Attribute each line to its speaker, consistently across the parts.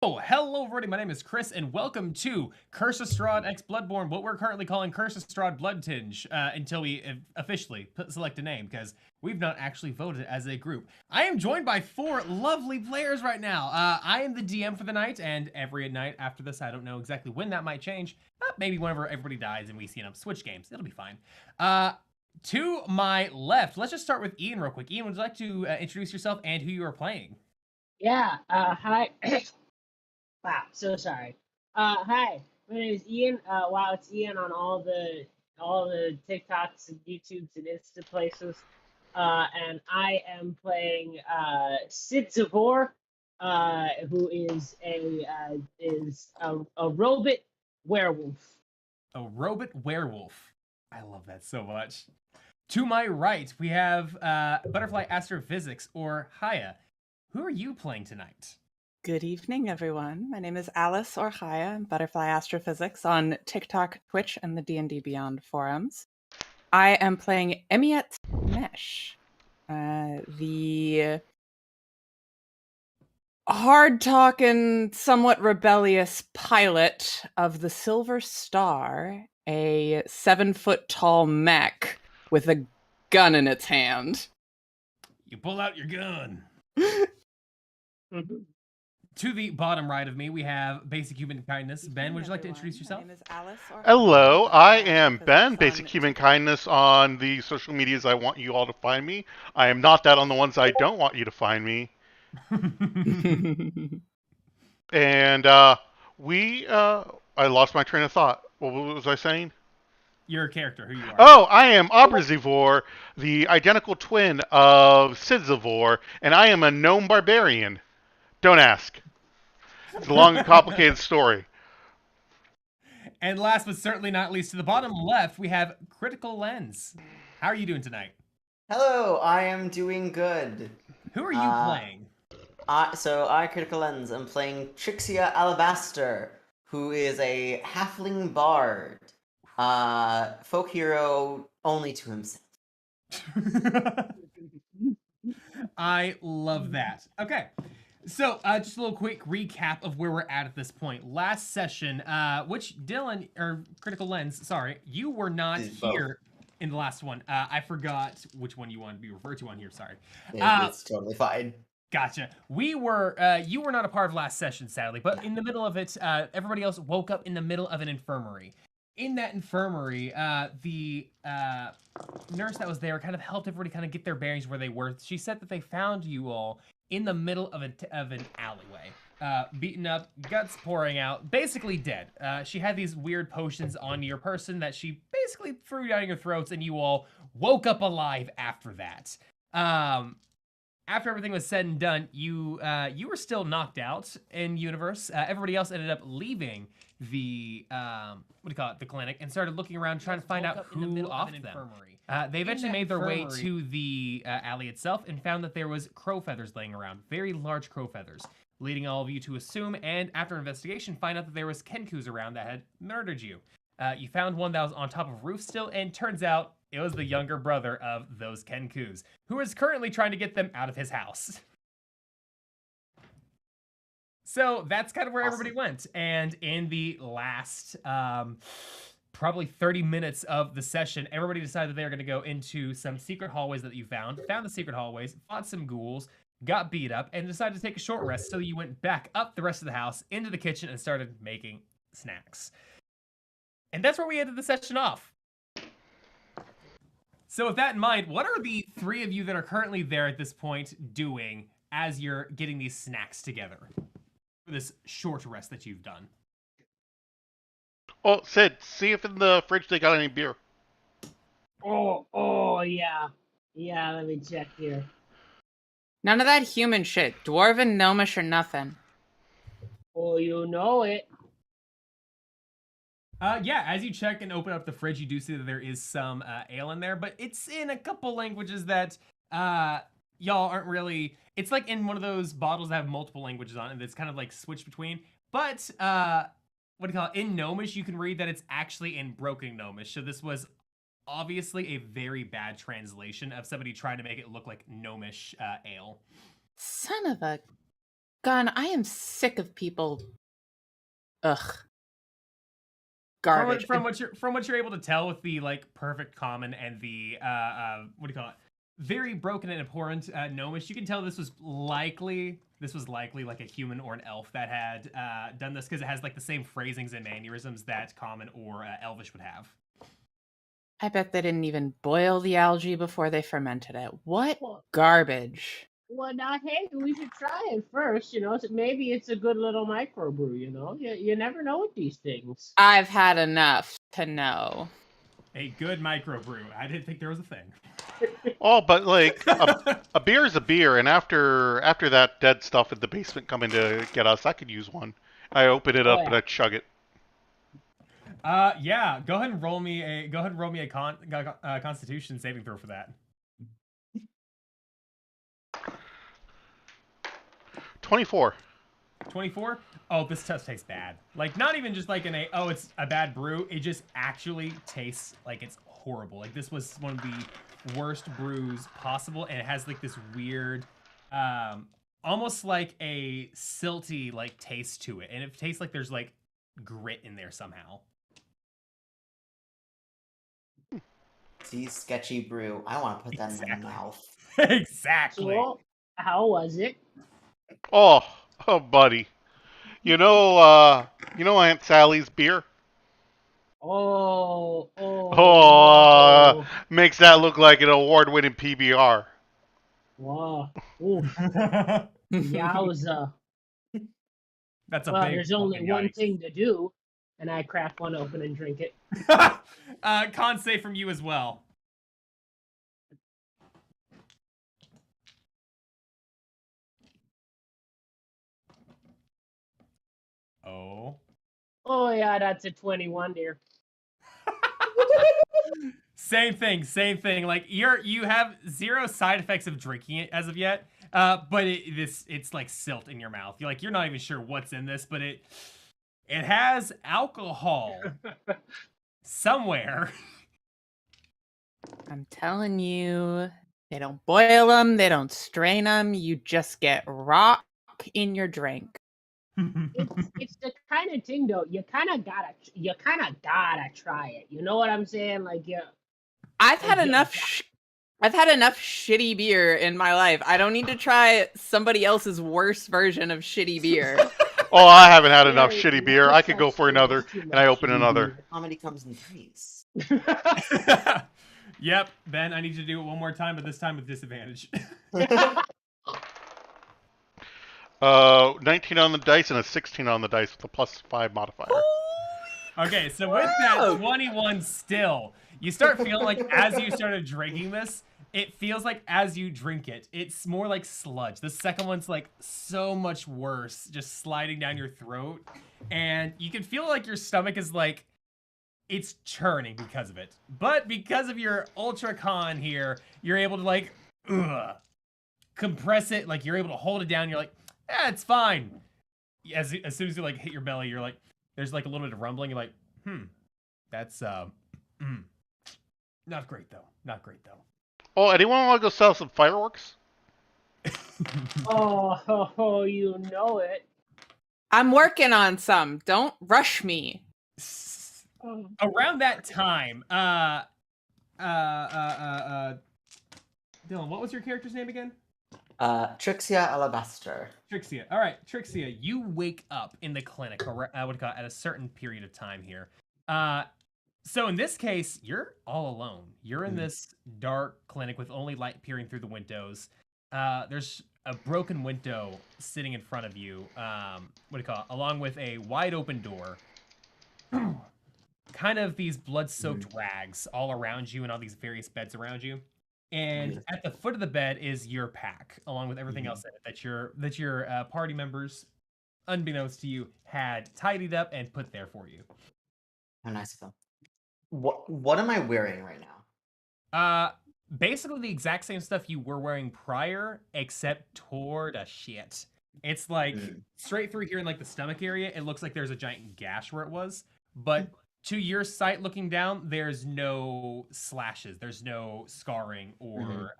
Speaker 1: Oh, hello everybody, my name is Chris, and welcome to Curse of Strahd X Bloodborne, what we're currently calling Curse of Strahd Bloodtinge, until we officially select a name, because we've not actually voted as a group. I am joined by four lovely players right now. I am the DM for the night, and every night after this, I don't know exactly when that might change, maybe whenever everybody dies and we see switch games, it'll be fine. To my left, let's just start with Ian real quick. Ian, would you like to introduce yourself and who you are playing?
Speaker 2: Yeah, hi. Wow, so sorry. Hi, my name is Ian. Wow, it's Ian on all the TikToks and YouTubes and Insta places. And I am playing Sid Zavor, who is a robot werewolf.
Speaker 1: A robot werewolf. I love that so much. To my right, we have Butterfly Astrophysics, or Haya. Who are you playing tonight?
Speaker 3: Good evening, everyone. My name is Alice Orchaya. I'm Butterfly Astrophysics on TikTok, Twitch, and the D&D Beyond forums. I am playing Emiet Mesh, the hard-talking, somewhat rebellious pilot of the Silver Star, a 7-foot-tall mech with a gun in its hand.
Speaker 1: You pull out your gun. To the bottom right of me, we have Basic Human Kindness. Ben, would you like to introduce yourself?
Speaker 3: My name is Alice Orchaya.
Speaker 4: Hello, I am Ben, Basic Human Kindness on the social medias I want you all to find me. I am not that on the ones I don't want you to find me. And I lost my train of thought. What was I saying?
Speaker 1: Your character, who you are.
Speaker 4: Oh, I am Abrazivor, the identical twin of Sidzivor, and I am a gnome barbarian. Don't ask. It's a long and complicated story.
Speaker 1: And last but certainly not least, to the bottom left, we have Critical Lens. How are you doing tonight?
Speaker 5: Hello, I am doing good.
Speaker 1: Who are you playing?
Speaker 5: I, Critical Lens, am playing Trixia Alabaster, who is a halfling bard. Folk hero only to himself.
Speaker 1: I love that. Okay. So, just a little quick recap of where we're at this point. Last session, which Dylan, or Critical Lens, sorry, you were not here in the last one. I forgot which one you wanted to be referred to on here, sorry.
Speaker 5: It's totally fine.
Speaker 1: Gotcha. You were not a part of last session, sadly, but in the middle of it, everybody else woke up in the middle of an infirmary. In that infirmary, the nurse that was there kind of helped everybody kind of get their bearings where they were. She said that they found you all in the middle of an alleyway, beaten up, guts pouring out, basically dead. She had these weird potions on your person that she basically threw down your throats, and you all woke up alive after that. After everything was said and done, you were still knocked out in universe. Everybody else ended up leaving the the clinic, and started looking around trying to find out who off them. They eventually made their way to the alley itself and found that there was crow feathers laying around, very large crow feathers, leading all of you to assume, and after investigation, find out that there was Kenkus around that had murdered you. You found one that was on top of a roof still, and turns out it was the younger brother of those Kenkus, who is currently trying to get them out of his house. So that's kind of where everybody went. And in the last probably 30 minutes of the session, everybody decided that they were going to go into some secret hallways that you found the secret hallways, fought some ghouls, got beat up, and decided to take a short rest. So you went back up the rest of the house into the kitchen and started making snacks. And that's where we ended the session off. So with that in mind, what are the three of you that are currently there at this point doing as you're getting these snacks together for this short rest that you've done?
Speaker 4: Oh, Sid, see if in the fridge they got any beer.
Speaker 2: Yeah. Yeah, let me check here.
Speaker 3: None of that human shit. Dwarven, gnomish, or nothing.
Speaker 2: Oh, you know it.
Speaker 1: Yeah, as you check and open up the fridge, you do see that there is some ale in there, but it's in a couple languages that y'all aren't really... It's like in one of those bottles that have multiple languages on it that's kind of like switched between. But, in Gnomish, you can read that it's actually in Broken Gnomish. So this was obviously a very bad translation of somebody trying to make it look like Gnomish ale.
Speaker 3: Son of a Gun, I am sick of people. Ugh. Garbage.
Speaker 1: From what you're able to tell with the like perfect common and the what do you call it? Very broken and abhorrent gnomish, you can tell this was likely like a human or an elf that had done this because it has like the same phrasings and mannerisms that common or elvish would have.
Speaker 3: I bet they didn't even boil the algae before they fermented it. What
Speaker 2: Well,
Speaker 3: garbage.
Speaker 2: well, now, hey, we should try it first, you know. So maybe it's a good little microbrew, you know. You never know with these things.
Speaker 3: I've had enough to know.
Speaker 1: A good microbrew. I didn't think there was a thing.
Speaker 4: Oh, but like a beer is a beer, and after that dead stuff in the basement coming to get us, I could use one. I open it up and I chug it.
Speaker 1: Yeah. Go ahead and roll me a Constitution saving throw for that.
Speaker 4: 24.
Speaker 1: 24? Oh, this test tastes bad. Like, not even just like it's a bad brew. It just actually tastes like it's horrible. Like, this was one of the worst brews possible, and it has like this weird, almost like a silty like taste to it, and it tastes like there's like grit in there somehow.
Speaker 5: See, sketchy brew. I want to put that in my mouth.
Speaker 1: Exactly.
Speaker 2: So, how was it?
Speaker 4: Oh, buddy. You know Aunt Sally's beer?
Speaker 2: Oh,
Speaker 4: Makes that look like an award-winning PBR.
Speaker 2: wow. Oof. Yowza.
Speaker 1: That's a
Speaker 2: Well,
Speaker 1: big
Speaker 2: there's only
Speaker 1: fucking
Speaker 2: one
Speaker 1: yikes.
Speaker 2: thing to do, and I crack one open and drink it.
Speaker 1: Con save from you as well. Oh.
Speaker 2: Oh yeah, that's a 21, dear.
Speaker 1: Same thing. Like you have zero side effects of drinking it as of yet. But it's like silt in your mouth. You're not even sure what's in this, but it has alcohol somewhere.
Speaker 3: I'm telling you, they don't boil them, they don't strain them. You just get rock in your drink.
Speaker 2: It's the kind of thing though. You kind of gotta try it. You know what I'm saying? Like yeah.
Speaker 3: I've had enough shitty beer in my life. I don't need to try somebody else's worst version of shitty beer.
Speaker 4: Oh, I haven't had enough
Speaker 2: Very
Speaker 4: shitty beer. I could go for
Speaker 2: such
Speaker 4: another,
Speaker 2: too
Speaker 4: and I
Speaker 2: much
Speaker 4: open another.
Speaker 5: Comedy comes in threes.
Speaker 1: Yep, Ben, I need you to do it one more time, but this time with disadvantage.
Speaker 4: 19 on the dice and a 16 on the dice with a +5 modifier.
Speaker 1: Okay, so with that 21 still, you start feeling like as you started drinking this, it feels like as you drink it, it's more like sludge. The second one's like so much worse, just sliding down your throat. And you can feel like your stomach is like, it's churning because of it. But because of your Ultra Con here, you're able to like, compress it. Like you're able to hold it down. You're like, it's fine. As soon as you like hit your belly, you're like, there's like a little bit of rumbling. You're like, that's not great though. Not great though.
Speaker 4: Oh, anyone want to go sell some fireworks?
Speaker 2: Oh, you know it.
Speaker 3: I'm working on some. Don't rush me.
Speaker 1: Around that time, Dylan, what was your character's name again?
Speaker 5: Trixia Alabaster.
Speaker 1: Trixia. All right, Trixia, you wake up in the clinic, or I would call it at a certain period of time here. So in this case, you're all alone. You're in this dark clinic with only light peering through the windows. There's a broken window sitting in front of you. Along with a wide open door. Kind of these blood-soaked rags all around you and all these various beds around you. And at the foot of the bed is your pack, along with everything else in it that your party members, unbeknownst to you, had tidied up and put there for you.
Speaker 5: How nice of them. What am I wearing right now?
Speaker 1: Basically the exact same stuff you were wearing prior, except toward a shit. It's like straight through here in like the stomach area, it looks like there's a giant gash where it was, but to your sight looking down, there's no slashes, there's no scarring or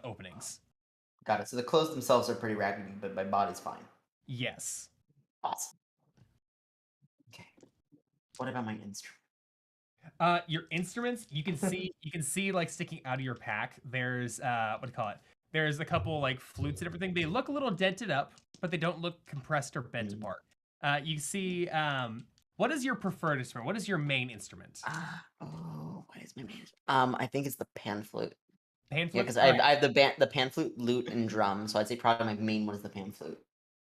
Speaker 1: openings.
Speaker 5: Got it. So the clothes themselves are pretty raggedy, but my body's fine.
Speaker 1: Yes.
Speaker 5: Awesome. Okay. What about my instrument?
Speaker 1: Your instruments, you can see like sticking out of your pack. There's what do you call it? There's a couple like flutes and everything. They look a little dented up, but they don't look compressed or bent apart. You see, what is your preferred instrument? What is your main instrument?
Speaker 5: What is my main? I think it's the pan flute.
Speaker 1: Pan
Speaker 5: Yeah,
Speaker 1: flute.
Speaker 5: because
Speaker 1: Alright.
Speaker 5: I have the pan flute, lute, and drum. So I'd say probably my main one is the pan flute.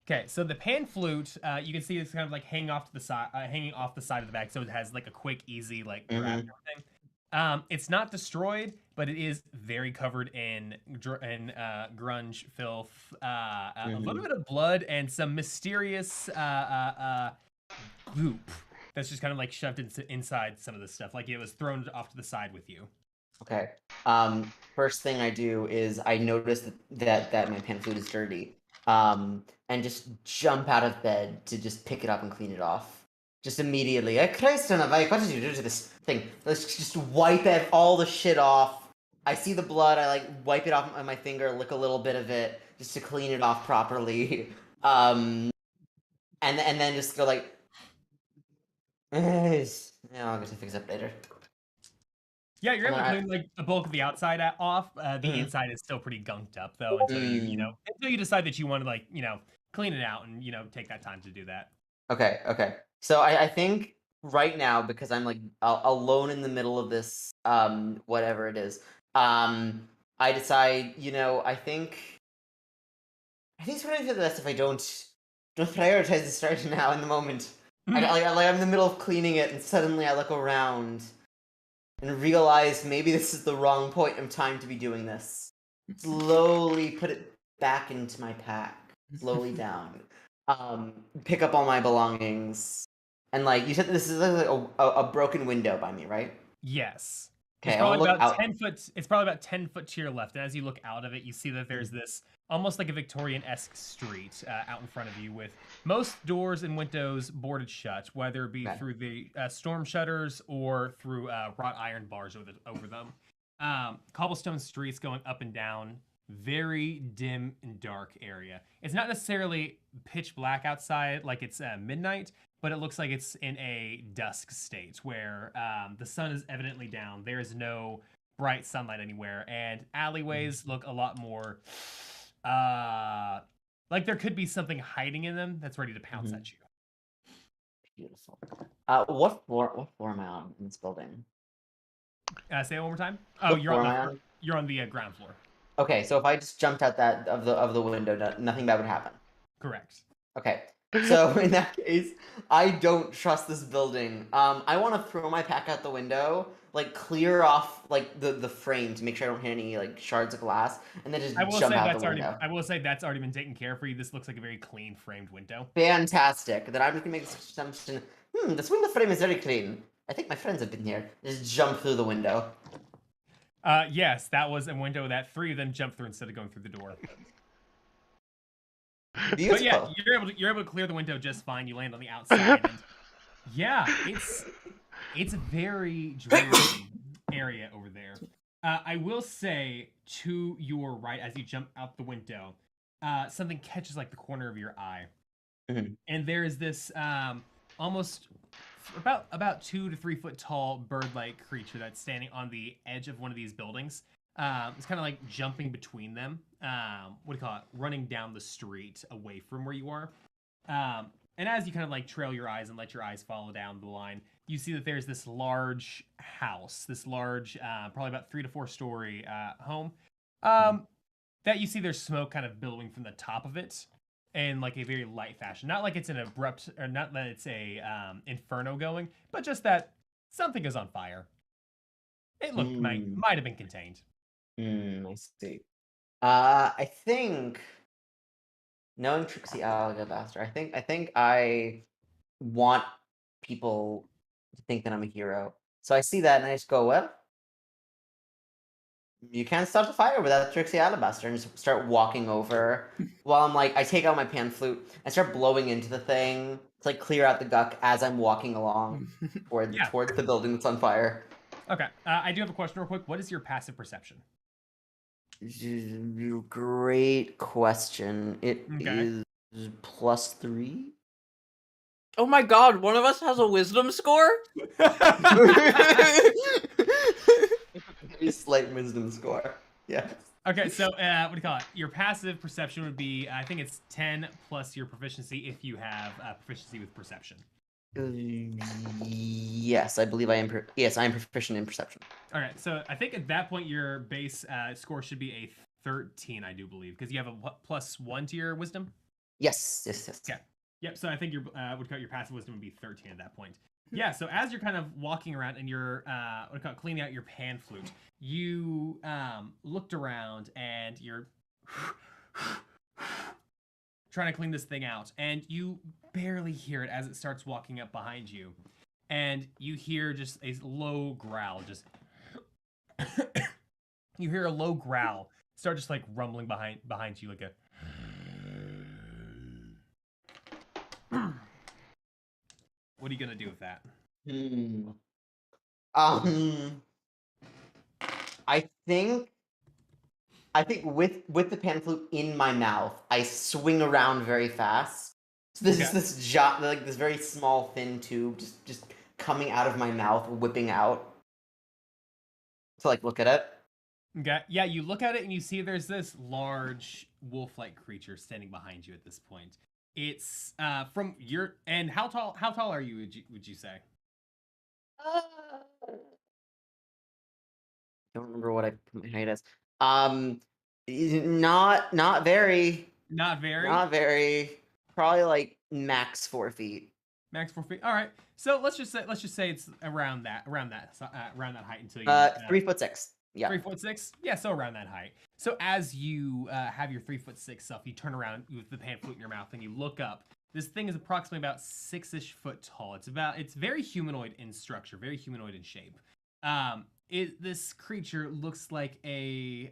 Speaker 1: Okay, so the pan flute, you can see it's kind of like hanging off the side of the bag, so it has like a quick, easy like grab and everything. It's not destroyed, but it is very covered in grunge, filth, a little bit of blood, and some mysterious goop that's just kind of like shoved inside some of this stuff, like it was thrown off to the side with you.
Speaker 5: Okay. First thing I do is I notice that my pan flute is dirty. And just jump out of bed to just pick it up and clean it off. Just immediately. Christ on a bike, what did you do to this thing? Let's just wipe all the shit off. I see the blood, I like wipe it off on my finger, lick a little bit of it, just to clean it off properly. And then just go like, yeah, I'll get to fix it later.
Speaker 1: Yeah, you're able to clean like the bulk of the outside off. The inside is still pretty gunked up though until you decide that you want to like clean it out and take that time to do that.
Speaker 5: Okay. So I think right now, because I'm like alone in the middle of this whatever it is, I decide I think it's probably for the best if I don't prioritize this right now in the moment. I'm in the middle of cleaning it and suddenly I look around and realize maybe this is the wrong point of time to be doing this. Slowly put it back into my pack. Slowly down. Pick up all my belongings. And like, you said this is like a broken window by me, right?
Speaker 1: Yes.
Speaker 5: Okay,
Speaker 1: it's probably
Speaker 5: I'll
Speaker 1: about
Speaker 5: look
Speaker 1: 10 foot. It's probably about 10 foot to your left. And as you look out of it, you see that there's this almost like a Victorian-esque street out in front of you with most doors and windows boarded shut, whether it be through the storm shutters or through wrought iron bars over them. Cobblestone streets going up and down, very dim and dark area. It's not necessarily pitch black outside like it's midnight, but it looks like it's in a dusk state where the sun is evidently down. There is no bright sunlight anywhere, and alleyways look a lot more like there could be something hiding in them that's ready to pounce at you.
Speaker 5: Beautiful. What floor am I on in this building?
Speaker 1: Say it one more time.
Speaker 5: What
Speaker 1: You're
Speaker 5: floor
Speaker 1: on
Speaker 5: am I
Speaker 1: the
Speaker 5: on?
Speaker 1: you're on the ground floor.
Speaker 5: Okay, so if I just jumped out that of the window, nothing bad would happen.
Speaker 1: Correct.
Speaker 5: Okay. So in that case, I don't trust this building. I want to throw my pack out the window, like clear off like the frame to make sure I don't hit any like shards of glass, and then just jump out the window.
Speaker 1: I will say that's already been taken care of for you. This looks like a very clean framed window.
Speaker 5: Fantastic. Then I'm just gonna make this assumption. This window frame is very clean. I think my friends have been here. Just jump through the window.
Speaker 1: Yes, that was a window that 3 of them jumped through instead of going through the door.
Speaker 5: Beautiful.
Speaker 1: But yeah, you're able to clear the window just fine. You land on the outside. And yeah, it's a very dreary area over there. I will say to your right as you jump out the window, something catches like the corner of your eye, and there is this almost about 2 to 3 foot tall bird-like creature that's standing on the edge of one of these buildings. It's kind of like jumping between them. What do you call it? Running down the street away from where you are. And as you kind of like trail your eyes and let your eyes follow down the line, you see that there's this large house, this large, probably about 3 to 4 story home. That you see there's smoke kind of billowing from the top of it in like a very light fashion. Not like it's an abrupt, or not that it's a inferno going, but just that something is on fire. It might have been contained.
Speaker 5: I see. I think knowing Trixie Alabaster, I think I want people to think that I'm a hero. So I see that and I just go, well, you can't start the fire without Trixie Alabaster, and just start walking over while I'm like, I take out my pan flute and start blowing into the thing to like clear out the guck as I'm walking along towards the building that's on fire.
Speaker 1: Okay, I do have a question real quick. What is your passive perception?
Speaker 5: Great question. It
Speaker 1: Okay.
Speaker 5: is +3.
Speaker 3: Oh my god, one of us has a wisdom score?
Speaker 5: Very slight wisdom score. Yes.
Speaker 1: Okay, so what do you call it? Your passive perception would be, I think it's 10 plus your proficiency if you have proficiency with perception.
Speaker 5: Yes, I believe I am. Yes, I am proficient in perception.
Speaker 1: All right, so I think at that point your base score should be a 13, I do believe, because you have a +1 to your wisdom.
Speaker 5: Yes.
Speaker 1: Okay. Yep. So I think your your passive wisdom would be 13 at that point. Yeah. So as you're kind of walking around and you're cleaning out your pan flute, you looked around and you're trying to clean this thing out, and you barely hear it as it starts walking up behind you, and you hear just a low growl. Just you hear a low growl start just like rumbling behind you like a. What are you gonna do with that?
Speaker 5: I think with the pan flute in my mouth, I swing around very fast. So this is this very small thin tube just coming out of my mouth, whipping out. To like look at it.
Speaker 1: Okay. Yeah, you look at it and you see there's this large wolf-like creature standing behind you at this point. It's from your and how tall are you would you say?
Speaker 5: Don't remember what I put my height as. Not very.
Speaker 1: Not very.
Speaker 5: Not very. Probably like max 4 feet.
Speaker 1: Max 4 feet. All right. So let's just say it's around that height until you
Speaker 5: 3'6". Yeah.
Speaker 1: 3'6". Yeah, so around that height. So as you have your 3'6" self, you turn around with the pan flute in your mouth and you look up. This thing is approximately about 6-ish foot tall. It's very humanoid in structure, very humanoid in shape. This creature looks like a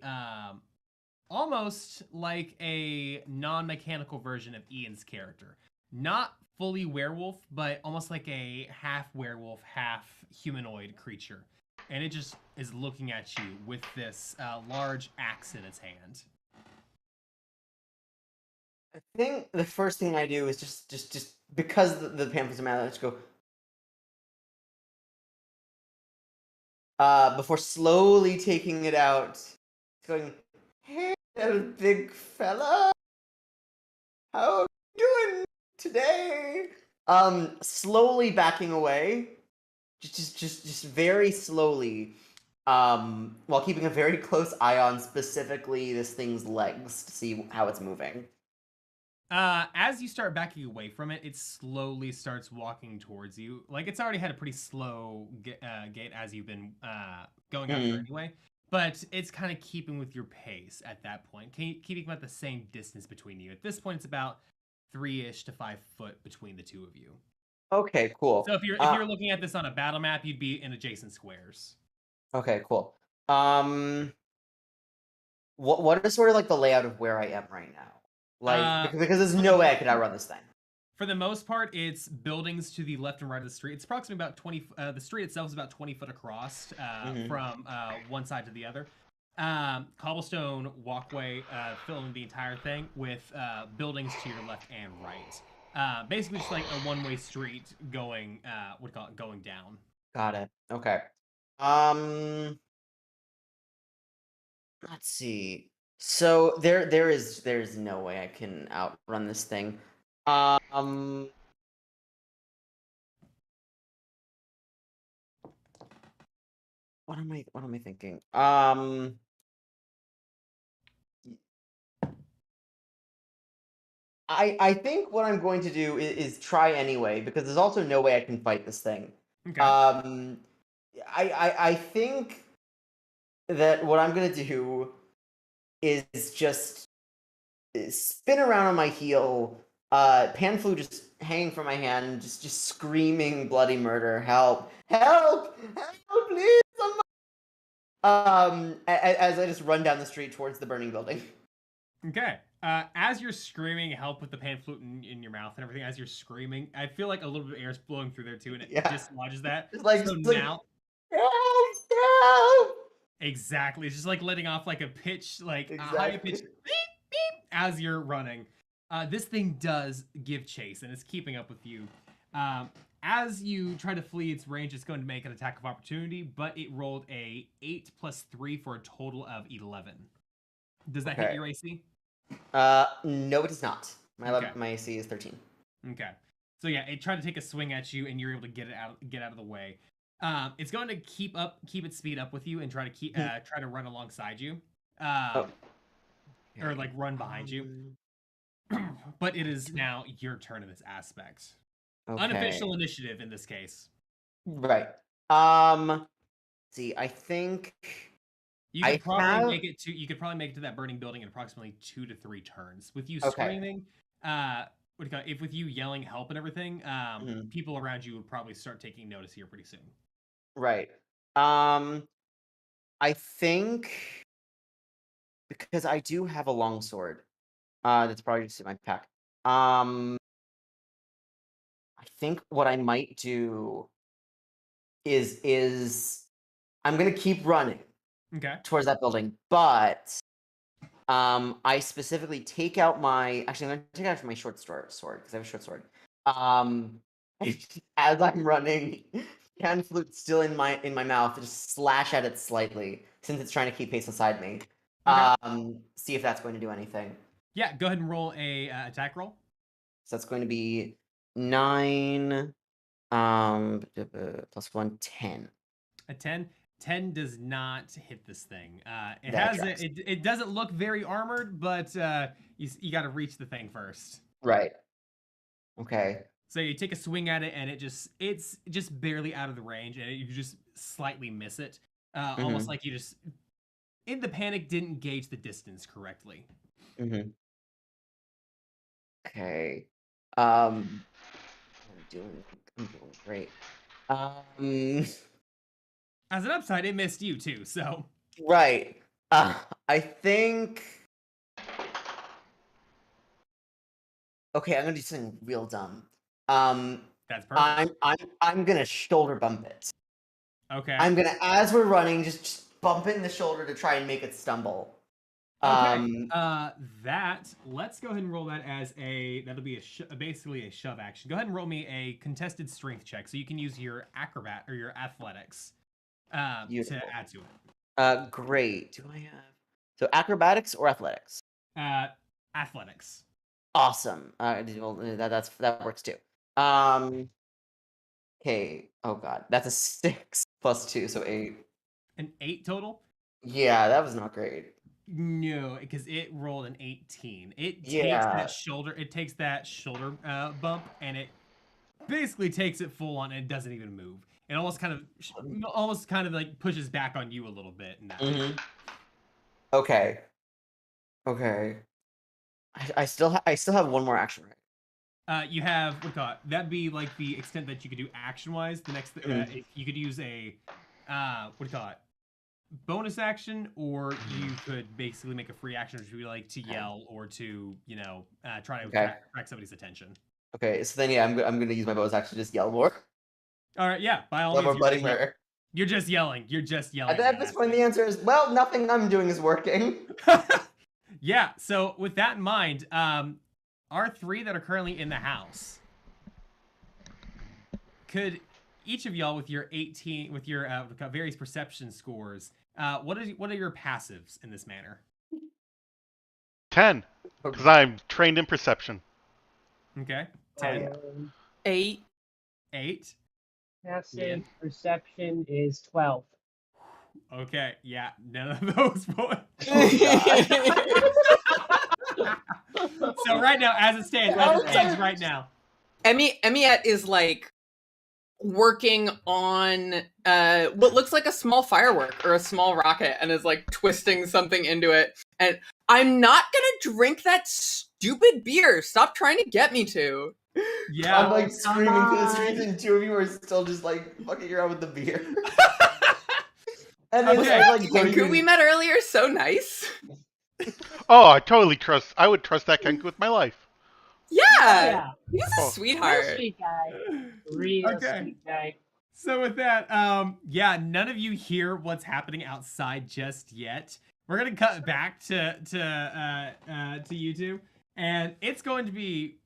Speaker 1: almost like a non-mechanical version of Ian's character. Not fully werewolf, but almost like a half werewolf, half humanoid creature. And it just is looking at you with this large axe in its hand.
Speaker 5: I think the first thing I do is just because the pamphlets are mad, I just go. Before slowly taking it out, going, "Hey, little big fella, how are you doing today?" Slowly backing away, just very slowly, while keeping a very close eye on specifically this thing's legs to see how it's moving.
Speaker 1: As you start backing away from it, it slowly starts walking towards you. Like it's already had a pretty slow gait as you've been going out there anyway. But it's kind of keeping with your pace at that point, keeping about the same distance between you. At this point, it's about 3-ish to 5 foot between the two of you.
Speaker 5: Okay, cool.
Speaker 1: So if you're looking at this on a battle map, you'd be in adjacent squares.
Speaker 5: Okay, cool. What is sort of like the layout of where I am right now? Like because there's no way I could outrun this thing.
Speaker 1: For the most part, it's buildings to the left and right of the street. It's approximately about 20. The street itself is about 20 foot across from one side to the other. Cobblestone walkway filling the entire thing with buildings to your left and right. Basically, just like a one-way street going going down.
Speaker 5: Got it. Okay. Let's see. So there's no way I can outrun this thing. What am I thinking? I think what I'm going to do is try anyway, because there's also no way I can fight this thing.
Speaker 1: Okay.
Speaker 5: I think that what I'm gonna do is just spin around on my heel, pan flute just hanging from my hand, just screaming bloody murder, help, please, somebody! As I just run down the street towards the burning building.
Speaker 1: Okay. As you're screaming help with the pan flute in your mouth and everything, as you're screaming, I feel like a little bit of air is blowing through there too, and it dislodges that.
Speaker 5: It's like,
Speaker 1: so
Speaker 5: it's like,
Speaker 1: now,
Speaker 5: help!
Speaker 1: Exactly. It's just like letting off like a pitch, like a high pitch beep, beep, as you're running. This thing does give chase and it's keeping up with you. As you try to flee its range, it's going to make an attack of opportunity, but it rolled a 8 plus 3 for a total of 11. Does that hit your AC?
Speaker 5: No, it does not.
Speaker 1: Okay.
Speaker 5: My AC is 13.
Speaker 1: Okay. So yeah, it tried to take a swing at you, and you're able to get out of the way. It's going to keep its speed up with you, and try to run alongside you, or like run behind you. But it is now your turn in this aspect.
Speaker 5: Okay.
Speaker 1: Unofficial initiative in this case.
Speaker 5: Right. See, I think
Speaker 1: you could probably make it to that burning building in approximately 2 to 3 turns. With you screaming, with you yelling help and everything, people around you would probably start taking notice here pretty soon.
Speaker 5: Right. I think because I do have a longsword, that's probably just in my pack. I think what I might do is I'm gonna keep running towards that building, but I specifically take out I'm gonna take out my short sword because I have a short sword. As I'm running, can flute still in my mouth, just slash at it slightly since it's trying to keep pace beside me. See if that's going to do anything.
Speaker 1: Yeah, go ahead and roll a attack roll.
Speaker 5: So that's going to be 9 plus 1, 10.
Speaker 1: A 10. 10 does not hit this thing. It doesn't look very armored, but you got to reach the thing first.
Speaker 5: Right. Okay.
Speaker 1: So you take a swing at it, and it's just barely out of the range, and you just slightly miss it. Almost like you just, in the panic, didn't gauge the distance correctly.
Speaker 5: Okay. I'm doing great.
Speaker 1: As an upside, it missed you too, so.
Speaker 5: Right. I think. Okay, I'm gonna do something real dumb.
Speaker 1: That's perfect.
Speaker 5: I'm gonna shoulder bump it.
Speaker 1: Okay.
Speaker 5: I'm gonna, as we're running, just bump it in the shoulder to try and make it stumble.
Speaker 1: Okay. Let's go ahead and roll that as that'll be basically a shove action. Go ahead and roll me a contested strength check, so you can use your acrobat or your athletics to add to it.
Speaker 5: Great. Do I have so acrobatics or athletics?
Speaker 1: Athletics.
Speaker 5: Awesome. That works too. Okay. Oh god, that's a 6 plus 2, so 8.
Speaker 1: An 8 total?
Speaker 5: Yeah, that was not great.
Speaker 1: No, because it rolled an 18. It takes that shoulder bump, and it basically takes it full on, and it doesn't even move. It almost kind of like pushes back on you a little bit. In that
Speaker 5: Okay. I still have one more action, right?
Speaker 1: You have that'd be like the extent that you could do action wise. The next you could use a bonus action, or you could basically make a free action, which would be like to yell or to try to attract somebody's attention.
Speaker 5: Okay, so then I'm gonna use my bonus action to just yell more.
Speaker 1: All right, yeah, by all means. You're just yelling.
Speaker 5: At this point, the answer is, well, nothing I'm doing is working.
Speaker 1: Yeah, so with that in mind, our 3 that are currently in the house, could each of y'all with your various perception scores, what are your passives in this manner?
Speaker 4: 10, because I'm trained in perception.
Speaker 1: Okay, 10.
Speaker 3: 8.
Speaker 2: 8. Passive perception is 12.
Speaker 1: Okay, yeah, none of those boys. So right now, as it stands right now,
Speaker 3: Emiette is like working on what looks like a small firework or a small rocket, and is like twisting something into it. And I'm not gonna drink that stupid beer. Stop trying to get me to.
Speaker 1: Yeah,
Speaker 5: I'm like screaming to the streets, and 2 of you are still just like fucking around with the beer. And then
Speaker 3: Kenku we met earlier, so nice.
Speaker 4: Oh, I would trust that Kenku with my life.
Speaker 3: Yeah. He's a sweetheart.
Speaker 2: Real sweet guy. Real sweet guy.
Speaker 1: So with that, yeah, none of you hear what's happening outside just yet. We're gonna cut back to you two, and it's going to be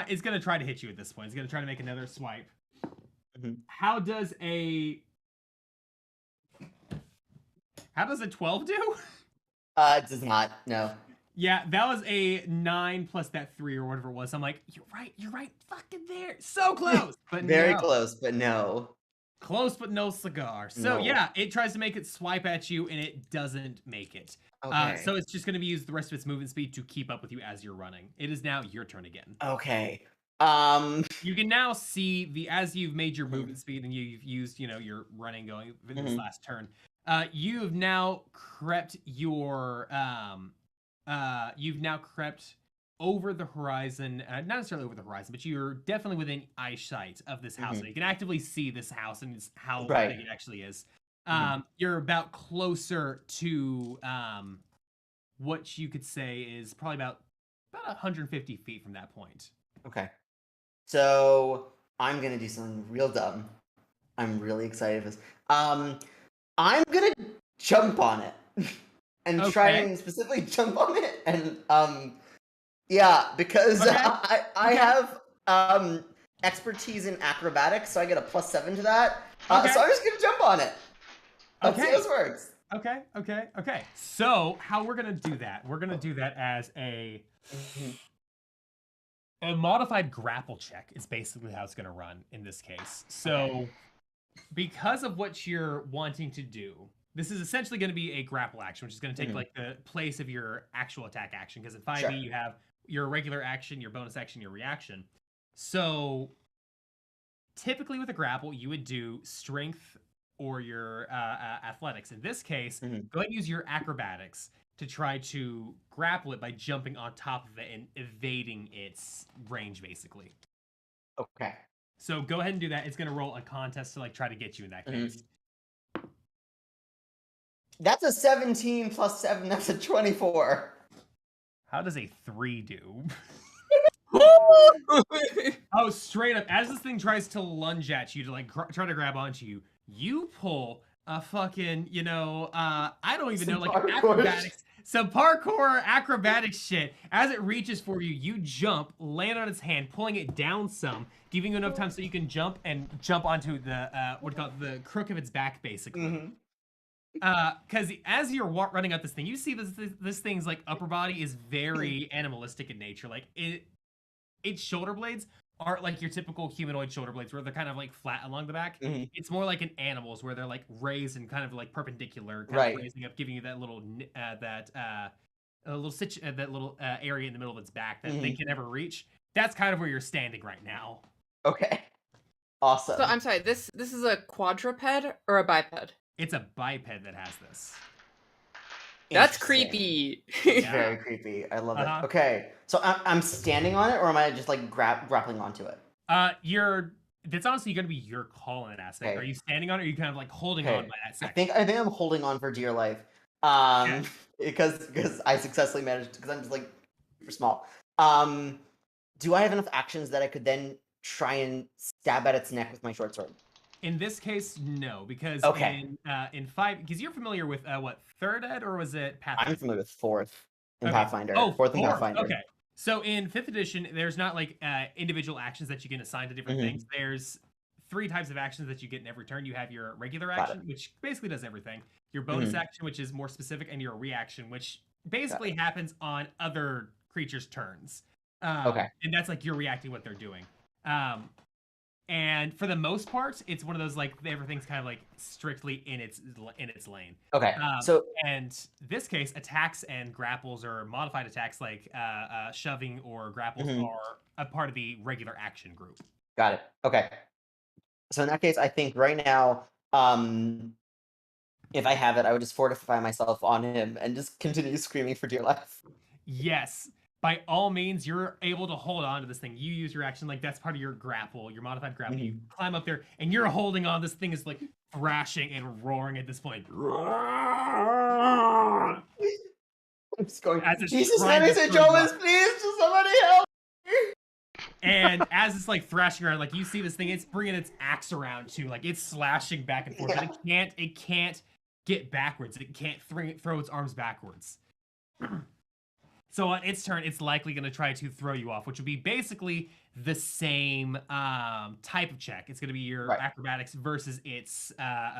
Speaker 1: It's gonna try to hit you at this point. It's gonna try to make another swipe.
Speaker 5: Mhm.
Speaker 1: How does a 12 do?
Speaker 5: It does not. No.
Speaker 1: Yeah, that was a 9 plus that 3 or whatever it was. I'm like, you're right, fucking there, so close, but
Speaker 5: Very
Speaker 1: no.
Speaker 5: close, but no.
Speaker 1: Close but no cigar. So
Speaker 5: No.
Speaker 1: yeah, it tries to make it swipe at you and it doesn't make it.
Speaker 5: Okay.
Speaker 1: So it's just going to be use the rest of its movement speed to keep up with you as you're running. It is now your turn again.
Speaker 5: Okay.
Speaker 1: You can now see as you've made your movement speed and you've used, your running going in this last turn. You've now crept over the horizon, not necessarily over the horizon, but you're definitely within eyesight of this house. So you can actively see this house and how big it actually is. You're about closer to what you could say is probably about 150 feet from that point.
Speaker 5: Okay. So I'm gonna do something real dumb. I'm really excited for this. I'm gonna jump on it and try and specifically jump on it and yeah, because I have expertise in acrobatics, so I get a +7 to that. So I'm just gonna jump on it. Let's see how this works.
Speaker 1: Okay. So how we're gonna do that? We're gonna do that as a modified grapple check. Is basically how it's gonna run in this case. So because of what you're wanting to do, this is essentially going to be a grapple action, which is going to take like the place of your actual attack action. Because in 5e you have your regular action, your bonus action, your reaction. So typically with a grapple, you would do strength or your athletics. In this case, go ahead and use your acrobatics to try to grapple it by jumping on top of it and evading its range, basically.
Speaker 5: Okay.
Speaker 1: So go ahead and do that. It's going to roll a contest to try to get you in that case.
Speaker 5: That's a 17 plus 7. That's a 24.
Speaker 1: How does a 3 do? Oh, straight up. As this thing tries to lunge at you to try to grab onto you, you pull a fucking, I don't even know, acrobatics. Some parkour acrobatic shit. As it reaches for you, you jump, land on its hand, pulling it down some, giving you enough time so you can jump onto the the crook of its back, basically. Because as you're running up this thing, you see this thing's upper body is very animalistic in nature. Its shoulder blades aren't like your typical humanoid shoulder blades where they're kind of flat along the back. It's more like an animal's where they're raised and kind of perpendicular, kind of raising up, giving you that little area in the middle of its back that they can never reach. That's kind of where you're standing right now.
Speaker 5: Okay. Awesome.
Speaker 3: So I'm sorry, this is a quadruped or a biped?
Speaker 1: It's a biped that has this.
Speaker 3: That's creepy.
Speaker 5: It's very creepy. I love it. Okay, so I'm standing on it, or am I just grappling onto it?
Speaker 1: That's honestly going to be your call in that aspect.
Speaker 5: Okay.
Speaker 1: Are you standing on it, or are you kind of holding on by that section?
Speaker 5: I think I'm holding on for dear life. Because I successfully managed, because I'm just super small. Do I have enough actions that I could then try and stab at its neck with my short sword?
Speaker 1: In this case, no, because in 5, because you're familiar with what, 3rd ed, or was it Pathfinder?
Speaker 5: I'm familiar with 4th in Pathfinder.
Speaker 1: Oh,
Speaker 5: 4th in Pathfinder.
Speaker 1: Okay. So in 5th edition, there's not individual actions that you can assign to different things. There's 3 types of actions that you get in every turn. You have your regular action, which basically does everything. Your bonus action, which is more specific, and your reaction, which basically happens on other creatures' turns. And that's you're reacting what they're doing. And for the most part, it's one of those everything's kind of strictly in its lane.
Speaker 5: Okay.
Speaker 1: And this case, attacks and grapples or modified attacks shoving or grapples are a part of the regular action group.
Speaker 5: Got it. Okay. So in that case, I think right now, if I have it, I would just fortify myself on him and just continue screaming for dear life.
Speaker 1: Yes. By all means, you're able to hold on to this thing. You use your action, that's part of your grapple, your modified grapple. You climb up there, and you're holding on. This thing is thrashing and roaring at this point.
Speaker 5: I'm just going, Jesus, ladies and gentlemen, please, just somebody help me!
Speaker 1: And as it's like thrashing around, like you see this thing, it's bringing its axe around too, like it's slashing back and forth.
Speaker 5: Yeah.
Speaker 1: But it can't get backwards. It can't throw its arms backwards. So on its turn, it's likely going to try to throw you off, which would be basically the same type of check. It's going to be your acrobatics versus its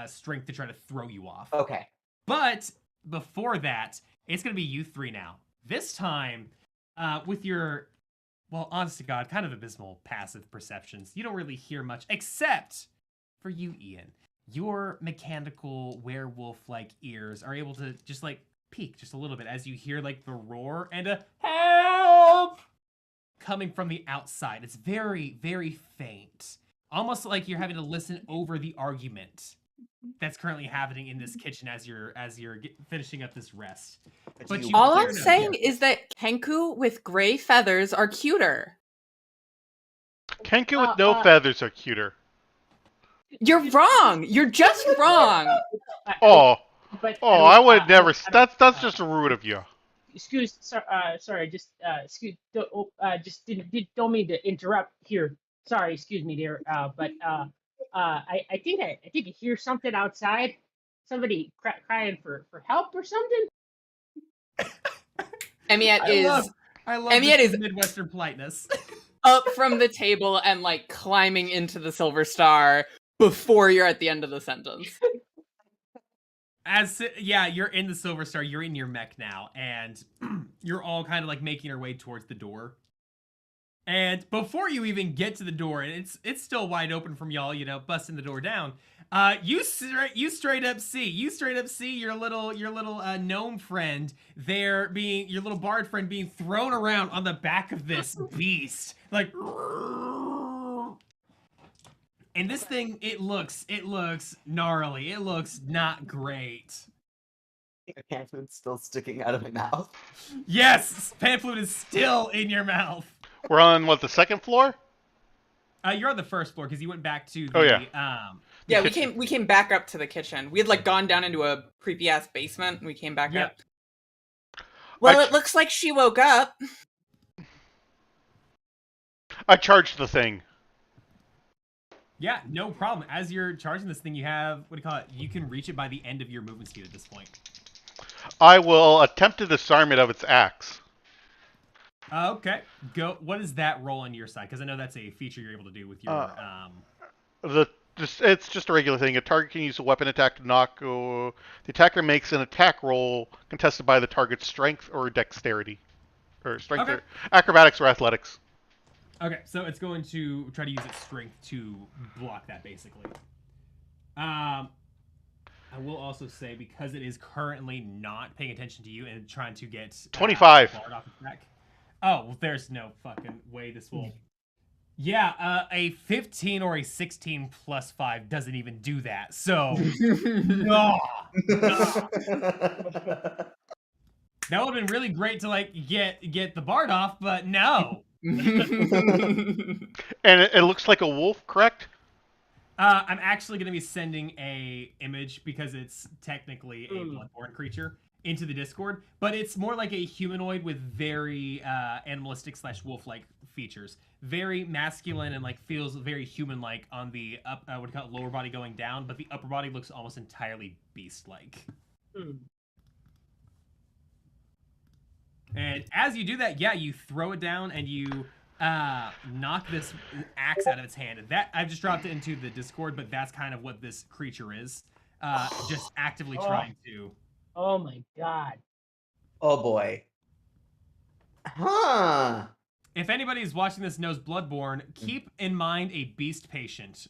Speaker 1: strength to try to throw you off.
Speaker 5: Okay.
Speaker 1: But before that, it's going to be you three now. This time, with your, well, honest to God, kind of abysmal passive perceptions, you don't really hear much, except for you, Ian. Your mechanical werewolf-like ears are able to just like peek just a little bit as you hear like the roar and a help coming from the outside. It's very, very faint. Almost like you're having to listen over the argument that's currently happening in this kitchen as you're finishing up this rest. But
Speaker 3: all I'm saying is that Kenku with gray feathers are cuter.
Speaker 4: Kenku with no feathers are cuter.
Speaker 3: You're wrong. You're just wrong.
Speaker 4: I would never. That's just rude of you.
Speaker 2: Sorry. Just don't mean to interrupt here. Sorry, excuse me, dear. But I think I hear something outside. Somebody crying for help or something.
Speaker 3: Emiette
Speaker 1: I love this Midwestern politeness.
Speaker 3: Up from the table and like climbing into the Silver Star before you're at the end of the sentence.
Speaker 1: You're in the Silver Star, you're in your mech now, and you're all kind of like making your way towards the door. And before you even get to the door, and it's still wide open from y'all, busting the door down, you straight up see your little gnome friend there being, your little bard friend being thrown around on the back of this beast, like. And this thing, it looks gnarly. It looks not great.
Speaker 5: Pamphlet's still sticking out of my mouth.
Speaker 1: Yes, pamphlet is still in your mouth.
Speaker 4: We're on the second floor?
Speaker 1: You're on the first floor because you went back to the
Speaker 3: we came back up to the kitchen. We had like gone down into a creepy ass basement and we came back up. Well, it looks like she woke up.
Speaker 4: I charged the thing.
Speaker 1: Yeah, no problem. As you're charging this thing, you have, you can reach it by the end of your movement speed at this point.
Speaker 4: I will attempt to disarm it of its axe.
Speaker 1: Okay. Go. What is that roll on your side? Because I know that's a feature you're able to do with your...
Speaker 4: It's just a regular thing. A target can use a weapon attack to knock... the attacker makes an attack roll contested by the target's strength or dexterity. Or strength or acrobatics or athletics.
Speaker 1: Okay, so it's going to try to use its strength to block that, basically. I will also say, because it is currently not paying attention to you and trying to get
Speaker 4: 25
Speaker 1: off its back. Oh, well, there's no fucking way this will. Yeah, a 15 or a 16 plus 5 doesn't even do that. So, no. That would have been really great to like get the bard off, but no.
Speaker 4: And it looks like a wolf, correct?
Speaker 1: I'm actually going to be sending a image because it's technically a bloodborne creature into the Discord, but it's more like a humanoid with very animalistic / wolf-like features. Very masculine and like feels very human-like on the lower body going down, but the upper body looks almost entirely beast-like. And as you do that, you throw it down and you knock this axe out of its hand. That I've just dropped it into the Discord, but that's kind of what this creature is. Just actively trying to.
Speaker 2: Oh my god.
Speaker 5: Oh boy. Huh.
Speaker 1: If anybody who's watching this knows Bloodborne, keep in mind a beast patient,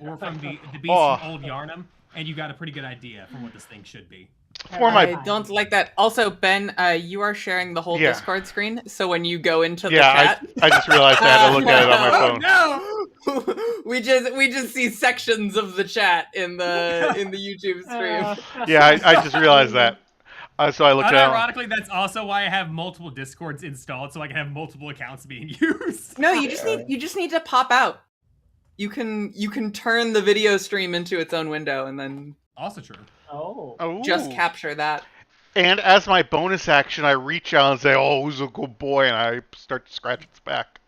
Speaker 1: or from the beast from Old Yarnum, and you got a pretty good idea from what this thing should be.
Speaker 3: I don't like that. Also, Ben, you are sharing the whole Discord screen, so when you go into the chat...
Speaker 4: I just realized I had to look at it on my phone.
Speaker 3: No! we just see sections of the chat in the YouTube stream.
Speaker 4: Yeah, I just realized that. So I looked at it.
Speaker 1: Ironically, that's also why I have multiple Discords installed, so I can have multiple accounts being used.
Speaker 3: No, you just need to pop out. You can turn the video stream into its own window, and then...
Speaker 1: Also true.
Speaker 2: Oh.
Speaker 3: Just capture that.
Speaker 4: And as my bonus action, I reach out and say, "Oh, who's a good boy?" And I start to scratch its back.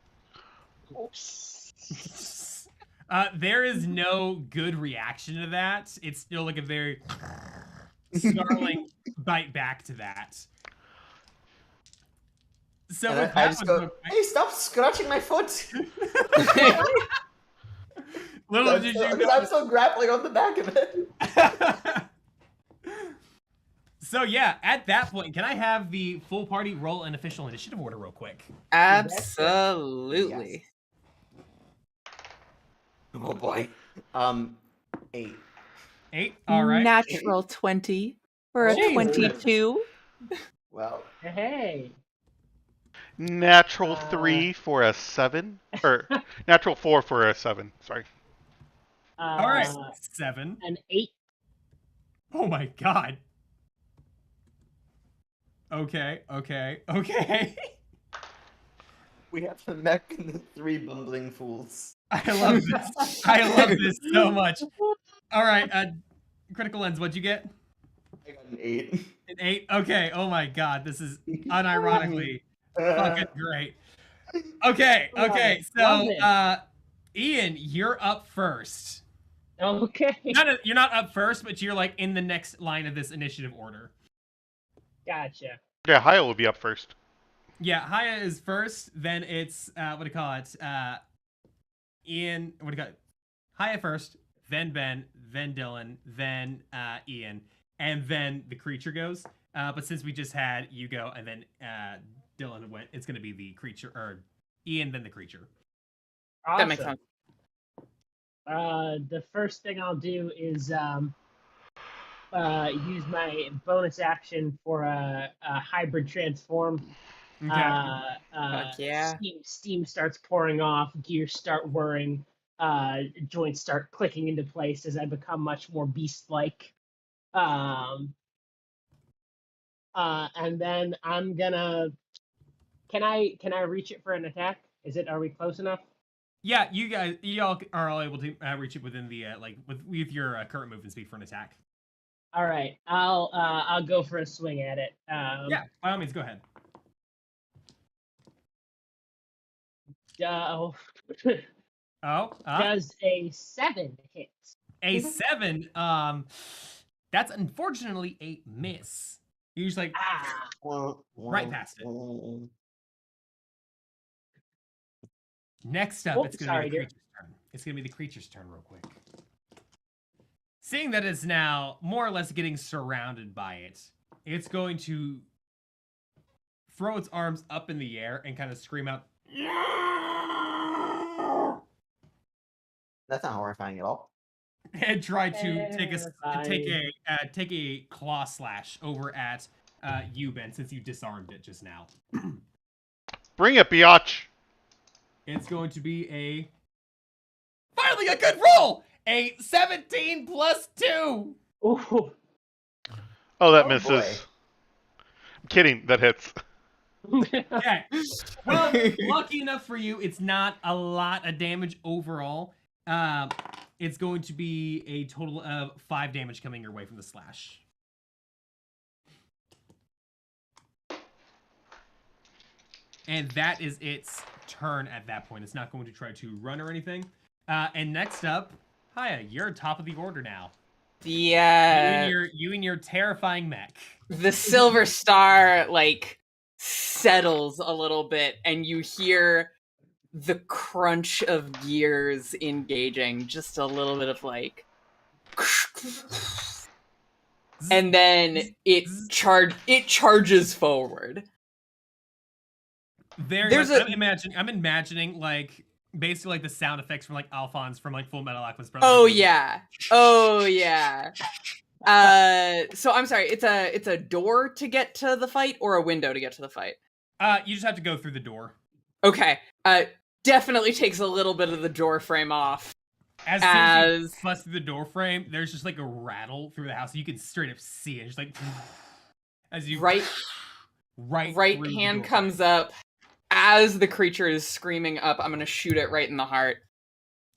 Speaker 1: There is no good reaction to that. It's still like a very snarling bite back to that. So
Speaker 5: And
Speaker 1: with
Speaker 5: I
Speaker 1: that
Speaker 5: just
Speaker 1: one,
Speaker 5: go, hey, stop scratching my foot!
Speaker 1: little did you
Speaker 5: Because
Speaker 1: know.
Speaker 5: I'm still grappling on the back of it.
Speaker 1: So yeah, at that point, can I have the full party roll an official initiative order real quick?
Speaker 3: Absolutely.
Speaker 5: Oh boy. 8.
Speaker 1: 8. All right.
Speaker 6: Natural 20 for a
Speaker 1: Jesus.
Speaker 6: 22.
Speaker 5: Well,
Speaker 2: Hey.
Speaker 4: Natural 3 for a 7, or natural 4 for a 7. Sorry.
Speaker 1: All right. 7.
Speaker 2: An 8.
Speaker 1: Oh my god. Okay.
Speaker 5: we have the mech and the 3 bumbling fools.
Speaker 1: I love this. I love this so much. All right. Critical Lens, what'd you get?
Speaker 5: I got an 8.
Speaker 1: An 8. Okay. Oh my god, this is unironically fucking great. Okay. So, Ian, you're up first.
Speaker 2: Okay.
Speaker 1: You're not up first, but you're like in the next line of this initiative order.
Speaker 2: Gotcha.
Speaker 4: Yeah, Hyle will be up first.
Speaker 1: Yeah, Haya is first. Then it's what do you call it? Ian. What do you call it? Haya first. Then Ben. Then Dylan. Then Ian. And then the creature goes. But since we just had you go and then Dylan went, it's going to be the creature or Ian then the creature.
Speaker 2: Awesome.
Speaker 3: That makes sense.
Speaker 2: The first thing I'll do is use my bonus action for a hybrid transform.
Speaker 1: Okay.
Speaker 3: Fuck yeah.
Speaker 2: Steam starts pouring off, gears start whirring, joints start clicking into place as I become much more beast-like. And then I'm gonna. Can I reach it for an attack? Are we close enough?
Speaker 1: Yeah, y'all are all able to reach it within the with your current movement speed for an attack.
Speaker 2: All right, I'll go for a swing at it.
Speaker 1: Yeah, by all means, go ahead.
Speaker 2: Does a 7 hit?
Speaker 1: A 7. That's unfortunately a miss. You're just like right past it. Next up, it's gonna be the creature's turn. It's gonna be the creature's turn, real quick. Seeing that it's now more or less getting surrounded by it, it's going to throw its arms up in the air and kind of scream out.
Speaker 5: That's not horrifying at all.
Speaker 1: And try to take a claw slash over at you, Ben, since you disarmed it just now.
Speaker 4: Bring it, biatch.
Speaker 1: It's going to be finally a good roll. A 17 plus 2.
Speaker 2: Ooh.
Speaker 4: Oh, that
Speaker 5: Oh,
Speaker 4: misses.
Speaker 5: boy.
Speaker 4: I'm kidding. That hits.
Speaker 1: Okay. Well, lucky enough for you, it's not a lot of damage overall. It's going to be a total of 5 damage coming your way from the slash. And that is its turn at that point. It's not going to try to run or anything. And next up, Haya, you're top of the order now. You and your terrifying mech.
Speaker 3: The silver star settles a little bit, and you hear the crunch of gears engaging, just a little bit of and then it charges forward.
Speaker 1: I'm imagining basically the sound effects from Alphonse from Full Metal Alchemist Brotherhood.
Speaker 3: Oh yeah. So I'm sorry, it's a door to get to the fight or a window to get to the fight?
Speaker 1: You just have to go through the door.
Speaker 3: Okay. Definitely takes a little bit of the door frame off.
Speaker 1: As soon as you bust through the door frame, there's just a rattle through the house. You can straight up see it. Just as you
Speaker 3: right hand comes up as the creature is screaming up. I'm gonna shoot it right in the heart.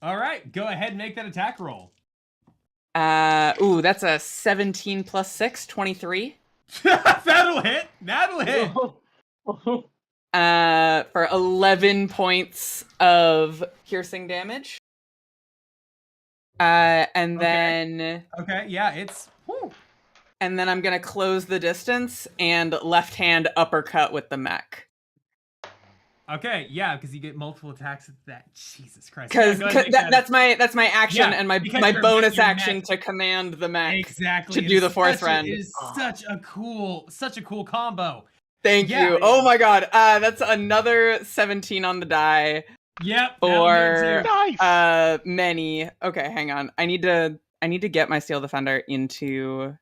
Speaker 1: All right, go ahead and make that attack roll.
Speaker 3: That's a 17 plus 6, 23.
Speaker 1: That'll hit.
Speaker 3: for 11 points of piercing damage. And
Speaker 1: Okay.
Speaker 3: then
Speaker 1: Okay, yeah, it's. Whew.
Speaker 3: and then I'm gonna close the distance and left hand uppercut with the mech.
Speaker 1: Okay, yeah, because you get multiple attacks at that. Jesus Christ.
Speaker 3: Because
Speaker 1: Yeah, go ahead and make
Speaker 3: that's my action
Speaker 1: Yeah,
Speaker 3: and my
Speaker 1: because
Speaker 3: my
Speaker 1: your
Speaker 3: bonus
Speaker 1: mech-
Speaker 3: action to command the mech.
Speaker 1: Exactly.
Speaker 3: To
Speaker 1: It
Speaker 3: do
Speaker 1: is
Speaker 3: the fourth
Speaker 1: such a-
Speaker 3: rend.
Speaker 1: It is such a cool combo.
Speaker 3: Thank
Speaker 1: Yeah.
Speaker 3: you. Oh my god. That's another 17 on the die
Speaker 1: Yep. that'll do it
Speaker 3: for
Speaker 1: too.
Speaker 4: Nice.
Speaker 3: many. Okay, hang on. I need to get my Steel Defender into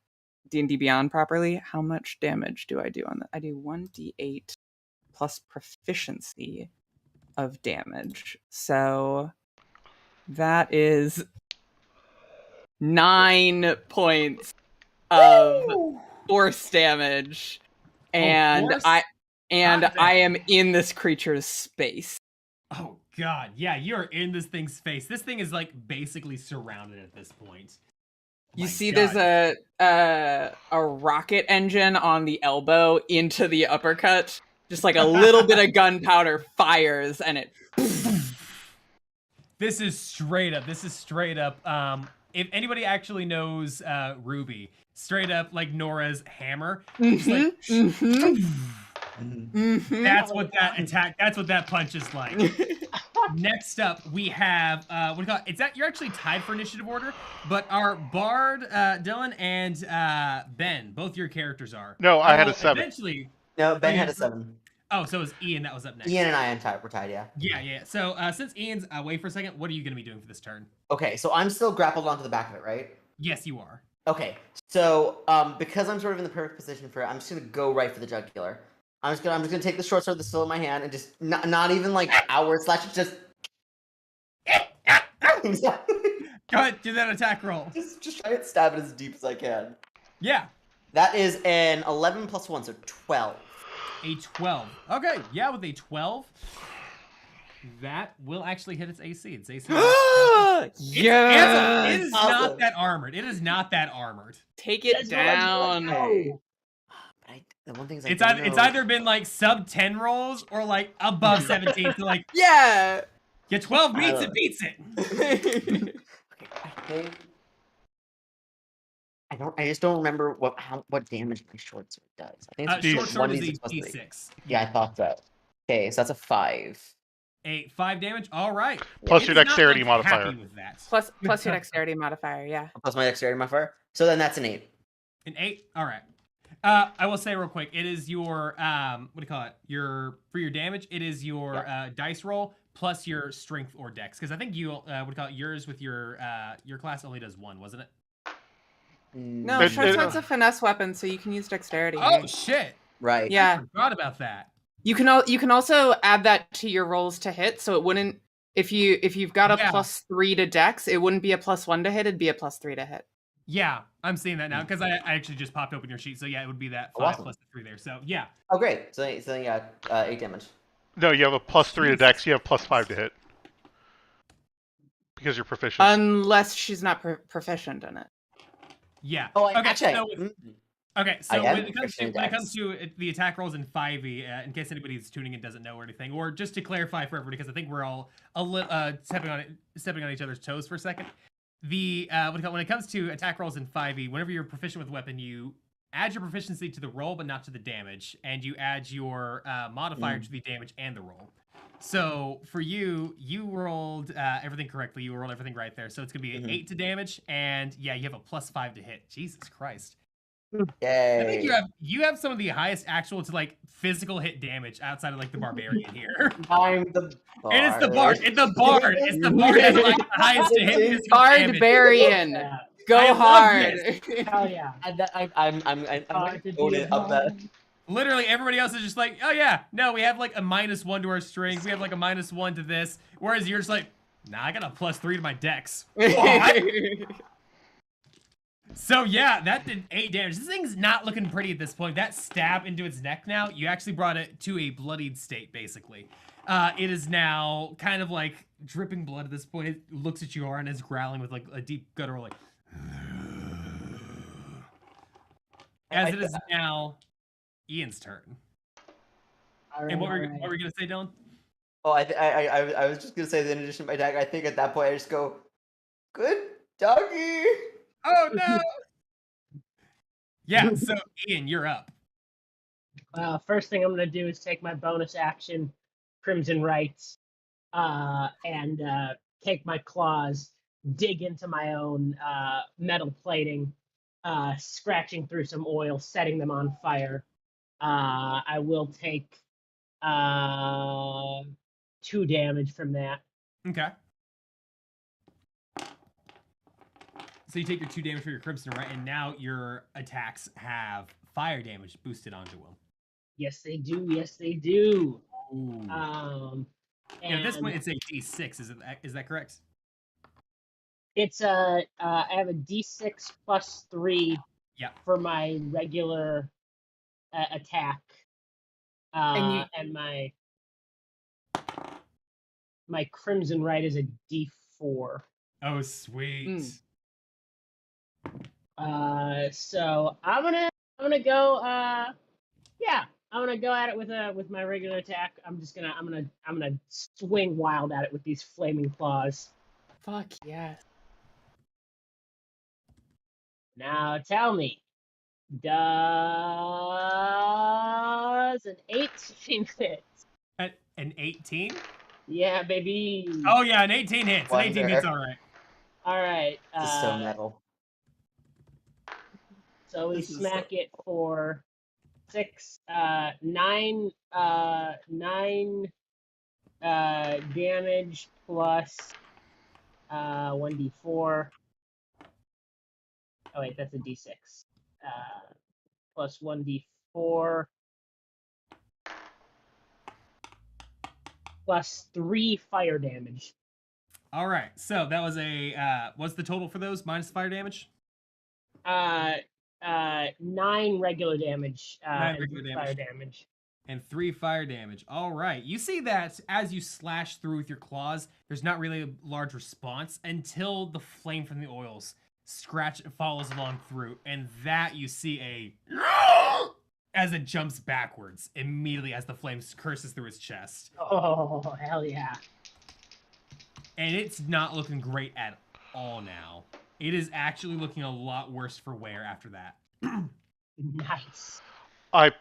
Speaker 3: D&D Beyond properly. How much damage do I do on that? I do 1d8 plus proficiency of damage. So that is 9 points of force damage. And
Speaker 1: force?
Speaker 3: I
Speaker 1: Hot
Speaker 3: am in this creature's space.
Speaker 1: Oh god, yeah, you're in this thing's face. This thing is like basically surrounded at this point.
Speaker 3: You
Speaker 1: My
Speaker 3: see
Speaker 1: God.
Speaker 3: there's a rocket engine on the elbow into the uppercut. Just like a little bit of gunpowder fires and it
Speaker 1: This is straight up. If anybody actually knows Ruby, straight up like Nora's hammer. Just like, that's what that attack. That's what that punch is like. Next up, we have what do you call it? It's that you're actually tied for initiative order, but our bard Dylan and Ben, both your characters are.
Speaker 4: No, I had a
Speaker 1: will
Speaker 4: 7.
Speaker 1: Eventually.
Speaker 5: No, Ben
Speaker 1: Oh,
Speaker 5: had
Speaker 1: yeah.
Speaker 5: a 7.
Speaker 1: Oh, so it was Ian that was up next.
Speaker 5: Ian and I were tied, yeah.
Speaker 1: Yeah. So since Ian's away for a second, what are you going to be doing for this turn?
Speaker 5: Okay, so I'm still grappled onto the back of it, right?
Speaker 1: Yes, you are.
Speaker 5: Okay, so because I'm sort of in the perfect position for it, I'm just gonna go right for the jugular. I'm just gonna take the short sword that's still in my hand and just not even like outward slash, just
Speaker 1: Go ahead, do that attack roll.
Speaker 5: just try and stab it as deep as I can.
Speaker 1: Yeah.
Speaker 5: That is an 11 plus 1, so 12.
Speaker 1: A 12. Okay, yeah, with a 12, that will actually hit its AC. Its AC.
Speaker 3: Yeah.
Speaker 1: It is
Speaker 5: Awesome.
Speaker 1: not that armored. It is not that armored.
Speaker 3: Take it
Speaker 2: That's what I'm
Speaker 3: down.
Speaker 2: doing.
Speaker 5: The one thing is,
Speaker 1: It's either been like sub 10 rolls or like above 17. So like,
Speaker 3: Yeah.
Speaker 1: yeah, 12 beats it.
Speaker 5: Okay, I just don't remember what damage my short sword does. I think it's
Speaker 1: Short sword is a
Speaker 5: 1d6 plus 3.
Speaker 1: D6.
Speaker 5: Yeah, I thought so. Okay, so that's a 5.
Speaker 1: A 5 damage. All right.
Speaker 4: Plus
Speaker 1: It
Speaker 4: your
Speaker 1: does not
Speaker 4: dexterity
Speaker 1: look
Speaker 4: modifier.
Speaker 1: happy with that.
Speaker 6: Plus your dexterity modifier, yeah.
Speaker 5: Plus my dexterity modifier. So then that's an 8.
Speaker 1: An 8. All right. I will say real quick, it is your what do you call it? For your damage, it is your dice roll plus your strength or dex. Because I think you what do you call it? Yours with your class only does 1, wasn't it?
Speaker 6: No,
Speaker 4: It-
Speaker 6: short
Speaker 4: it-
Speaker 6: sword's a finesse weapon, so you can use dexterity.
Speaker 1: Oh shit!
Speaker 5: Right.
Speaker 6: Yeah.
Speaker 1: Forgot about that.
Speaker 6: You can also add that to your rolls to hit, so it wouldn't if you've got a
Speaker 1: Yeah.
Speaker 6: +3 to dex, it wouldn't be a +1 to hit, it'd be a +3 to hit.
Speaker 1: Yeah, I'm seeing that now because I actually just popped open your sheet. So yeah, it would be that 5
Speaker 5: awesome.
Speaker 1: plus the 3 there. So yeah.
Speaker 5: Oh, great. So yeah, 8 damage.
Speaker 4: No, you have a +3 to
Speaker 1: Jesus.
Speaker 4: dex. You have +5 to hit. Because you're proficient.
Speaker 6: Unless she's not proficient in it.
Speaker 1: Yeah.
Speaker 5: Oh,
Speaker 1: okay.
Speaker 5: actually,
Speaker 1: So, okay.
Speaker 5: I
Speaker 1: So
Speaker 5: am
Speaker 1: when it comes to
Speaker 5: proficient
Speaker 1: the attack rolls in 5e, in case anybody's tuning in doesn't know or anything, or just to clarify for everybody, because I think we're all a little stepping on each other's toes for a second. The when it comes to attack rolls in 5e, whenever you're proficient with a weapon, you add your proficiency to the roll, but not to the damage, and you add your modifier to the damage and the roll. So for you rolled everything correctly. You rolled everything right there. So it's gonna be an 8 to damage, and yeah, you have a +5 to hit. Jesus Christ!
Speaker 5: Yay.
Speaker 1: I think you have some of the highest actual to like physical hit damage outside of like the barbarian here.
Speaker 5: I'm the bard.
Speaker 1: And it's the bard. It's the bard. It's the bard that's like the highest to hit physical damage.
Speaker 6: Barbarian.
Speaker 2: Yeah.
Speaker 6: Go
Speaker 1: I love
Speaker 6: hard.
Speaker 2: Hell yeah.
Speaker 5: I'm
Speaker 2: Hard to
Speaker 5: own
Speaker 2: be
Speaker 5: it up that.
Speaker 1: Literally, everybody else is just like, oh yeah, no, we have like a -1 to our strength. We have like a -1 to this. Whereas you're just like, nah, I got a +3 to my dex. What? So yeah, that did 8 damage. This thing's not looking pretty at this point. That stab into its neck now, you actually brought it to a bloodied state, basically. It is now kind of like dripping blood at this point. It looks at you and is growling with like a deep guttural like. As it is now Ian's turn.
Speaker 2: All right,
Speaker 1: And what
Speaker 2: all
Speaker 1: were
Speaker 2: right.
Speaker 1: you gonna say, Dylan?
Speaker 5: Oh, I was just gonna say that in addition to my attack, I think at that point I just go, good doggy.
Speaker 1: Oh no! Yeah. So Ian, you're up.
Speaker 2: First thing I'm gonna do is take my bonus action, Crimson Rights, and take my claws, dig into my own metal plating, scratching through some oil, setting them on fire. I will take 2 damage from that.
Speaker 1: Okay. So you take your 2 damage for your crimson, right? And now your attacks have fire damage boosted onto them.
Speaker 2: Yes, they do. Yes, they do.
Speaker 1: Ooh.
Speaker 2: And
Speaker 1: At this point, it's a D6. Is that correct?
Speaker 2: it's I have a D6 plus 3
Speaker 1: Yep.
Speaker 2: for my regular attack.
Speaker 6: And
Speaker 2: And my Crimson Right is a D4.
Speaker 1: Oh, sweet.
Speaker 2: So I'm gonna go yeah, I'm gonna go at it with my regular attack. I'm gonna swing wild at it with these flaming claws.
Speaker 6: Fuck yes.
Speaker 2: Now tell me, does an 18 hit?
Speaker 1: An 18?
Speaker 2: Yeah, baby.
Speaker 1: Oh yeah, an 18 hits. An 18 hits, all right.
Speaker 2: All right.
Speaker 5: This is so metal.
Speaker 2: So we
Speaker 5: This is
Speaker 2: smack it for 9 damage plus 1d4. Oh wait, that's a d6. Plus 1d4 plus 3 fire damage.
Speaker 1: All right. So that was a what's the total for those minus fire damage?
Speaker 2: 9 regular damage.
Speaker 1: 9
Speaker 2: and
Speaker 1: regular
Speaker 2: 3
Speaker 1: damage.
Speaker 2: fire damage.
Speaker 1: And 3 fire damage. All right. You see that as you slash through with your claws, there's not really a large response until the flame from the oils follows along through, and that you see a as it jumps backwards immediately as the flame curses through his chest.
Speaker 2: Oh, hell yeah.
Speaker 1: And it's not looking great at all now. It is actually looking a lot worse for wear after that.
Speaker 2: Nice.
Speaker 4: I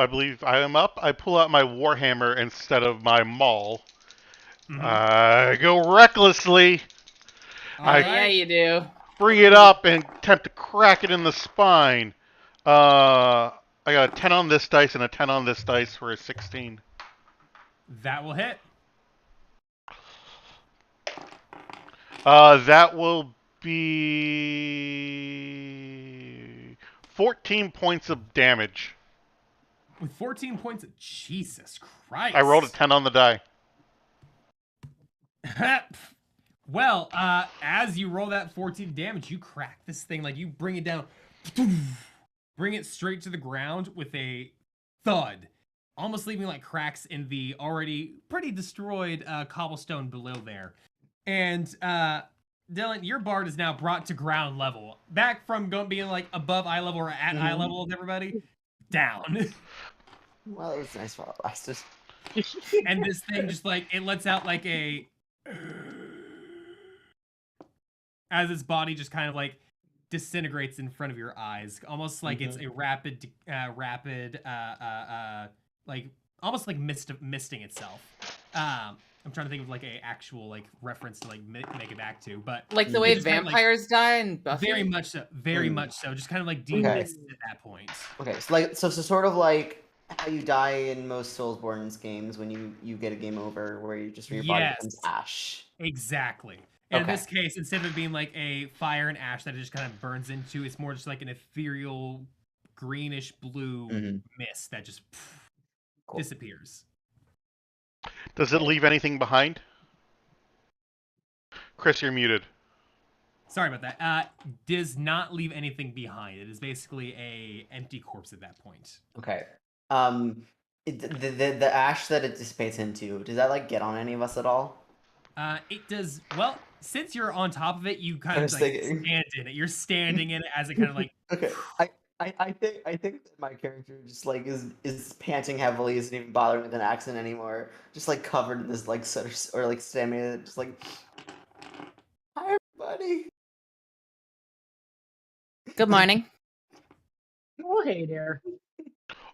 Speaker 4: believe I am up. I pull out my warhammer instead of my maul. I go recklessly.
Speaker 6: Yeah, you do.
Speaker 4: Bring it up and attempt to crack it in the spine. I got a 10 on this dice and a 10 on this dice for a 16.
Speaker 1: That will hit.
Speaker 4: That will be 14 points of damage.
Speaker 1: With 14 points of Jesus Christ.
Speaker 4: I rolled a 10 on the die.
Speaker 1: Well, as you roll that 14 damage, you crack this thing, like you bring it down, bring it straight to the ground with a thud, almost leaving like cracks in the already pretty destroyed cobblestone below there. And Dylan, your bard is now brought to ground level, back from being like above eye level or at eye level with everybody, down.
Speaker 5: Well, it was nice while it lasted.
Speaker 1: And this thing just like it lets out like a as its body just kind of like disintegrates in front of your eyes, almost like it's a rapid like almost like misting itself. I'm trying to think of like a actual like reference to like make it back to, but
Speaker 6: Like the way
Speaker 1: just kind of, like,
Speaker 6: vampires die in Buffy.
Speaker 1: very much so, much so, just kind of like
Speaker 5: Okay.
Speaker 1: demist at that point.
Speaker 5: Okay, so sort of like how you die in most Soulsborne's games when you get a game over, where your body becomes ash.
Speaker 1: Exactly. And in
Speaker 5: Okay.
Speaker 1: this case, instead of it being like a fire and ash that it just kind of burns into, it's more just like an ethereal greenish blue mist that just
Speaker 5: Cool.
Speaker 1: disappears.
Speaker 4: Does it leave anything behind? Chris, you're muted.
Speaker 1: Sorry about that. Does not leave anything behind. It is basically a empty corpse at that point.
Speaker 5: Okay. The ash that it dissipates into, does that like get on any of us at all?
Speaker 1: It does. Well, since you're on top of it, you kind of
Speaker 5: was
Speaker 1: like
Speaker 5: thinking.
Speaker 1: stand in it. You're standing in it as it kind of like.
Speaker 5: Okay. I think that my character just like is panting heavily, isn't even bothering with an accent anymore. Just like covered in this like sort of, or like stamina, just like, hi everybody.
Speaker 6: Good morning.
Speaker 2: Oh, hey there.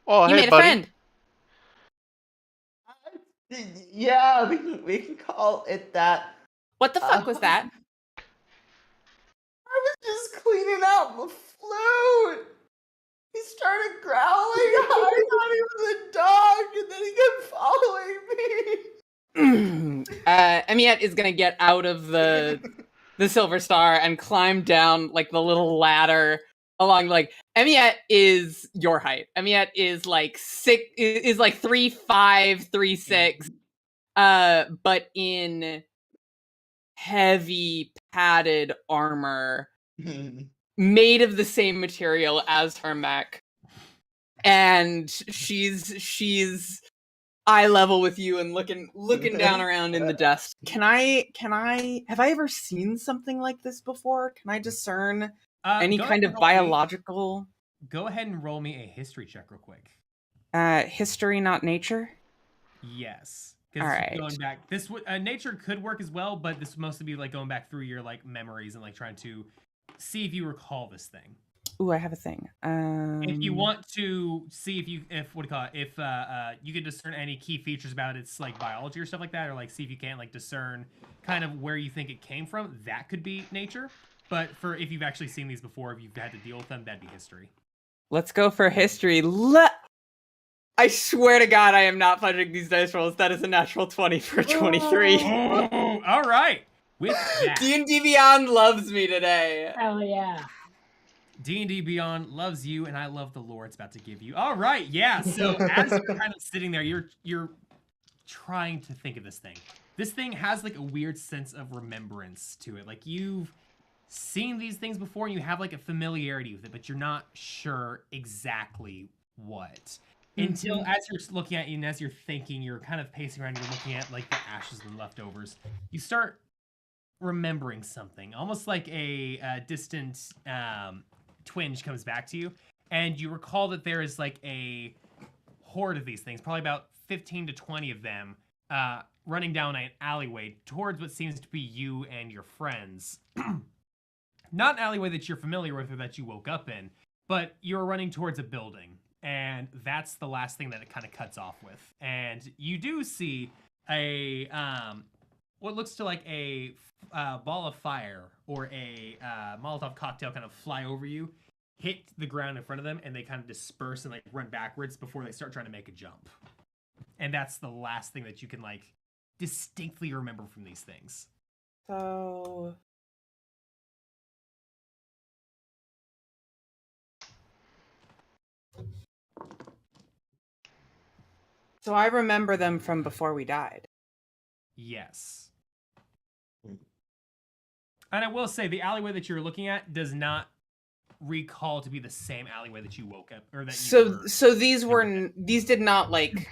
Speaker 4: Oh,
Speaker 6: You
Speaker 4: hey,
Speaker 6: made a
Speaker 4: buddy.
Speaker 6: friend.
Speaker 5: Yeah, we can call it that.
Speaker 6: What the fuck was that?
Speaker 5: I was just cleaning out my flute. He started growling. I thought he was a dog, and then he kept following me.
Speaker 6: Emiette is gonna get out of the Silver Star and climb down like the little ladder along. Like Emiette is your height. Emiette is like 3'5", 3'6", but in heavy padded armor made of the same material as her mech, and she's eye level with you and looking down around in the dust. Can I have I ever seen something like this before? Can I discern any
Speaker 1: Go
Speaker 6: kind
Speaker 1: ahead
Speaker 6: of
Speaker 1: and roll me-
Speaker 6: biological
Speaker 1: Go ahead and roll me a history check real quick.
Speaker 6: history, not nature?
Speaker 1: Yes.
Speaker 6: All right.
Speaker 1: Going back, this nature could work as well, but this would mostly be like going back through your like memories and like trying to see if you recall this thing.
Speaker 6: Ooh, I have a thing.
Speaker 1: If you want to see if what do you call it, if you can discern any key features about its like biology or stuff like that, or like see if you can't like discern kind of where you think it came from, that could be nature. But for if you've actually seen these before, if you've had to deal with them, that'd be history.
Speaker 6: Let's go for history. I swear to God, I am not fudging these dice rolls. That is a natural 20 for 23.
Speaker 1: Oh, all right. With that,
Speaker 6: D&D Beyond loves me today.
Speaker 2: Hell yeah.
Speaker 1: D&D Beyond loves you, and I love the lore it's about to give you. All right, yeah. So as you're kind of sitting there, you're trying to think of this thing. This thing has like a weird sense of remembrance to it. Like you've seen these things before, and you have like a familiarity with it, but you're not sure exactly what. Until as you're looking at it and as you're thinking, you're kind of pacing around, you're looking at like the ashes and leftovers. You start remembering something, almost like a distant twinge comes back to you, and you recall that there is like a horde of these things, probably about 15 to 20 of them, running down an alleyway towards what seems to be you and your friends. Not an alleyway that you're familiar with or that you woke up in, but you're running towards a building, and that's the last thing that it kind of cuts off with. And you do see a what looks to like a ball of fire or a Molotov cocktail kind of fly over you, hit the ground in front of them, and they kind of disperse and like run backwards before they start trying to make a jump. And that's the last thing that you can like distinctly remember from these things.
Speaker 6: So I remember them from before we died.
Speaker 1: Yes. And I will say the alleyway that you're looking at does not recall to be the same alleyway that you woke up or that you
Speaker 6: So these did not like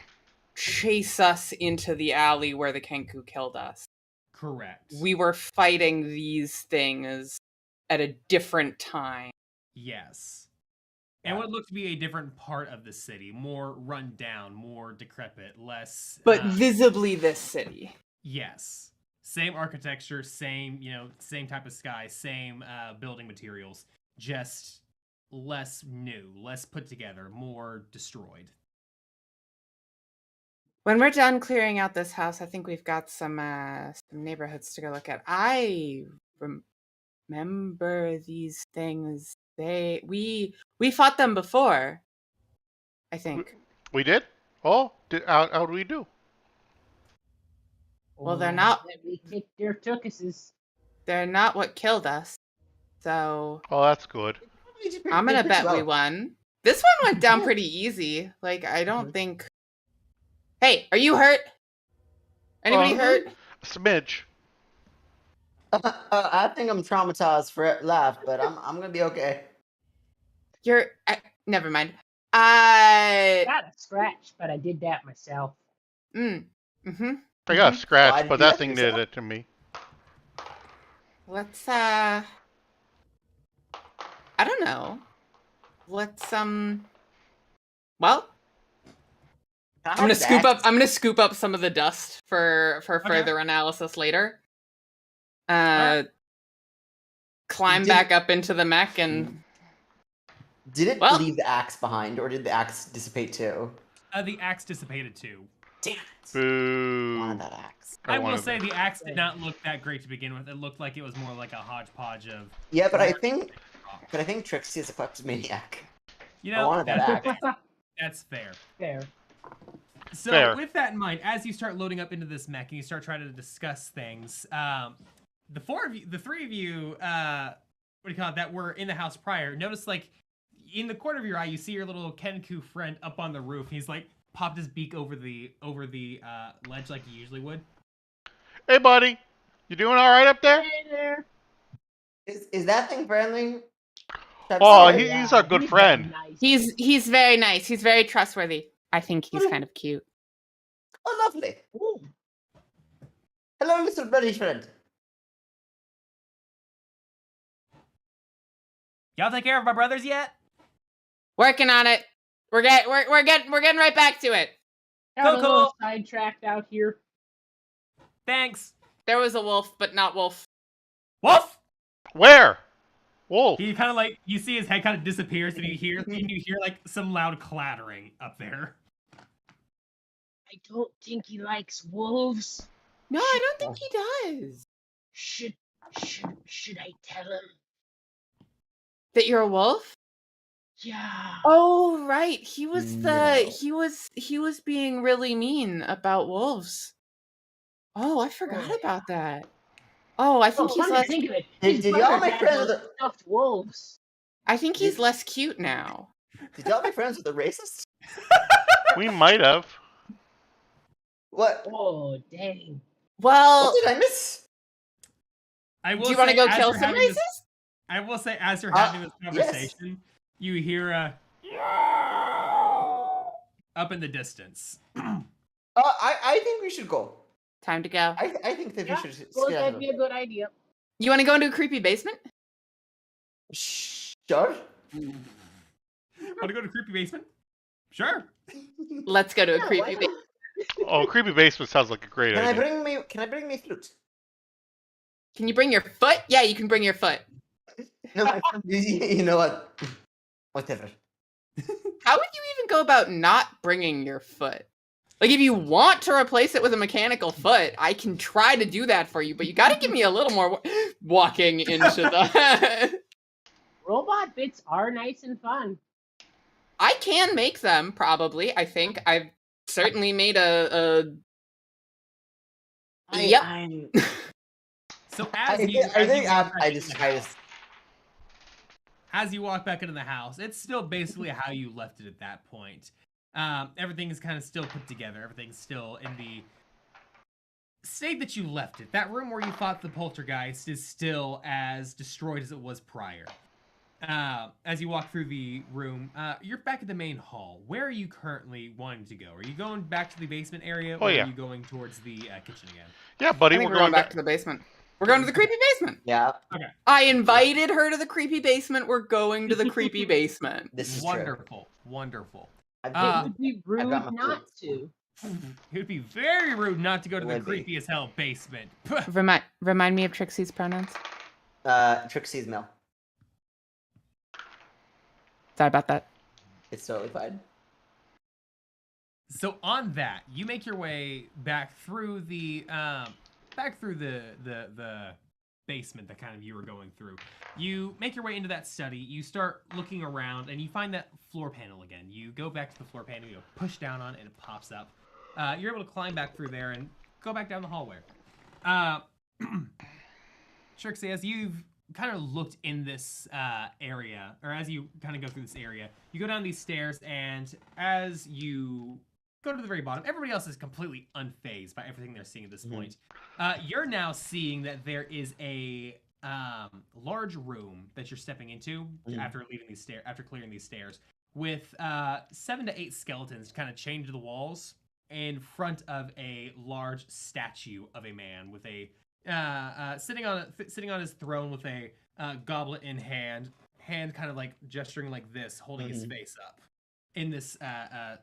Speaker 6: chase us into the alley where the Kenku killed us.
Speaker 1: Correct.
Speaker 6: We were fighting these things at a different time.
Speaker 1: Yes. And what looked to be a different part of the city, more run down, more decrepit, less
Speaker 6: But visibly this city.
Speaker 1: Yes. Same architecture, same type of sky, same building materials, just less new, less put together, more destroyed.
Speaker 6: When we're done clearing out this house, I think we've got some neighborhoods to go look at. I remember these things. We fought them before, I think.
Speaker 4: We did? Oh, how do we do?
Speaker 6: Well, they're not.
Speaker 2: We kicked their tuckuses.
Speaker 6: They're not what killed us. So
Speaker 4: Oh, that's good.
Speaker 6: I'm gonna bet we won. This one went down pretty easy. Like I don't think. Hey, are you hurt? Anybody hurt?
Speaker 4: Smidge.
Speaker 5: I think I'm traumatized for life, but I'm gonna be okay.
Speaker 6: Never mind.
Speaker 2: Got a scratch, but I did that myself.
Speaker 4: I got a scratch, but that thing did it to me.
Speaker 6: Let's I don't know. let's well,
Speaker 5: Can I
Speaker 6: I'm gonna
Speaker 5: have
Speaker 6: scoop
Speaker 5: that?
Speaker 6: up. I'm gonna scoop up some of the dust for further analysis later. Climb
Speaker 5: Did-
Speaker 6: back up into the mech and
Speaker 5: Did it
Speaker 6: Well-
Speaker 5: leave the axe behind, or did the axe dissipate too?
Speaker 1: The axe dissipated too.
Speaker 5: Damn it!
Speaker 4: Boo.
Speaker 5: Wanted that axe.
Speaker 1: I will
Speaker 4: wanted
Speaker 1: say
Speaker 4: that.
Speaker 1: the axe did not look that great to begin with. It looked like it was more like a hodgepodge of.
Speaker 5: Yeah, but I think Trixie is a kleptomaniac.
Speaker 1: You
Speaker 5: I
Speaker 1: know,
Speaker 5: wanted that axe.
Speaker 1: that's fair.
Speaker 2: Fair.
Speaker 1: So
Speaker 4: Fair.
Speaker 1: with that in mind, as you start loading up into this mech and you start trying to discuss things, the three of you, what do you call it, that were in the house prior, notice like in the corner of your eye, you see your little Kenku friend up on the roof. He's like popped his beak over the ledge like he usually would.
Speaker 4: Hey, buddy. You doing all right up there?
Speaker 2: Hey there.
Speaker 5: Is that thing friendly?
Speaker 4: Oh,
Speaker 5: Sorry.
Speaker 4: he's our good friend.
Speaker 2: Nice.
Speaker 6: he's very nice. He's very trustworthy. I think he's kind of cute.
Speaker 5: Oh, lovely.
Speaker 2: Ooh.
Speaker 5: Hello, little buddy friend.
Speaker 1: Y'all take care of my brothers yet?
Speaker 6: Working on it. We're getting right back to it.
Speaker 2: Got a
Speaker 1: Cool,
Speaker 2: little
Speaker 1: cool.
Speaker 2: sidetracked out here.
Speaker 1: Thanks.
Speaker 6: There was a wolf, but not wolf.
Speaker 1: Wolf.
Speaker 4: Where? Wolf.
Speaker 1: He kind of like you see his head kind of disappears, and you hear like some loud clattering up there.
Speaker 2: I don't think he likes wolves.
Speaker 6: No, I don't think he does.
Speaker 2: Should I tell him?
Speaker 6: That you're a wolf?
Speaker 2: Yeah.
Speaker 6: Oh, right. He was
Speaker 5: No.
Speaker 6: he was being really mean about wolves. Oh, I forgot about that. Oh, I think
Speaker 2: Well,
Speaker 6: he's
Speaker 2: come to
Speaker 6: less
Speaker 2: think of it,
Speaker 5: Did
Speaker 2: his
Speaker 5: y'all
Speaker 2: brother
Speaker 5: make
Speaker 2: had
Speaker 5: friends
Speaker 2: those
Speaker 5: with the-
Speaker 2: stuffed wolves.
Speaker 6: I think he's less cute now.
Speaker 5: Did y'all be friends with the racist?
Speaker 4: We might have.
Speaker 5: What?
Speaker 2: Oh, dang.
Speaker 6: Well,
Speaker 5: What did I miss?
Speaker 1: I will
Speaker 6: do you want to
Speaker 1: say,
Speaker 6: go
Speaker 1: as
Speaker 6: kill
Speaker 1: you're
Speaker 6: some
Speaker 1: having this-
Speaker 6: racists?
Speaker 1: I will say, as you're having this
Speaker 5: yes.
Speaker 1: conversation, you hear a up in the distance.
Speaker 5: I think we should go.
Speaker 6: Time to go.
Speaker 5: I think that
Speaker 2: Yeah,
Speaker 5: we should.
Speaker 2: well,
Speaker 5: skedaddle.
Speaker 2: that'd be a good idea.
Speaker 6: You want to go into a creepy basement?
Speaker 5: Sure.
Speaker 1: Want to go to creepy basement? Sure.
Speaker 6: Let's go to a
Speaker 2: Yeah,
Speaker 6: creepy
Speaker 2: why
Speaker 6: basement.
Speaker 2: not?
Speaker 4: Oh, creepy basement sounds like a great
Speaker 5: Can I
Speaker 4: idea.
Speaker 5: bring me flute?
Speaker 6: Can you bring your foot? Yeah, you can bring your foot.
Speaker 5: No, you know what? Whatever.
Speaker 6: How would you even go about not bringing your foot? Like, if you want to replace it with a mechanical foot, I can try to do that for you, but you gotta give me a little more walking into the...
Speaker 2: Robot bits are nice and fun.
Speaker 6: I can make them, probably. I think I've certainly made a Yep.
Speaker 1: So
Speaker 5: I
Speaker 1: as you walk back into the house, it's still basically how you left it at that point. Everything is kind of still put together. Everything's still in the state that you left it. That room where you fought the poltergeist is still as destroyed as it was prior. As you walk through the room, you're back at the main hall. Where are you currently wanting to go? Are you going back to the basement area, or
Speaker 4: yeah.
Speaker 1: are you going towards the kitchen again?
Speaker 4: Yeah, buddy,
Speaker 6: I think
Speaker 4: we're
Speaker 6: we're going
Speaker 4: going
Speaker 6: back to the basement. We're going to the creepy basement.
Speaker 5: Yeah,
Speaker 6: I invited her to the creepy basement. We're going to the creepy basement.
Speaker 5: this is
Speaker 1: Wonderful, wonderful.
Speaker 5: true.
Speaker 2: It would be rude
Speaker 5: got my
Speaker 2: not to.
Speaker 1: It would be very rude not to go to
Speaker 5: It
Speaker 1: the
Speaker 5: would be.
Speaker 1: creepy as hell basement.
Speaker 6: Remind me of Trixie's pronouns.
Speaker 5: Trixie's Mill.
Speaker 6: Sorry about that.
Speaker 5: It's totally fine.
Speaker 1: So on that, you make your way back through the the basement that kind of you were going through. You make your way into that study. You start looking around, and you find that floor panel again. You go back to the floor panel. You push down on it, and it pops up. You're able to climb back through there and go back down the hallway. Trixie, as you've kind of looked in this area, or as you kind of go through this area, you go down these stairs, and as you go to the very bottom, everybody else is completely unfazed by everything they're seeing at this point. You're now seeing that there is a large room that you're stepping into after leaving these stairs, after clearing these stairs, with 7 to 8 skeletons kind of chained to the walls in front of a large statue of a man with a sitting on his throne with a goblet in hand, hand kind of like gesturing like this, holding his face up in this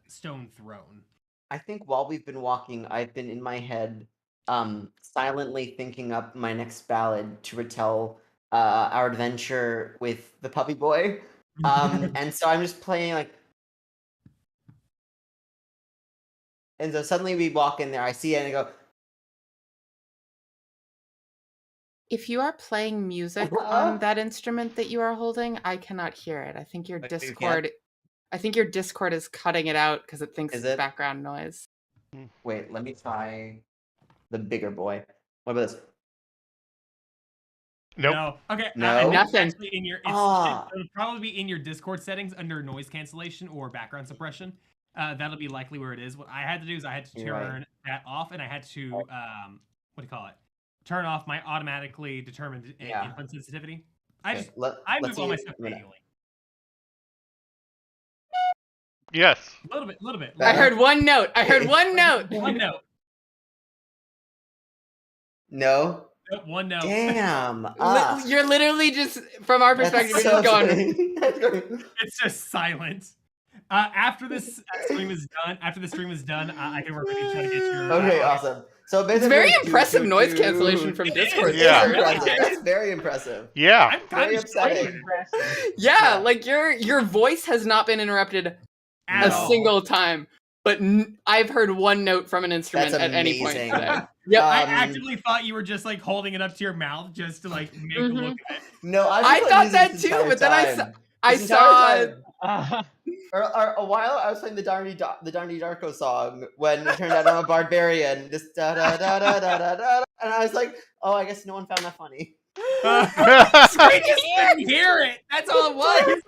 Speaker 1: stone throne.
Speaker 5: I think while we've been walking, I've been in my head silently thinking up my next ballad to retell our adventure with the puppy boy. And so I'm just playing like, and so suddenly we walk in there, I see it and I go,
Speaker 6: If you are playing music on that instrument that you are holding, I cannot hear it. I think your
Speaker 5: Wait, you
Speaker 6: Discord I think your Discord is cutting it out because it thinks
Speaker 5: Is
Speaker 6: it's
Speaker 5: it?
Speaker 6: background noise.
Speaker 5: wait, let me try the bigger boy. What about this?
Speaker 4: Nope.
Speaker 1: No. Okay.
Speaker 5: No?
Speaker 1: I think it's
Speaker 6: Nothing.
Speaker 1: actually in your.
Speaker 5: Ah.
Speaker 1: It'll probably be in your Discord settings under noise cancellation or background suppression. That'll be likely where it is. What I had to do is I had to
Speaker 5: You're right.
Speaker 1: turn that off, and I had to what do you call it? Turn off my automatically determined
Speaker 5: Yeah.
Speaker 1: input sensitivity.
Speaker 5: Okay,
Speaker 1: I
Speaker 5: let's
Speaker 1: move all
Speaker 5: see
Speaker 1: my
Speaker 5: it
Speaker 1: stuff
Speaker 5: in a minute.
Speaker 1: manually.
Speaker 4: Yes.
Speaker 1: A little bit.
Speaker 6: I heard one note. I heard
Speaker 5: Hey.
Speaker 6: one note.
Speaker 1: One note.
Speaker 5: No?
Speaker 1: Nope, one note.
Speaker 5: Damn. Ah.
Speaker 6: You're literally just, from our perspective,
Speaker 5: That's
Speaker 6: you're just going.
Speaker 5: funny. That's great.
Speaker 1: It's just silent. After this stream is done, I can work with you trying to get your.
Speaker 5: Okay, awesome. So
Speaker 6: It's
Speaker 5: basically,
Speaker 6: very impressive noise cancellation from
Speaker 1: It
Speaker 6: Discord.
Speaker 1: is.
Speaker 4: Yeah.
Speaker 5: That's impressive. That's very impressive.
Speaker 4: Yeah.
Speaker 1: I'm
Speaker 5: Very
Speaker 1: kind of
Speaker 5: upsetting.
Speaker 6: Yeah, like your voice has not been interrupted
Speaker 1: at
Speaker 6: a
Speaker 1: all.
Speaker 6: single time, but I've heard one note from an instrument
Speaker 5: That's
Speaker 6: at any point
Speaker 5: amazing.
Speaker 6: today. Yep.
Speaker 1: I
Speaker 5: Um,
Speaker 1: actively thought you were just like holding it up to your mouth just to like make a look at it.
Speaker 5: No,
Speaker 6: I thought that too, but then I saw.
Speaker 5: Or a while I was playing the Darny Darko song when it turned out I'm a barbarian. Just da da da da da da da, and I was like, oh, I guess no one found that funny.
Speaker 1: I just didn't hear it. That's all it was.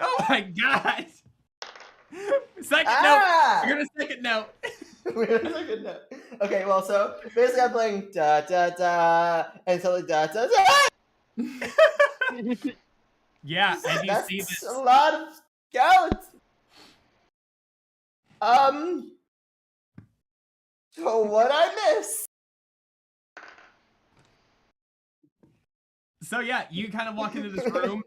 Speaker 1: Oh my god. Second note.
Speaker 5: Ah!
Speaker 1: You're gonna second note.
Speaker 5: Okay, well, so basically I'm playing da da da, and so like da da da.
Speaker 1: Yeah, and you
Speaker 5: That's
Speaker 1: see this.
Speaker 5: a lot of scouts. So what I miss?
Speaker 1: So yeah, you kind of walk into this room, and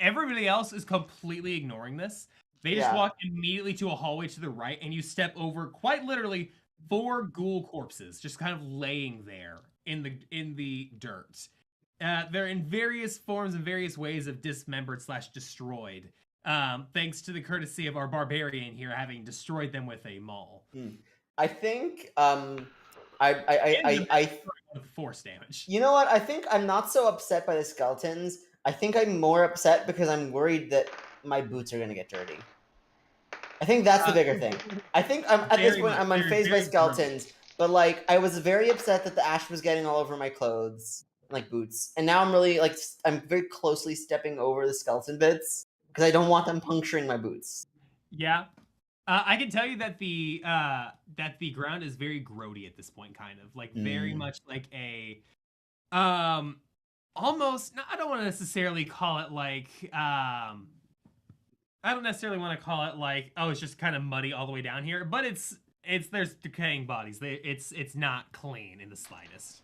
Speaker 1: everybody else is completely ignoring this. They just
Speaker 5: Yeah.
Speaker 1: walk immediately to a hallway to the right, and you step over quite literally 4 ghoul corpses, just kind of laying there in the dirt. They're in various forms and various ways of dismembered / destroyed. Thanks to the courtesy of our barbarian here having destroyed them with a maul.
Speaker 5: I think
Speaker 1: With force damage.
Speaker 5: you know what? I think I'm not so upset by the skeletons. I think I'm more upset because I'm worried that my boots are gonna get dirty. I think that's the bigger thing. I think at this point I'm unfazed by skeletons, but like I was very upset that the ash was getting all over my clothes, like boots, and now I'm really like I'm very closely stepping over the skeleton bits because I don't want them puncturing my boots.
Speaker 1: Yeah. I can tell you that the ground is very grody at this point, kind of like very much like a almost. No, I don't want to necessarily call it like I don't necessarily want to call it like, oh, it's just kind of muddy all the way down here, but it's there's decaying bodies. It's not clean in the slightest.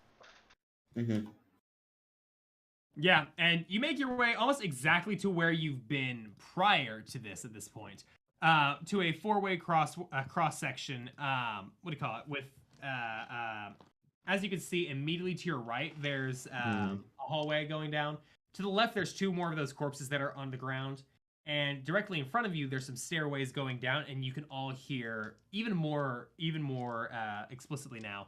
Speaker 5: Mm-hmm.
Speaker 1: Yeah, and you make your way almost exactly to where you've been prior to this at this point. To a 4-way cross section. What do you call it? With as you can see, immediately to your right, there's a hallway going down. To the left, there's 2 more of those corpses that are on the ground, and directly in front of you, there's some stairways going down, and you can all hear even more explicitly now,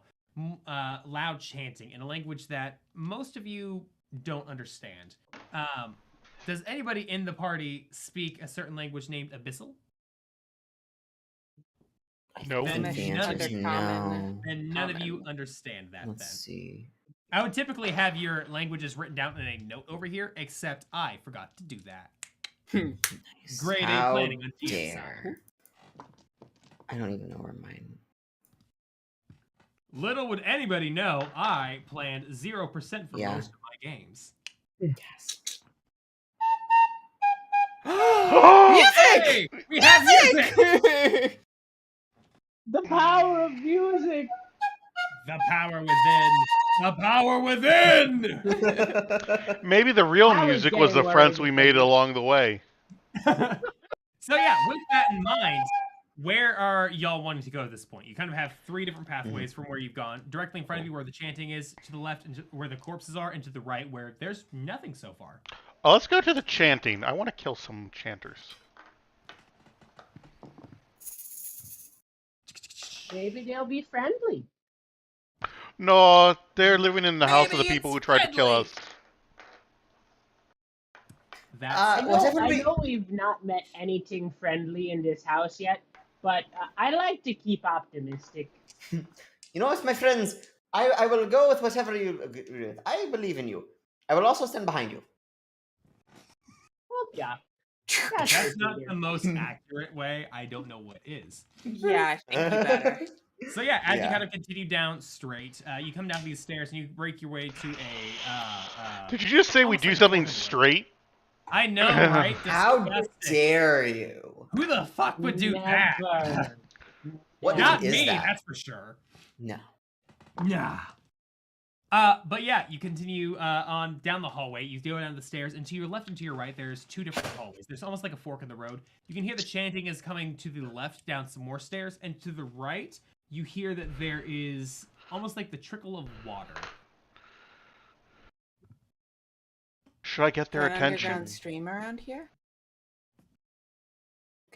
Speaker 1: loud chanting in a language that most of you don't understand. Does anybody in the party speak a certain language named Abyssal?
Speaker 4: No.
Speaker 1: Then
Speaker 6: Then
Speaker 5: The
Speaker 1: none
Speaker 5: answer
Speaker 1: of
Speaker 5: is
Speaker 1: you-
Speaker 5: no.
Speaker 1: And none of you
Speaker 6: Common.
Speaker 1: understand that
Speaker 5: Let's
Speaker 1: then.
Speaker 5: see.
Speaker 1: I would typically have your languages written down in a note over here, except I forgot to do that.
Speaker 5: Nice.
Speaker 1: Grade A
Speaker 5: How
Speaker 1: planning on Team's
Speaker 5: dare. I don't even know where mine.
Speaker 1: Little would anybody know, I planned 0% for
Speaker 5: Yeah.
Speaker 1: most of my games.
Speaker 5: Yes.
Speaker 1: Hey, we have music!
Speaker 2: The power of music.
Speaker 1: The power within The power within!
Speaker 4: Maybe the real
Speaker 2: I was
Speaker 4: music was the
Speaker 2: getting
Speaker 4: friends
Speaker 2: worried
Speaker 4: we made
Speaker 2: because-
Speaker 4: along the way.
Speaker 1: So yeah, with that in mind, where are y'all wanting to go at this point? You kind of have three different pathways from where you've gone. Directly in front of you where the chanting is, to the left and where the corpses are, and to the right where there's nothing so far.
Speaker 4: Oh, let's go to the chanting. I want to kill some chanters.
Speaker 2: Maybe they'll be friendly.
Speaker 4: No, they're living in the house of the
Speaker 1: Maybe
Speaker 4: people who
Speaker 1: it's
Speaker 4: tried to kill
Speaker 1: friendly.
Speaker 4: us.
Speaker 1: That's
Speaker 2: I
Speaker 5: whatever we-
Speaker 2: know we've not met anything friendly in this house yet, but I like to keep optimistic.
Speaker 5: You know what, my friends? I will go with whatever you agree with. I believe in you. I will also stand behind you.
Speaker 2: Well, yeah.
Speaker 1: That's not the most accurate way. I don't know what is.
Speaker 6: Yeah, I think you better.
Speaker 1: So yeah, as you
Speaker 5: Yeah.
Speaker 1: kind of continue down straight, you come down these stairs and you break your way to a.
Speaker 4: Did you just say we
Speaker 1: almost
Speaker 4: do
Speaker 1: like a
Speaker 4: something
Speaker 1: fork in the road.
Speaker 4: straight?
Speaker 1: I know, right?
Speaker 5: How
Speaker 1: Disgusting.
Speaker 5: dare you?
Speaker 1: Who the fuck would do that?
Speaker 2: Never.
Speaker 5: What
Speaker 1: Not
Speaker 5: is
Speaker 1: me,
Speaker 5: that?
Speaker 1: that's for sure.
Speaker 5: No.
Speaker 1: Nah. But yeah, you continue on down the hallway. You go down the stairs, and to your left and to your right, there's two different hallways. There's almost like a fork in the road. You can hear the chanting is coming to the left down some more stairs, and to the right, you hear that there is almost like the trickle of water.
Speaker 4: Should I get their
Speaker 6: An
Speaker 4: attention?
Speaker 6: underground stream around here?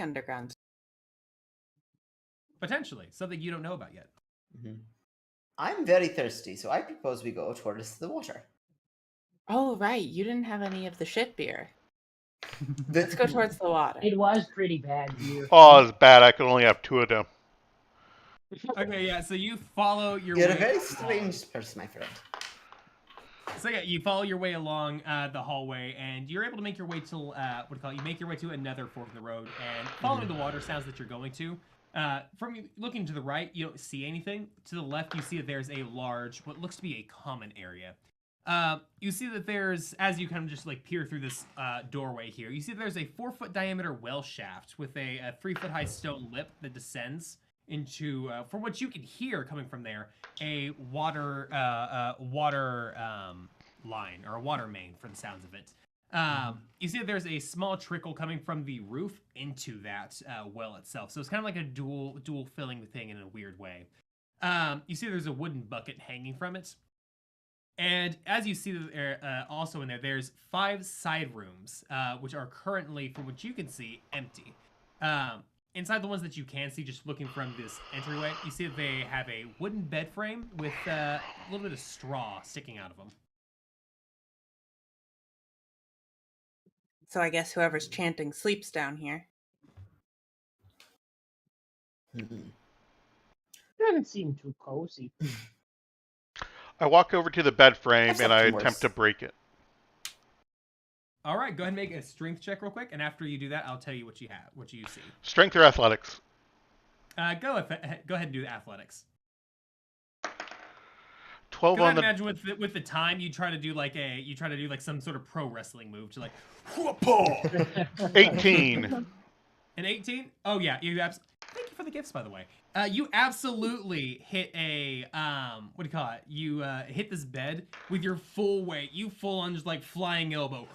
Speaker 6: Underground.
Speaker 1: Potentially, something you don't know about yet.
Speaker 5: Mhm. I'm very thirsty, so I propose we go towards the water.
Speaker 6: Oh, right. You didn't have any of the shit beer.
Speaker 5: The-
Speaker 6: Let's go towards the water.
Speaker 2: It was pretty bad here.
Speaker 4: Oh, it's bad. I could only have two of them.
Speaker 1: Okay, yeah. So you follow your.
Speaker 5: You're
Speaker 1: way
Speaker 5: a very
Speaker 1: along.
Speaker 5: strange person, my friend.
Speaker 1: So yeah, you follow your way along the hallway, and you're able to make your way to what do you call it? You make your way to another fork in the road, and following the water sounds that you're going to. From looking to the right, you don't see anything. To the left, you see that there's a large, what looks to be a common area. You see that there's, as you kind of just like peer through this doorway here, you see that there's a 4-foot diameter well shaft with a 3-foot high stone lip that descends into, from what you can hear coming from there, a water line or a water main, for the sounds of it. You see that there's a small trickle coming from the roof into that well itself. So it's kind of like a dual filling thing in a weird way. You see there's a wooden bucket hanging from it. And as you see there, also in there, there's 5 side rooms, which are currently, from what you can see, empty. Inside the ones that you can see, just looking from this entryway, you see that they have a wooden bed frame with a little bit of straw sticking out of them.
Speaker 6: So I guess whoever's chanting sleeps down here.
Speaker 5: Mhm.
Speaker 2: Doesn't seem too cozy.
Speaker 4: I walk over to the bed frame
Speaker 5: I've
Speaker 4: and I
Speaker 5: slept
Speaker 4: attempt to
Speaker 5: worse.
Speaker 4: break it.
Speaker 1: All right, go ahead and make a strength check real quick, and after you do that, I'll tell you what you have, what you see.
Speaker 4: Strength or athletics?
Speaker 1: Go ahead and do the athletics.
Speaker 4: 12
Speaker 1: Because I
Speaker 4: on the.
Speaker 1: imagine with the time you try to do like some sort of pro wrestling move to like
Speaker 4: 18.
Speaker 1: an 18. Oh yeah, thank you for the gifts, by the way. You absolutely hit a what do you call it? You hit this bed with your full weight. You full on just like flying elbow.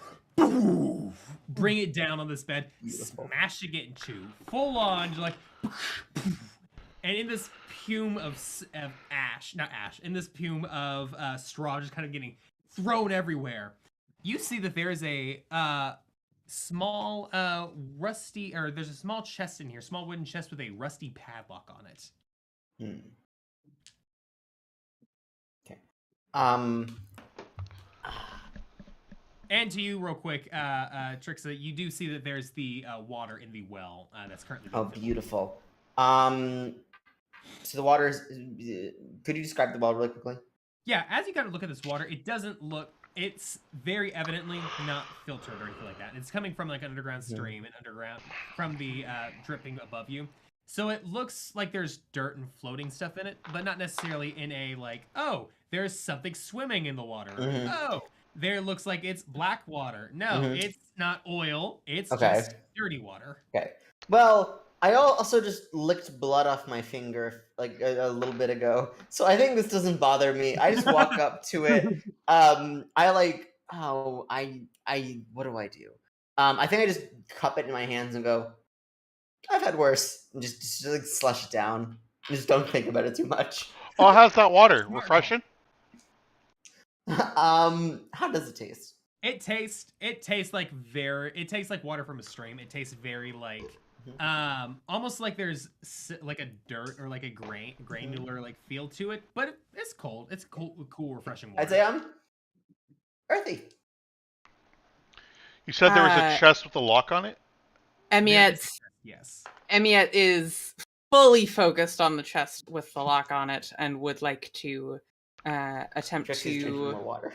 Speaker 1: Bring it down on this bed,
Speaker 5: Beautiful.
Speaker 1: smashing it in two, full on, just like, and in this pume of in this pume of straw just kind of getting thrown everywhere, you see that there is a small rusty, or there's a small chest in here, small wooden chest with a rusty padlock on it.
Speaker 5: Okay.
Speaker 1: And to you, real quick, Trixa, you do see that there's the water in the well that's currently being
Speaker 5: Oh,
Speaker 1: filled.
Speaker 5: beautiful. So the water's. Could you describe the well really quickly?
Speaker 1: Yeah, as you kind of look at this water, it doesn't look. It's very evidently not filtered or anything like that. It's coming from like an underground stream and underground from the dripping above you. So it looks like there's dirt and floating stuff in it, but not necessarily in a like, oh, there's something swimming in the water. Oh, there looks like it's black water. No, it's not oil. It's
Speaker 5: Okay.
Speaker 1: just dirty water.
Speaker 5: Okay. Well, I also just licked blood off my finger like a little bit ago, so I think this doesn't bother me. I just walk up to it. What do I do? I think I just cup it in my hands and go, I've had worse. And just like slush it down. Just don't think about it too much.
Speaker 4: Oh, how's that water?
Speaker 1: Smart.
Speaker 4: Refreshing?
Speaker 5: How does it taste?
Speaker 1: It tastes like it tastes like water from a stream. It tastes very like almost like there's like a dirt or like a granular like feel to it, but it's cold. It's cool, refreshing water.
Speaker 5: I'd say earthy.
Speaker 4: You said there was a chest with a lock on it?
Speaker 1: Yes.
Speaker 6: Emiet is fully focused on the chest with the lock on it and would like to attempt
Speaker 5: Trick is drinking more
Speaker 6: to
Speaker 5: water.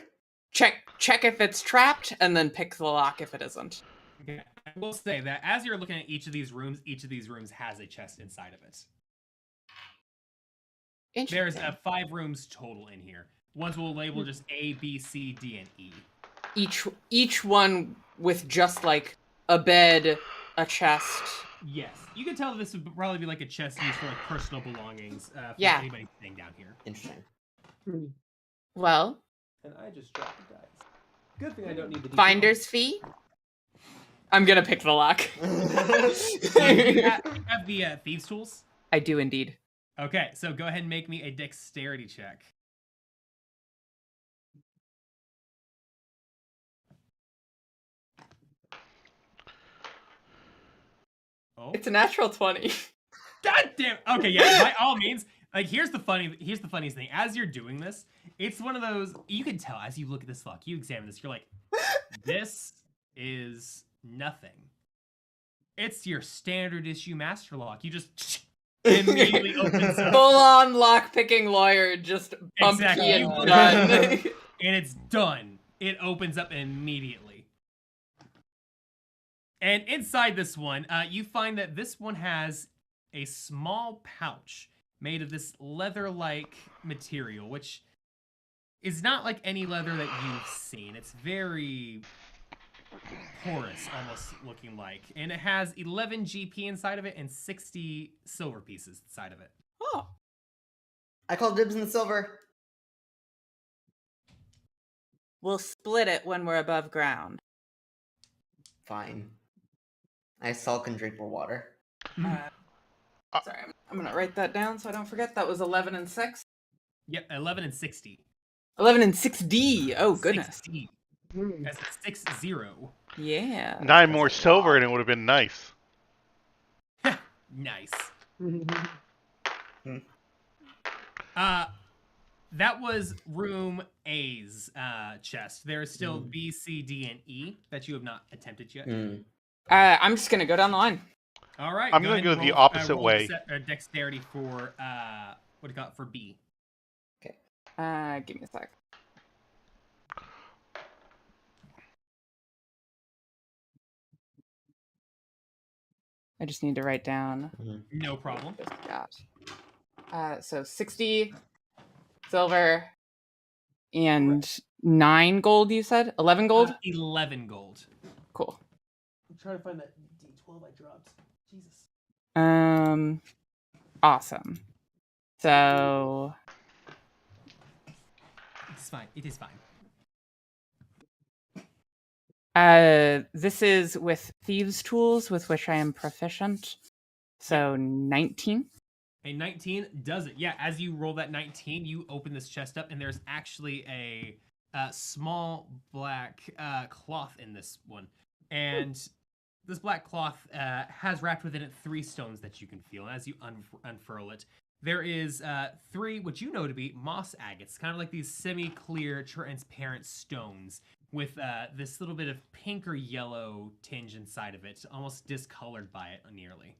Speaker 6: check if it's trapped and then pick the lock if it isn't.
Speaker 1: Okay. I will say that as you're looking at each of these rooms has a chest inside of it. There's
Speaker 6: Interesting.
Speaker 1: 5 rooms total in here. Ones will label just A, B, C, D, and E.
Speaker 6: Each one with just like a bed, a chest.
Speaker 1: Yes, you can tell this would probably be like a chest used for like personal belongings for
Speaker 6: Yeah.
Speaker 1: anybody staying down here.
Speaker 5: Interesting.
Speaker 6: Well,
Speaker 7: And I just dropped the dice. Good thing I don't need the D12.
Speaker 6: finder's fee. I'm gonna pick the lock.
Speaker 1: You have the thieves tools.
Speaker 6: I do indeed.
Speaker 1: Okay, so go ahead and make me a dexterity check. Oh,
Speaker 6: It's a natural 20.
Speaker 1: God damn. Okay, yeah. By all means, like here's the funniest thing. As you're doing this, it's one of those you can tell as you look at this lock, you examine this, you're like, this is nothing. It's your standard issue master lock. You just immediately opens up.
Speaker 6: Full on lock picking lawyer, just bump
Speaker 1: Exactly.
Speaker 6: key and done.
Speaker 1: And it's done. It opens up immediately. And inside this one, you find that this one has a small pouch made of this leather-like material, which is not like any leather that you've seen. It's very porous, almost looking like. And it has 11 GP inside of it and 60 silver pieces inside of it.
Speaker 6: Oh.
Speaker 5: I call dibs in the silver.
Speaker 6: We'll split it when we're above ground.
Speaker 5: Fine. I sulk and drink more water.
Speaker 6: Sorry, I'm gonna write that down so I don't forget. That was 11 and 6.
Speaker 1: Yep, 11 and 60.
Speaker 6: 11 and 6D. Oh, goodness.
Speaker 1: 60. That's a 6-0.
Speaker 6: Yeah.
Speaker 4: 9 more silver and it would have been nice.
Speaker 1: Nice. That was room A's chest. There is still B, C, D, and E that you have not attempted yet.
Speaker 6: I'm just gonna go down the line.
Speaker 1: All right.
Speaker 4: I'm gonna
Speaker 1: ahead
Speaker 4: go
Speaker 1: and
Speaker 4: the
Speaker 1: roll-
Speaker 4: opposite
Speaker 1: roll
Speaker 4: way.
Speaker 1: Dexterity for what do you got for B?
Speaker 6: Give me a sec. I just need to write down.
Speaker 1: No problem.
Speaker 6: Just got. So 60 silver and 9 gold. You said 11 gold.
Speaker 1: 11 gold.
Speaker 6: Cool.
Speaker 7: I'm trying to find that D12 I dropped. Jesus.
Speaker 6: Awesome. So
Speaker 1: It's fine. It is fine.
Speaker 6: this is with thieves' tools, with which I am proficient. So 19.
Speaker 1: A 19 does it. Yeah, as you roll that 19, you open this chest up, and there's actually a small black cloth in this one. And this black cloth has wrapped within it 3 stones that you can feel. And as you unfurl it, there is 3, what you know to be moss agates, kind of like these semi-clear, transparent stones with this little bit of pink or yellow tinge inside of it, almost discolored by it nearly.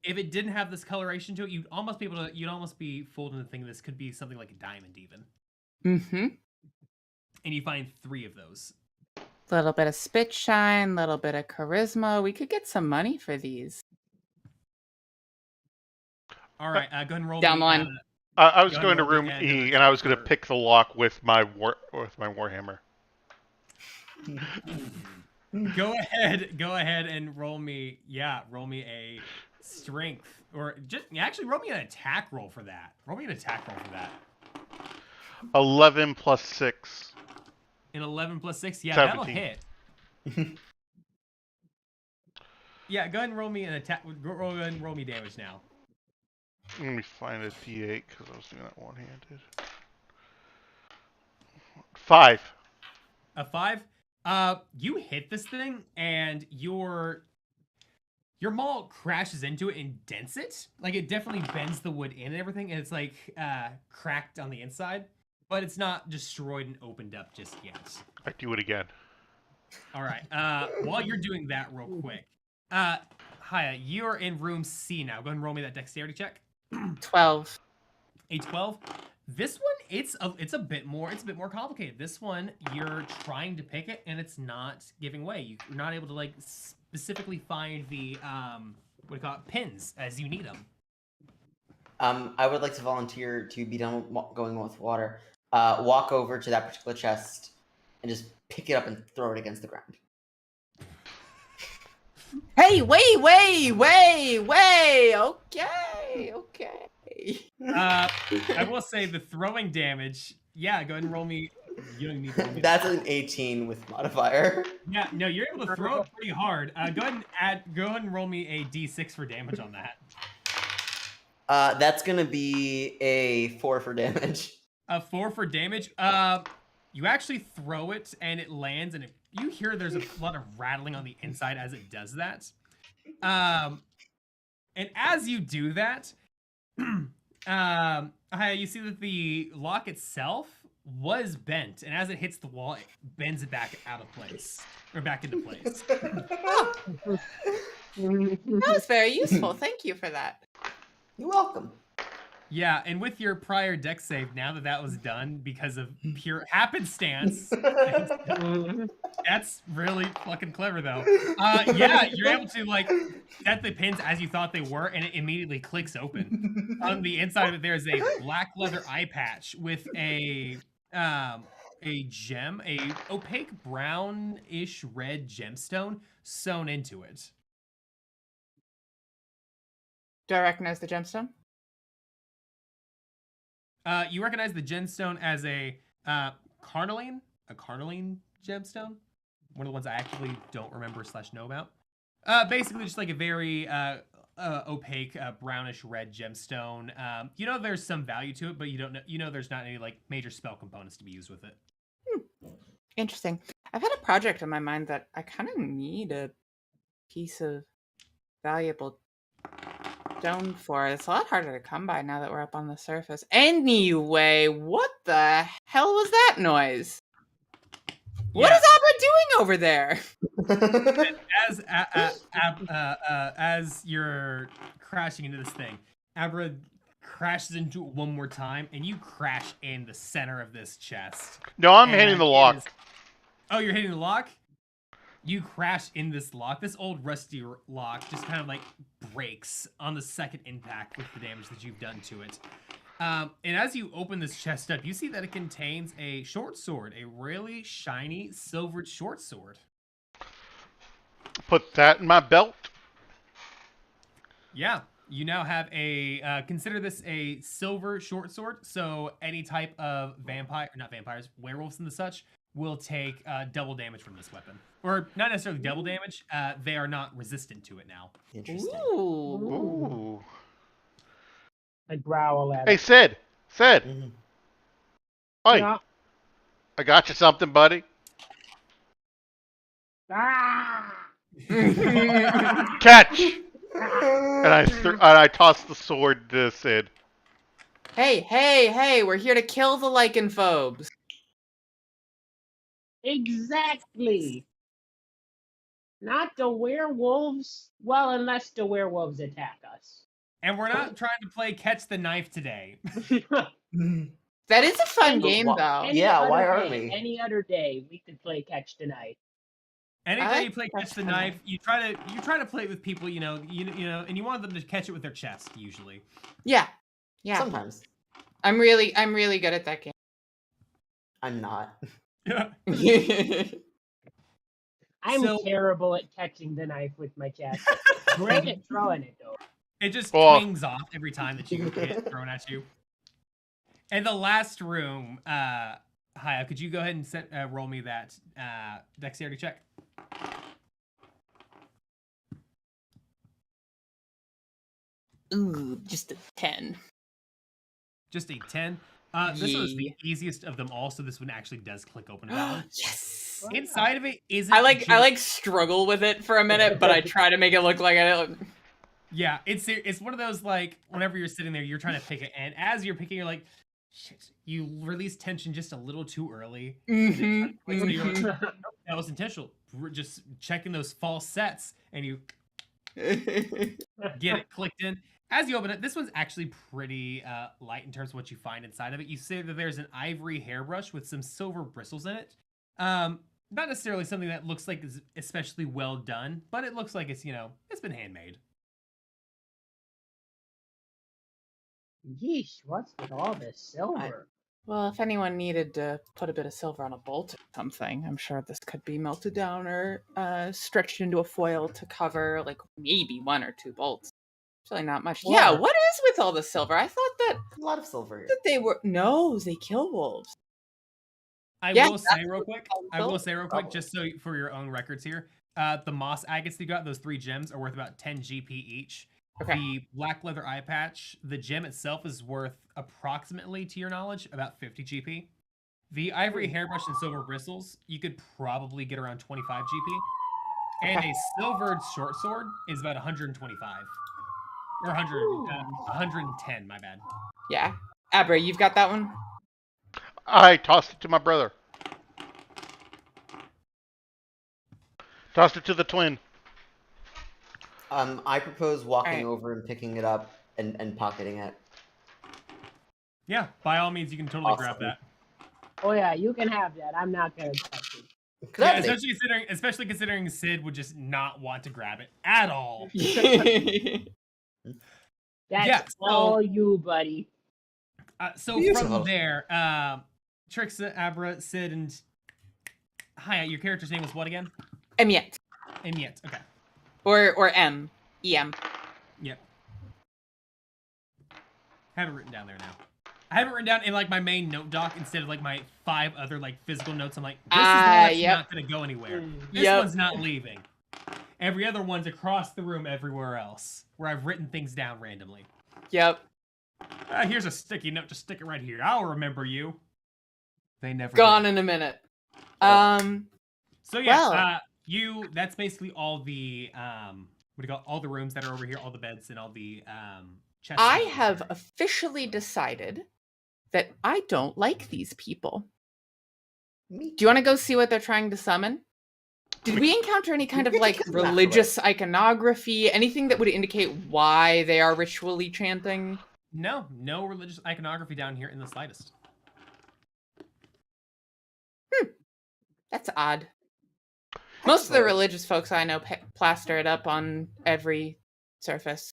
Speaker 1: If it didn't have this coloration to it, you'd almost be fooled into thinking this could be something like a diamond even.
Speaker 6: Mm-hmm.
Speaker 1: And you find 3 of those.
Speaker 6: Little bit of spit shine, little bit of charisma. We could get some money for these.
Speaker 1: All right, go ahead and roll
Speaker 6: Down
Speaker 1: me,
Speaker 6: the line.
Speaker 4: I was
Speaker 1: Go
Speaker 4: going to
Speaker 1: ahead,
Speaker 4: room
Speaker 1: roll
Speaker 4: E,
Speaker 1: and
Speaker 4: and I was going to
Speaker 1: for-
Speaker 4: pick the lock with my warhammer.
Speaker 1: Go ahead and roll me. Yeah, roll me a strength or just actually roll me an attack roll for that. Roll me an attack roll for that.
Speaker 4: 11 plus 6.
Speaker 1: An 11 plus 6. Yeah,
Speaker 4: 17.
Speaker 1: that'll hit. Yeah, go ahead and roll me an attack. Go ahead and roll me damage now.
Speaker 4: Let me find a D8 because I was doing that one-handed. 5.
Speaker 1: A 5. You hit this thing, and your maul crashes into it and dents it. Like it definitely bends the wood in and everything, and it's like cracked on the inside, but it's not destroyed and opened up just yet.
Speaker 4: I do it again.
Speaker 1: All right. While you're doing that real quick, Haya, you're in room C now. Go ahead and roll me that dexterity check.
Speaker 6: 12.
Speaker 1: A 12. This one, it's a bit more complicated. This one, you're trying to pick it and it's not giving way. You're not able to like specifically find the what do you call it, pins as you need them.
Speaker 5: I would like to volunteer to be done with going with water. Walk over to that particular chest and just pick it up and throw it against the ground.
Speaker 6: Hey, wait. Okay.
Speaker 1: I will say the throwing damage. Yeah, go ahead and roll me. You don't need to roll me.
Speaker 5: That's an 18 with modifier.
Speaker 1: Yeah, no, you're able to throw it pretty hard. Go ahead and roll me a d6 for damage on that.
Speaker 5: That's gonna be a 4 for damage.
Speaker 1: A 4 for damage. You actually throw it and it lands, and you hear there's a lot of rattling on the inside as it does that. And as you do that, you see that the lock itself was bent, and as it hits the wall, it bends it back out of place, or back into place.
Speaker 6: That was very useful. Thank you for that.
Speaker 5: You're welcome.
Speaker 1: Yeah, and with your prior deck save, now that was done because of pure happenstance, that's really fucking clever, though. Yeah, you're able to like set the pins as you thought they were, and it immediately clicks open. On the inside of it, there's a black leather eye patch with a gem, a opaque brownish red gemstone sewn into it.
Speaker 6: Do I recognize the gemstone?
Speaker 1: You recognize the gemstone as a carnelian gemstone. One of the ones I actually don't remember / know about. Basically, just like a very opaque brownish red gemstone. You know there's some value to it, but you don't know. You know there's not any like major spell components to be used with it.
Speaker 6: Interesting. I've had a project in my mind that I kind of need a piece of valuable stone for. It's a lot harder to come by now that we're up on the surface. Anyway, what the hell was that noise? What is Abra doing over there?
Speaker 1: As you're crashing into this thing, Abra crashes into it one more time, and you crash in the center of this chest.
Speaker 4: No, I'm hitting the lock.
Speaker 1: Oh, you're hitting the lock? You crash in this lock. This old rusty lock just kind of like breaks on the second impact with the damage that you've done to it. And as you open this chest up, you see that it contains a short sword, a really shiny silvered short sword.
Speaker 4: Put that in my belt.
Speaker 1: Yeah, you now have a, consider this a silver short sword, so any type of werewolves and the such, will take double damage from this weapon. Or not necessarily double damage, they are not resistant to it now.
Speaker 5: Interesting.
Speaker 4: Ooh.
Speaker 2: I growl at
Speaker 4: Hey,
Speaker 2: it.
Speaker 4: Sid.
Speaker 5: Mhm.
Speaker 4: Oi,
Speaker 2: Yeah.
Speaker 4: I got you something, buddy.
Speaker 2: Ah!
Speaker 4: Catch! And I tossed the sword to Sid.
Speaker 6: Hey, we're here to kill the lycanphobes.
Speaker 2: Exactly. Not the werewolves. Well, unless the werewolves attack us.
Speaker 1: And we're not trying to play catch the knife today.
Speaker 6: That is a fun
Speaker 5: But
Speaker 6: game,
Speaker 5: wha-
Speaker 6: though.
Speaker 5: Yeah, why aren't we?
Speaker 2: Any other day, we could play catch the knife.
Speaker 1: Anytime
Speaker 6: I
Speaker 1: you play catch
Speaker 6: catch
Speaker 1: the
Speaker 6: the
Speaker 1: knife, you try to play it with people, you know, and you want them to catch it with their chest usually.
Speaker 6: Yeah.
Speaker 5: Sometimes.
Speaker 6: I'm really good at that game.
Speaker 5: I'm not.
Speaker 1: Yeah.
Speaker 2: I'm
Speaker 1: So-
Speaker 2: terrible at catching the knife with my chest. Great at throwing it though.
Speaker 1: It just
Speaker 4: Oh.
Speaker 1: twings off every time that you get thrown at you. And the last room, Haya, could you go ahead and roll me that dexterity check?
Speaker 6: Ooh, just a 10.
Speaker 1: Just a 10. This was the easiest of them all, so this one actually does click open about one.
Speaker 6: Yes.
Speaker 1: Inside of it isn't.
Speaker 6: I struggle with it for a minute, but I try to make it look like I don't.
Speaker 1: Yeah, it's one of those like whenever you're sitting there, you're trying to pick it, and as you're picking, you're like, shit, you release tension just a little too early.
Speaker 6: Mm-hmm.
Speaker 1: So you're like, nope, that was intentional. We're just checking those false sets, and you get it clicked in. As you open it, this one's actually pretty light in terms of what you find inside of it. You see that there's an ivory hairbrush with some silver bristles in it. Not necessarily something that looks like is especially well done, but it looks like it's, it's been handmade.
Speaker 2: Yeesh, what's with all this silver?
Speaker 6: Well, if anyone needed to put a bit of silver on a bolt or something, I'm sure this could be melted down or stretched into a foil to cover, like, maybe 1 or 2 bolts. It's really not much. Yeah,
Speaker 2: Or-
Speaker 6: what is with all the silver? I thought that
Speaker 5: A lot of silver here.
Speaker 6: they were... No, they kill wolves.
Speaker 1: I
Speaker 6: Yeah,
Speaker 1: will say real quick,
Speaker 5: Probably.
Speaker 1: just so for your own records here, the moss agates you got, those 3 gems, are worth about 10 GP each.
Speaker 6: Okay.
Speaker 1: The black leather eye patch, the gem itself is worth approximately, to your knowledge, about 50 GP. The ivory hairbrush and silver bristles, you could probably get around 25 GP. And
Speaker 6: Okay.
Speaker 1: a silvered short sword is about 125. Or 110, my bad.
Speaker 6: Yeah. Abra, you've got that one?
Speaker 4: I tossed it to my brother. Tossed it to the twin.
Speaker 5: I propose walking
Speaker 6: Alright.
Speaker 5: over and picking it up and pocketing it.
Speaker 1: Yeah, by all means, you can totally grab
Speaker 5: Awesome.
Speaker 1: that.
Speaker 2: Oh yeah, you can have that. I'm not gonna touch it.
Speaker 1: Yeah,
Speaker 5: Gladly.
Speaker 1: especially considering Sid would just not want to grab it at all.
Speaker 2: That's
Speaker 1: Yeah, so-
Speaker 2: all you, buddy.
Speaker 1: So
Speaker 5: Beautiful.
Speaker 1: from there, Trixa, Abra, Sid, and Haya, your character's name was what again?
Speaker 6: Emiet.
Speaker 1: Emiet. Okay.
Speaker 6: Or M. EM.
Speaker 1: Yep. Have it written down there now. I have it written down in like my main note doc instead of like my 5 other like physical notes. I'm like, this is the one that's
Speaker 6: yep.
Speaker 1: not gonna go anywhere. This
Speaker 6: Yep.
Speaker 1: one's not leaving. Every other one's across the room everywhere else, where I've written things down randomly.
Speaker 6: Yep.
Speaker 1: Here's a sticky note to stick it right here. I'll remember you. They never
Speaker 6: Gone
Speaker 1: did.
Speaker 6: in a minute.
Speaker 1: So yeah,
Speaker 6: Well-
Speaker 1: that's basically all the what do you call it? All the rooms that are over here, all the beds and all the chests.
Speaker 6: I have officially decided that I don't like these people.
Speaker 5: Me
Speaker 6: Do you want to go see what they're trying to summon? Did we encounter any kind of
Speaker 5: get to
Speaker 6: like
Speaker 5: kill them afterwards.
Speaker 6: religious iconography? Anything that would indicate why they are ritually chanting?
Speaker 1: no religious iconography down here in the slightest.
Speaker 6: That's odd. Most of the religious folks I know plaster it up on every surface.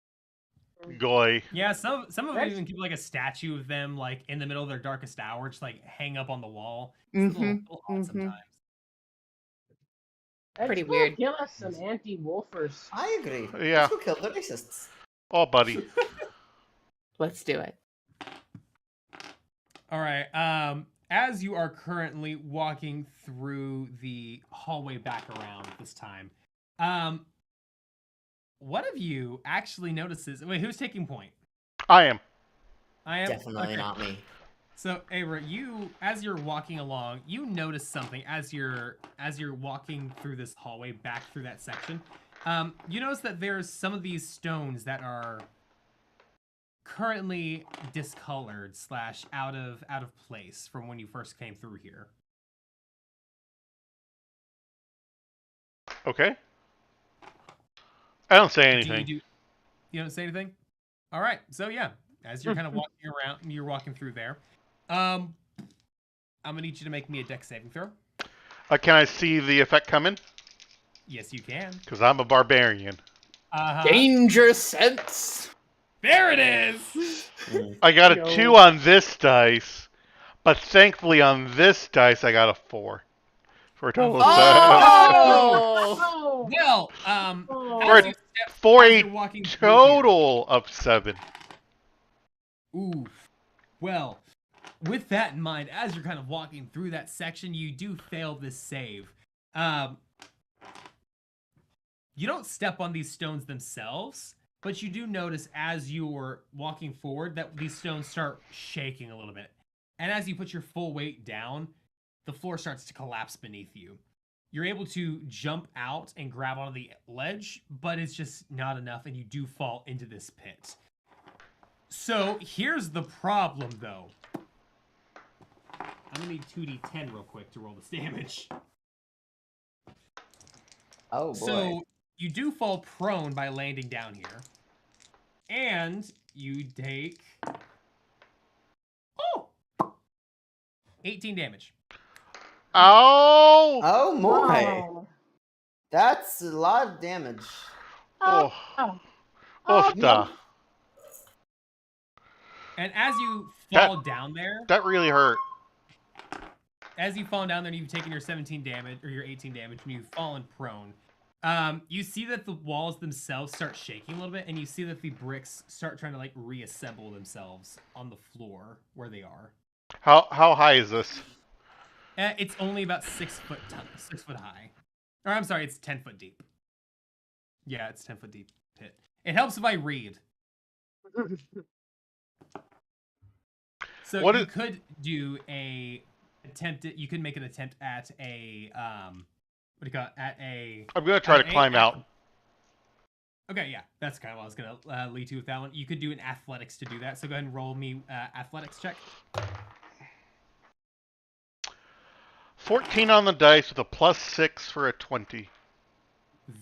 Speaker 4: Goy.
Speaker 1: Yeah, some of them
Speaker 2: That's-
Speaker 1: even keep like a statue of them like in the middle of their darkest hour, just like hang up on the wall. It's a little odd
Speaker 6: mhm.
Speaker 1: sometimes.
Speaker 2: Let's
Speaker 6: Pretty
Speaker 2: go
Speaker 6: weird.
Speaker 2: Kill us some anti-wolfers.
Speaker 5: I agree.
Speaker 4: Yeah.
Speaker 5: Let's go kill the racists.
Speaker 4: Oh, buddy.
Speaker 6: Let's do it.
Speaker 1: All right. As you are currently walking through the hallway back around this time, one of you actually notices. Wait, who's taking point?
Speaker 4: I am.
Speaker 1: I am.
Speaker 5: Definitely
Speaker 1: Okay.
Speaker 5: not me.
Speaker 1: So, Abra, as you're walking along, you notice something as you're walking through this hallway back through that section. You notice that there's some of these stones that are currently discolored / out of place from when you first came through here.
Speaker 4: Okay. I don't say
Speaker 1: Do
Speaker 4: anything.
Speaker 1: you don't say anything? All right. So yeah, as you're kind of walking around, you're walking through there. I'm gonna need you to make me a dex saving throw.
Speaker 4: Can I see the effect coming?
Speaker 1: Yes, you can.
Speaker 4: Because I'm a barbarian.
Speaker 6: Danger sense.
Speaker 1: There it is.
Speaker 4: I got a
Speaker 2: Yo.
Speaker 4: 2 on this dice, but thankfully on this dice I got a 4 For a total of
Speaker 6: Oh!
Speaker 1: Well,
Speaker 4: For
Speaker 1: as
Speaker 4: a-
Speaker 1: you step,
Speaker 4: for
Speaker 1: as
Speaker 4: a
Speaker 1: you're walking through here-
Speaker 4: total of 7.
Speaker 1: Ooh. Well, with that in mind, as you're kind of walking through that section, you do fail this save. You don't step on these stones themselves, but you do notice as you're walking forward that these stones start shaking a little bit. And as you put your full weight down, the floor starts to collapse beneath you. You're able to jump out and grab onto the ledge, but it's just not enough, and you do fall into this pit. So here's the problem, though. I'm gonna need 2d10 real quick to roll this damage.
Speaker 5: Oh boy.
Speaker 1: So you do fall prone by landing down here, and you take 18 damage.
Speaker 4: Oh!
Speaker 5: Oh my.
Speaker 2: Oh.
Speaker 5: That's a lot of damage.
Speaker 4: Oh.
Speaker 2: Oh.
Speaker 4: Oofta.
Speaker 1: And as you
Speaker 4: That-
Speaker 1: fall down there,
Speaker 4: That really hurt.
Speaker 1: as you fall down there, and you've taken your 17 damage or your 18 damage, and you've fallen prone. You see that the walls themselves start shaking a little bit, and you see that the bricks start trying to like reassemble themselves on the floor where they are.
Speaker 4: How high is this?
Speaker 1: It's only about 6 foot high. Or I'm sorry, it's 10 foot deep. Yeah, it's 10 foot deep pit. It helps if I read. So
Speaker 4: What
Speaker 1: you
Speaker 4: is-
Speaker 1: could do a attempt. You could make an attempt at a what do you call it? At a.
Speaker 4: I'm gonna try to climb out.
Speaker 1: Okay, yeah, that's kind of what I was gonna lead to with that one. You could do an athletics to do that. So go ahead and roll me athletics check.
Speaker 4: 14 on the dice with a +6 for a 20.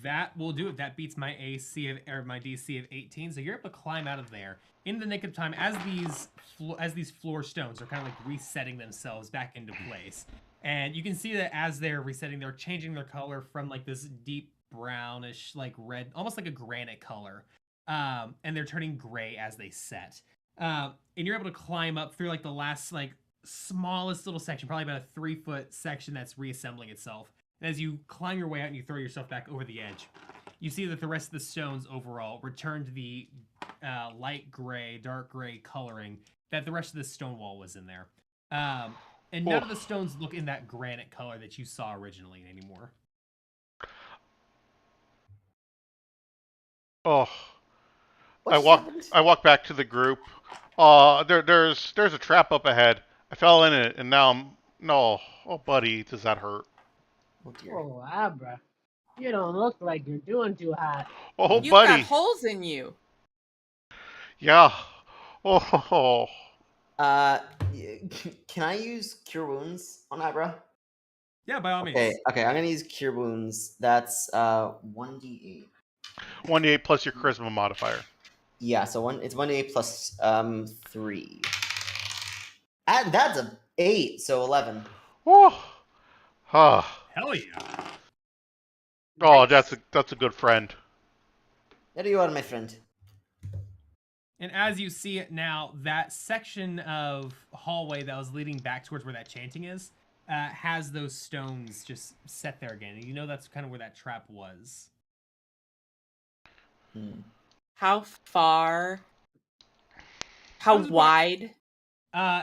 Speaker 1: That will do it. That beats my my DC of 18. So you're able to climb out of there in the nick of time as these floor stones are kind of like resetting themselves back into place. And you can see that as they're resetting, they're changing their color from like this deep brownish, like red, almost like a granite color. And they're turning gray as they set. And you're able to climb up through like the last like smallest little section, probably about a 3-foot section that's reassembling itself. And as you climb your way out and you throw yourself back over the edge, you see that the rest of the stones overall return to the light gray, dark gray coloring that the rest of the stone wall was in there. And none of the stones look in that granite color that you saw originally anymore.
Speaker 4: Oh.
Speaker 5: What
Speaker 4: I
Speaker 5: just
Speaker 4: walk
Speaker 5: happened?
Speaker 4: I walk back to the group. There's a trap up ahead. I fell in it and now I'm no. Oh buddy, does that hurt?
Speaker 5: Oh dear.
Speaker 2: Oh, Abra. You don't look like you're doing too hot.
Speaker 4: Oh
Speaker 6: You've
Speaker 4: buddy.
Speaker 6: got holes in you.
Speaker 4: Yeah. Oh.
Speaker 5: Can I use Cure Wounds on Abra?
Speaker 1: Yeah, by all means.
Speaker 5: Okay, I'm gonna use Cure Wounds. That's 1d8.
Speaker 4: 1d8 plus your charisma modifier.
Speaker 5: Yeah, so it's 1d8 plus 3. And that's a 8, so 11.
Speaker 4: Oh. Ah.
Speaker 1: Hell yeah.
Speaker 4: Oh, that's a good friend.
Speaker 5: There you are, my friend.
Speaker 1: And as you see it now, that section of hallway that was leading back towards where that chanting is, has those stones just set there again. And you know that's kind of where that trap was.
Speaker 6: How far? How
Speaker 1: How's it
Speaker 6: wide?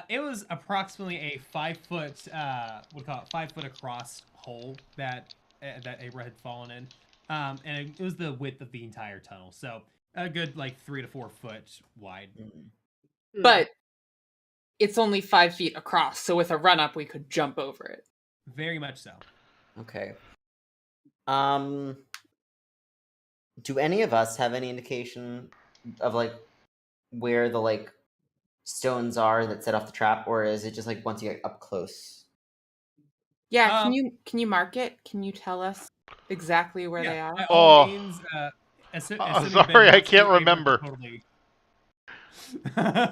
Speaker 1: It was approximately a 5 foot, 5 foot across hole that Abra had fallen in. And it was the width of the entire tunnel. So a good like 3 to 4 foot wide.
Speaker 6: But it's only 5 feet across, so with a run up we could jump over it.
Speaker 1: Very much so.
Speaker 5: Okay. Do any of us have any indication of like where the like stones are that set off the trap, or is it just like once you get up close?
Speaker 6: Yeah,
Speaker 1: Um,
Speaker 6: can you mark it? Can you tell us exactly where they are?
Speaker 1: By all
Speaker 4: Oh.
Speaker 1: means,
Speaker 4: Sorry,
Speaker 1: Ben
Speaker 4: I
Speaker 1: wants
Speaker 4: can't
Speaker 1: to, Abra
Speaker 4: remember.
Speaker 1: Totally...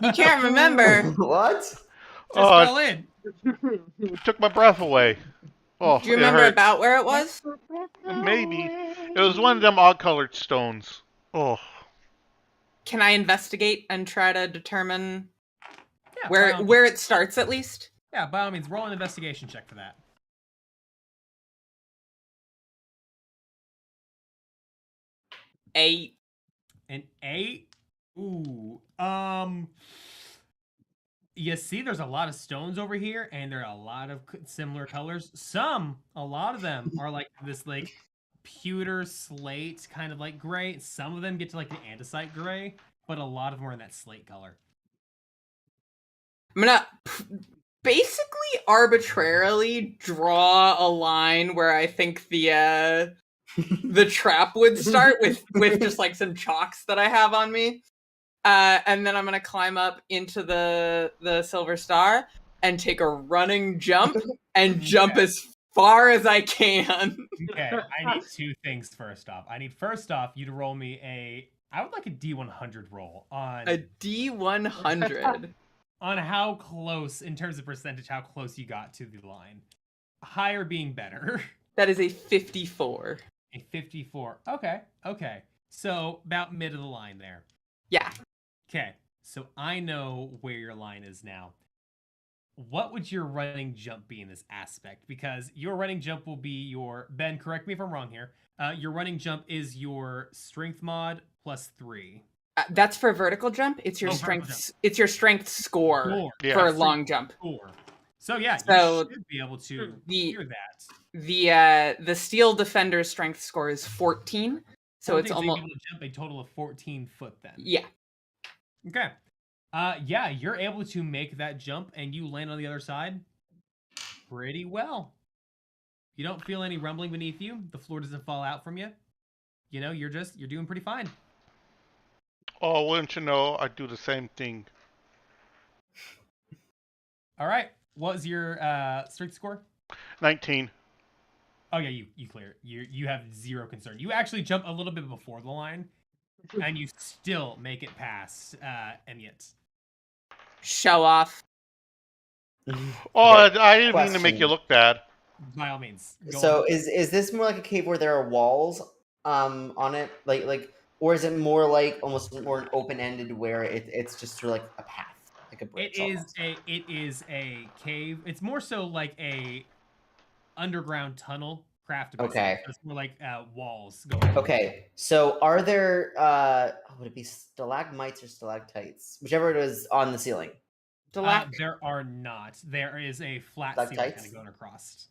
Speaker 6: You can't remember.
Speaker 5: What?
Speaker 1: Just
Speaker 4: Oh,
Speaker 1: fell in.
Speaker 4: it took my breath away. Oh,
Speaker 6: Do you
Speaker 4: it
Speaker 6: remember
Speaker 4: hurt.
Speaker 6: about where it was?
Speaker 4: Maybe. It was one of them odd-colored stones. Oh.
Speaker 6: Can I investigate and try to determine
Speaker 1: Yeah, by
Speaker 6: where
Speaker 1: all
Speaker 6: where it starts at least?
Speaker 1: Yeah, by all means, roll an investigation check for that.
Speaker 6: 8.
Speaker 1: An 8? Ooh. You see, there's a lot of stones over here, and there are a lot of similar colors. A lot of them are like this, like pewter slate, kind of like gray. Some of them get to like the andesite gray, but a lot of them are in that slate color.
Speaker 6: I'm gonna basically arbitrarily draw a line where I think the trap would start with just like some chalks that I have on me. And then I'm gonna climb up into the silver star and take a running jump and jump as far as I can.
Speaker 1: Okay, I need two things first off. First off you to roll me I would like a D100 roll on
Speaker 6: A D100.
Speaker 1: on how close, in terms of percentage, how close you got to the line. Higher being better.
Speaker 6: That is a 54.
Speaker 1: A 54. Okay. So about mid of the line there.
Speaker 6: Yeah.
Speaker 1: Okay, so I know where your line is now. What would your running jump be in this aspect? Because your running jump will be your... Ben, correct me if I'm wrong here. Your running jump is your strength mod plus 3.
Speaker 6: That's for vertical jump. It's your strength. It's your strength score for a long jump.
Speaker 1: Score. So yeah,
Speaker 6: So
Speaker 1: you should be able to hear that.
Speaker 6: The steel defender's strength score is 14. So it's almost
Speaker 1: able to jump a total of 14 foot then.
Speaker 6: Yeah.
Speaker 1: Okay. Yeah, you're able to make that jump and you land on the other side pretty well. You don't feel any rumbling beneath you. The floor doesn't fall out from you. You know, you're doing pretty fine.
Speaker 4: Oh, wouldn't you know, I do the same thing.
Speaker 1: All right. What was your strength score?
Speaker 4: 19.
Speaker 1: Oh yeah, you clear it. You have zero concern. You actually jump a little bit before the line, and you still make it past Emiet.
Speaker 6: Show off.
Speaker 4: Oh, I didn't mean to make you look bad.
Speaker 1: By all means.
Speaker 5: So is this more like a cave where there are walls on it, like, or is it more like almost more open-ended where it's just sort of like a path, like a bridge?
Speaker 1: It is a cave. It's more so like a underground tunnel crafted.
Speaker 5: Okay.
Speaker 1: So it's more like walls going.
Speaker 5: Okay. So are there would it be stalagmites or stalactites, whichever it is, on the ceiling?
Speaker 1: There are not. There is a flat ceiling kind of going across.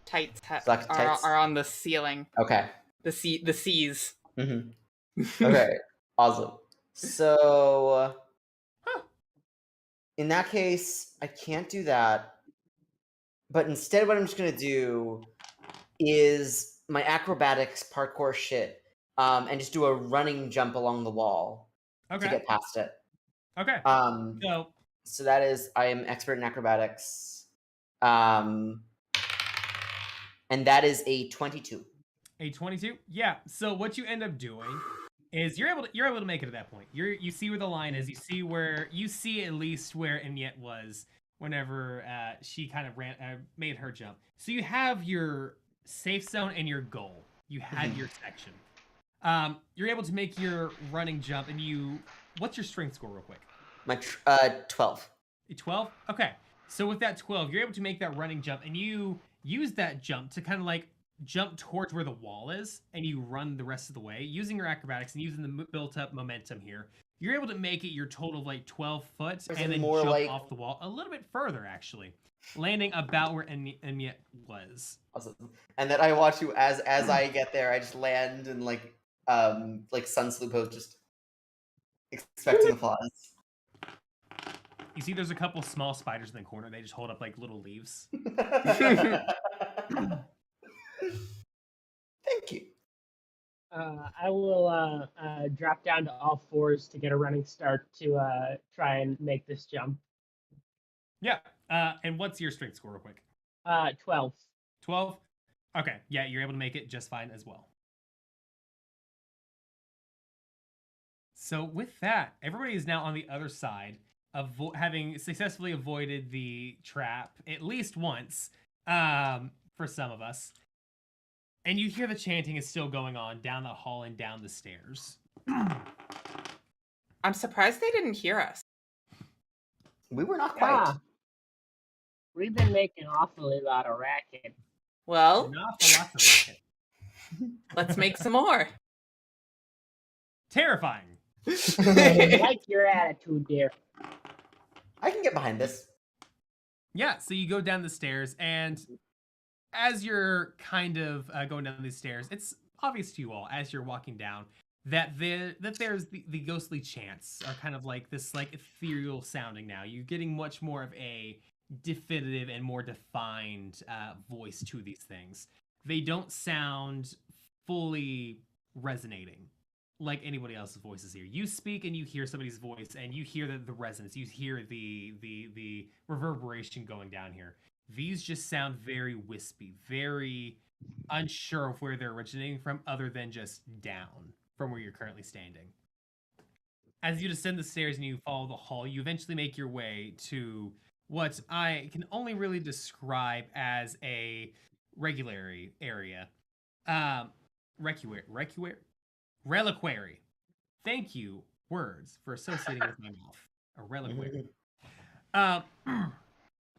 Speaker 6: Stalactites are on the ceiling.
Speaker 5: Okay.
Speaker 6: The seas.
Speaker 5: Mm-hmm. Okay. Awesome. So, in that case, I can't do that. But instead, what I'm just gonna do is my acrobatics parkour shit, and just do a running jump along the wall to get past it.
Speaker 1: Okay.
Speaker 5: So that is, I am expert in acrobatics, and that is a 22.
Speaker 1: A 22? Yeah. So what you end up doing is you're able to make it at that point. You see where the line is. You see at least where Emiet was whenever she kind of made her jump. So you have your safe zone and your goal. You had your section. You're able to make your running jump, and what's your strength score real quick?
Speaker 5: My 12.
Speaker 1: A 12? Okay. So with that 12, you're able to make that running jump, and you use that jump to kind of like jump towards where the wall is, and you run the rest of the way using your acrobatics and using the built-up momentum here. You're able to make it your total of like 12 foot, and then jump off the wall a little bit further, actually, landing about where Emiet was.
Speaker 5: Awesome. And then I watch you as I get there. I just land and like sun salute pose, just expecting applause.
Speaker 1: You see, there's a couple small spiders in the corner. They just hold up like little leaves.
Speaker 5: Thank you.
Speaker 2: I will drop down to all fours to get a running start to try and make this jump.
Speaker 1: Yeah. And what's your strength score real quick?
Speaker 2: 12.
Speaker 1: 12? Okay. Yeah, you're able to make it just fine as well. So with that, everybody is now on the other side of having successfully avoided the trap at least once, for some of us. And you hear the chanting is still going on down the hall and down the stairs.
Speaker 6: I'm surprised they didn't hear us.
Speaker 5: We were not quite.
Speaker 2: Yeah. We've been making awfully lot of racket.
Speaker 6: Well,
Speaker 1: Not a lot of racket.
Speaker 6: Let's make some more.
Speaker 1: Terrifying.
Speaker 2: I like your attitude there.
Speaker 5: I can get behind this.
Speaker 1: Yeah, so you go down the stairs, and as you're kind of going down these stairs, it's obvious to you all as you're walking down that there's the ghostly chants are kind of like this like ethereal sounding now. You're getting much more of a definitive and more defined voice to these things. They don't sound fully resonating like anybody else's voices here. You speak and you hear somebody's voice and you hear the resonance. You hear the reverberation going down here. These just sound very wispy, very unsure of where they're originating from, other than just down from where you're currently standing. As you descend the stairs and you follow the hall, you eventually make your way to what I can only really describe as a regulatory area. Reliquary. Thank you, words, for associating with my mouth. A reliquary.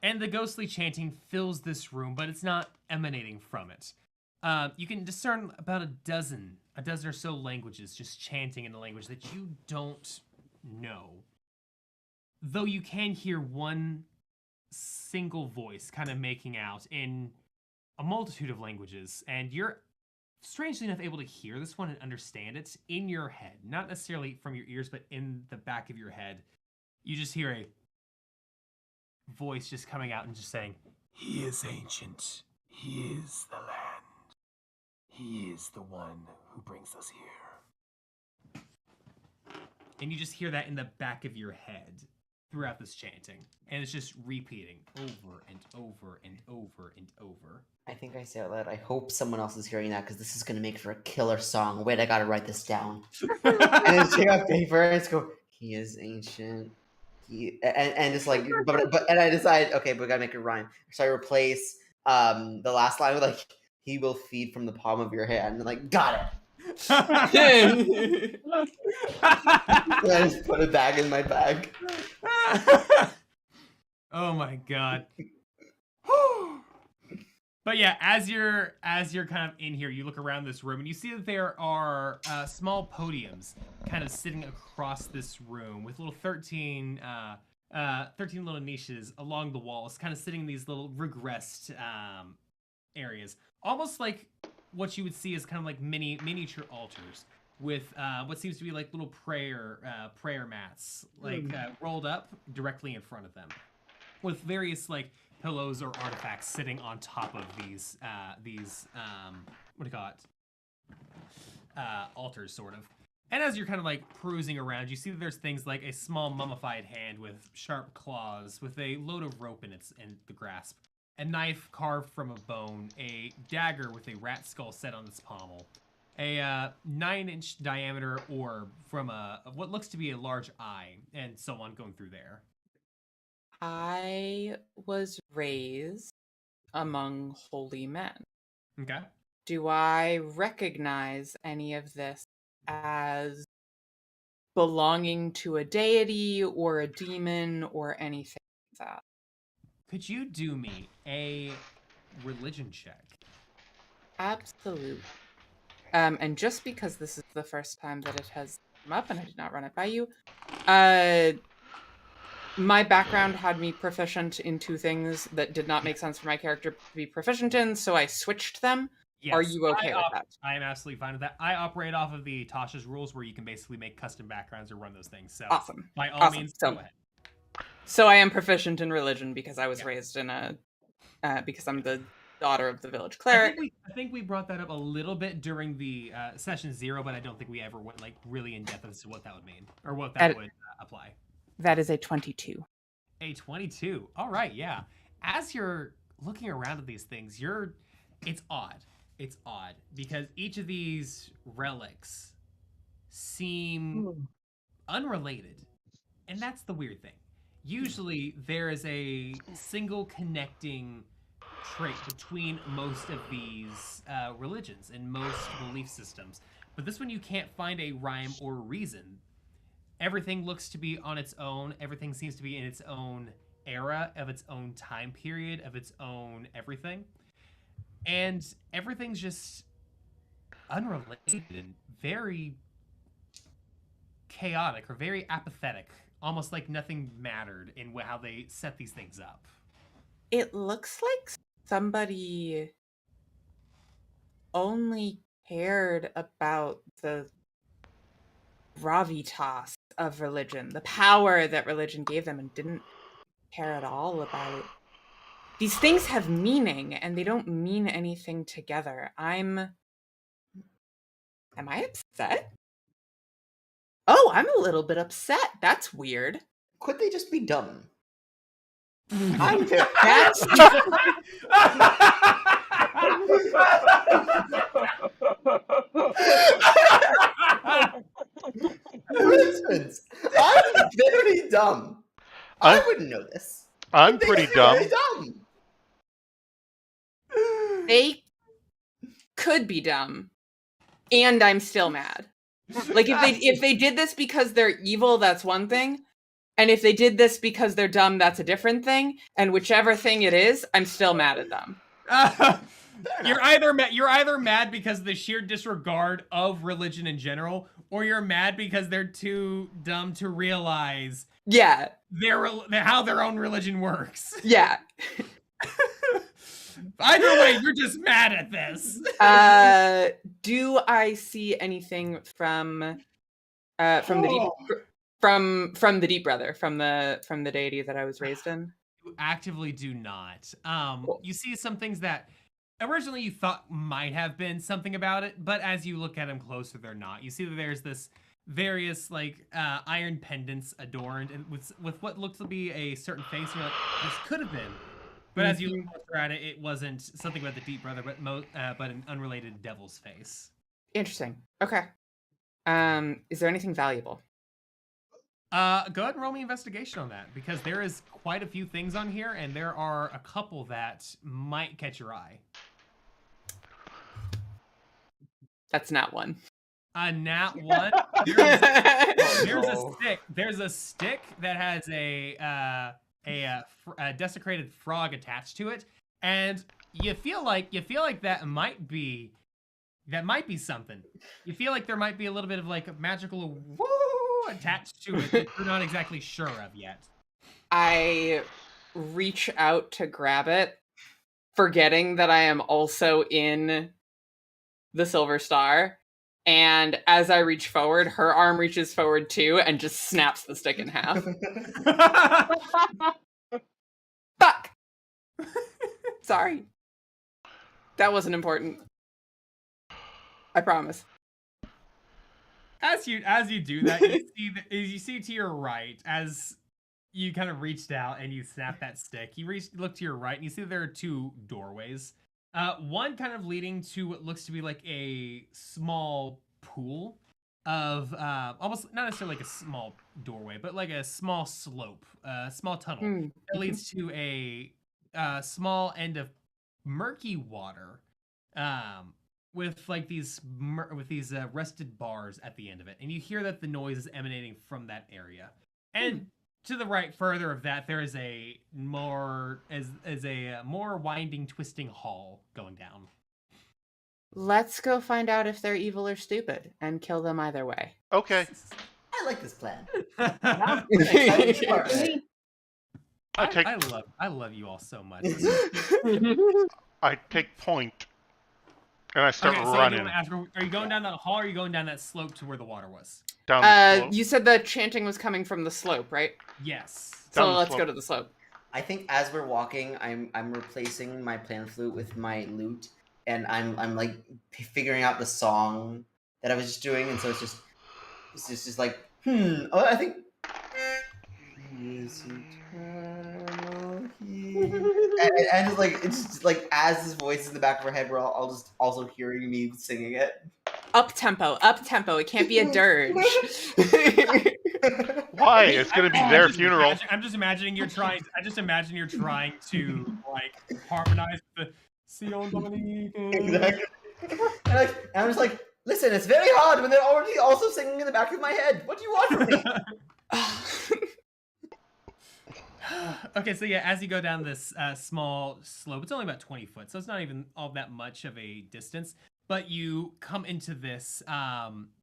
Speaker 1: And the ghostly chanting fills this room, but it's not emanating from it. You can discern about a dozen or so languages just chanting in a language that you don't know. Though you can hear one single voice kind of making out in a multitude of languages, and you're strangely enough able to hear this one and understand it in your head. Not necessarily from your ears, but in the back of your head. You just hear a voice just coming out and just saying, "He is ancient. He is the land. He is the one who brings us here." And you just hear that in the back of your head throughout this chanting. And it's just repeating over and over and over and over.
Speaker 5: I think I say out loud, I hope someone else is hearing that because this is going to make for a killer song. Wait, I got to write this down. And then take out paper and just go, "He is ancient." And just like, and I decide, okay, but we got to make it rhyme. So I replace the last line with like, "He will feed from the palm of your hand." And like, got it. And I just put it back in my bag.
Speaker 1: Oh my god. But yeah, as you're kind of in here, you look around this room and you see that there are small podiums kind of sitting across this room with little 13 little niches along the walls, kind of sitting in these little regressed areas, almost like what you would see as kind of like miniature altars with what seems to be like little prayer mats, like rolled up directly in front of them, with various like pillows or artifacts sitting on top of these what do you call it? Altars, sort of. And as you're kind of like perusing around, you see that there's things like a small mummified hand with sharp claws, with a load of rope in the grasp, a knife carved from a bone, a dagger with a rat skull set on its pommel, a 9-inch diameter orb from what looks to be a large eye, and so on going through there.
Speaker 6: I was raised among holy men.
Speaker 1: Okay.
Speaker 6: Do I recognize any of this as belonging to a deity or a demon or anything like that?
Speaker 1: Could you do me a religion check?
Speaker 6: Absolutely. And just because this is the first time that it has come up and I did not run it by you, my background had me proficient in two things that did not make sense for my character to be proficient in, so I switched them.
Speaker 1: Yes,
Speaker 6: Are you okay with that?
Speaker 1: I am absolutely fine with that. I operate off of the Tasha's rules, where you can basically make custom backgrounds or run those things. So
Speaker 6: Awesome.
Speaker 1: by all means, go ahead.
Speaker 6: So I am proficient in religion because I was raised in because I'm the daughter of the village cleric.
Speaker 1: I think we brought that up a little bit during the session 0, but I don't think we ever went like really in depth as to what that would mean or what that would apply.
Speaker 6: That is a 22.
Speaker 1: A 22. All right, yeah. As you're looking around at these things, it's odd. It's odd because each of these relics seem unrelated. And that's the weird thing. Usually there is a single connecting trait between most of these religions and most belief systems. But this one you can't find a rhyme or reason. Everything looks to be on its own. Everything seems to be in its own era, of its own time period, of its own everything. And everything's just unrelated and very chaotic or very apathetic, almost like nothing mattered in how they set these things up.
Speaker 6: It looks like somebody only cared about the gravitas of religion, the power that religion gave them, and didn't care at all about these things have meaning and they don't mean anything together. Am I upset? Oh, I'm a little bit upset. That's weird.
Speaker 5: Could they just be dumb?
Speaker 6: I'm that's
Speaker 5: For instance, I'm very dumb. I wouldn't know this.
Speaker 4: I'm
Speaker 5: They
Speaker 4: pretty
Speaker 5: could be
Speaker 4: dumb.
Speaker 5: very dumb.
Speaker 6: they could be dumb. And I'm still mad. Like if they did this because they're evil, that's one thing. And if they did this because they're dumb, that's a different thing. And whichever thing it is, I'm still mad at them.
Speaker 1: You're either mad because of the sheer disregard of religion in general, or you're mad because they're too dumb to realize
Speaker 6: Yeah.
Speaker 1: how their own religion works.
Speaker 6: Yeah.
Speaker 1: Either way, you're just mad at this.
Speaker 6: Do I see anything from the deep from the deep brother, from the deity that I was raised in?
Speaker 1: You actively do not. You see some things that originally you thought might have been something about it, but as you look at them closer, they're not. You see that there's this various iron pendants adorned and with what looks to be a certain face, and you're like, this could have been. But as you look closer at it, it wasn't something about the deep brother, but an unrelated devil's face.
Speaker 6: Interesting. Okay. Is there anything valuable?
Speaker 1: Go ahead and roll me investigation on that, because there is quite a few things on here, and there are a couple that might catch your eye.
Speaker 6: That's not one.
Speaker 1: A nat one. There's a stick that has a desecrated frog attached to it, and you feel like that might be something. You feel like there might be a little bit of like a magical woo attached to it that you're not exactly sure of yet.
Speaker 6: I reach out to grab it, forgetting that I am also in the Silver Star. And as I reach forward, her arm reaches forward too and just snaps the stick in half. Fuck! Sorry. That wasn't important. I promise.
Speaker 1: As you do that, you see to your right, as you kind of reached out and you snapped that stick, you look to your right and you see that there are two doorways. One kind of leading to what looks to be like a small pool of almost not necessarily like a small doorway, but like a small slope, a small tunnel that leads to a small end of murky water, with like these rusted bars at the end of it, and you hear that the noise is emanating from that area. And to the right, further of that, there is a more winding, twisting hall going down.
Speaker 6: Let's go find out if they're evil or stupid and kill them either way.
Speaker 4: Okay.
Speaker 5: I like this plan.
Speaker 1: I love you all so much.
Speaker 4: I take point, and I start
Speaker 1: Okay, so
Speaker 4: running
Speaker 1: are you going down that hall, or are you going down that slope to where the water was?
Speaker 4: down the slope.
Speaker 6: You said the chanting was coming from the slope, right?
Speaker 1: Yes.
Speaker 4: Down
Speaker 6: So
Speaker 4: the
Speaker 6: let's
Speaker 4: slope.
Speaker 6: go to the slope.
Speaker 5: I think as we're walking, I'm replacing my pan flute with my lute, and I'm like figuring out the song that I was just doing, and so it's just like oh, I think. And just like it's just like as his voice is in the back of our head, we're all just also hearing me singing it.
Speaker 6: Up tempo. It can't be a dirge.
Speaker 4: Why? It's gonna be their funeral.
Speaker 1: I just imagine you're trying to like harmonize the Sion Dominique.
Speaker 5: Exactly. And I'm just like, listen, it's very hard when they're already also singing in the back of my head. What do you want from me?
Speaker 1: Okay, so yeah, as you go down this small slope, it's only about 20 foot, so it's not even all that much of a distance. but you come into this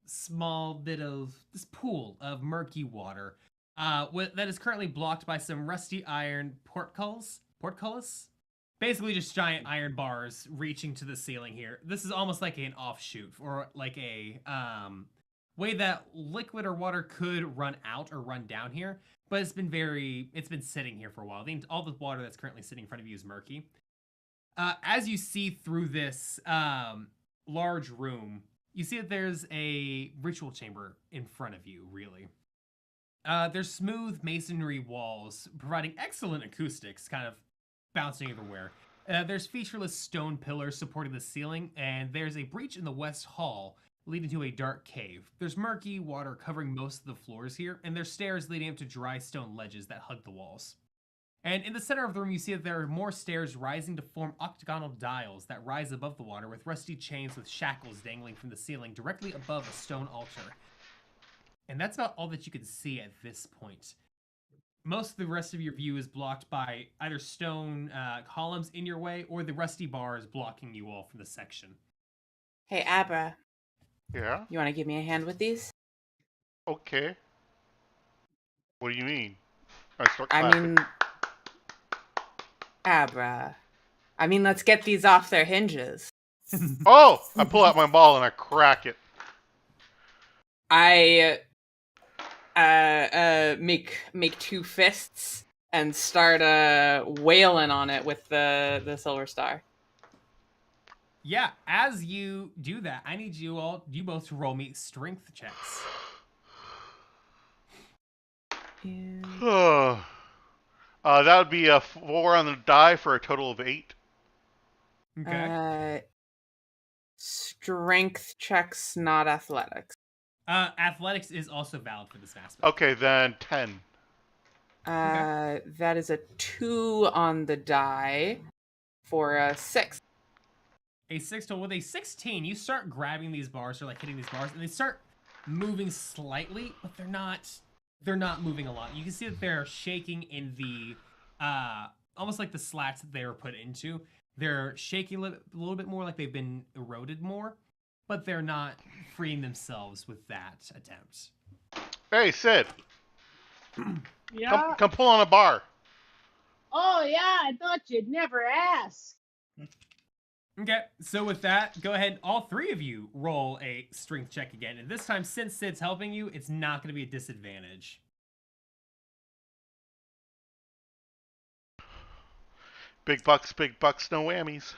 Speaker 1: small bit of this pool of murky water that is currently blocked by some rusty iron portcullis. Basically, just giant iron bars reaching to the ceiling here. This is almost like an offshoot, or like a way that liquid or water could run out or run down here. But it's been sitting here for a while. All the water that's currently sitting in front of you is murky. As you see through this large room, you see that there's a ritual chamber in front of you, really. There's smooth masonry walls providing excellent acoustics, kind of bouncing everywhere. There's featureless stone pillars supporting the ceiling, and there's a breach in the west hall leading to a dark cave. There's murky water covering most of the floors here, and there's stairs leading up to dry stone ledges that hug the walls. And in the center of the room, you see that there are more stairs rising to form octagonal dials that rise above the water with rusty chains with shackles dangling from the ceiling directly above a stone altar. And that's about all that you can see at this point. Most of the rest of your view is blocked by either stone columns in your way or the rusty bars blocking you all from the section.
Speaker 6: Hey, Abra,
Speaker 4: Yeah?
Speaker 6: you want to give me a hand with these?
Speaker 4: Okay. What do you mean? I start
Speaker 6: I
Speaker 4: clapping.
Speaker 6: mean, Abra. I mean, let's get these off their hinges.
Speaker 4: Oh! I pull out my ball and I crack it.
Speaker 6: I make two fists and start wailing on it with the silver star.
Speaker 1: Yeah, as you do that, I need you both to roll me strength checks.
Speaker 4: That would be a 4 on the die for a total of 8.
Speaker 1: Okay.
Speaker 6: Strength checks, not athletics.
Speaker 1: Athletics is also valid for this aspect.
Speaker 4: Okay, then 10.
Speaker 6: That is a 2 on the die for a 6.
Speaker 1: A 6 total. With a 16, you start grabbing these bars or like hitting these bars, and they start moving slightly, but they're not moving a lot. You can see that they're shaking in the almost like the slats that they were put into. They're shaking a little bit more, like they've been eroded more, but they're not freeing themselves with that attempt.
Speaker 4: Hey, Sid.
Speaker 2: Yeah.
Speaker 4: Come pull on a bar.
Speaker 2: Oh yeah, I thought you'd never ask.
Speaker 1: Okay, so with that, go ahead, all three of you roll a strength check again. And this time, since Sid's helping you, it's not going to be a disadvantage.
Speaker 4: Big bucks, no whammies.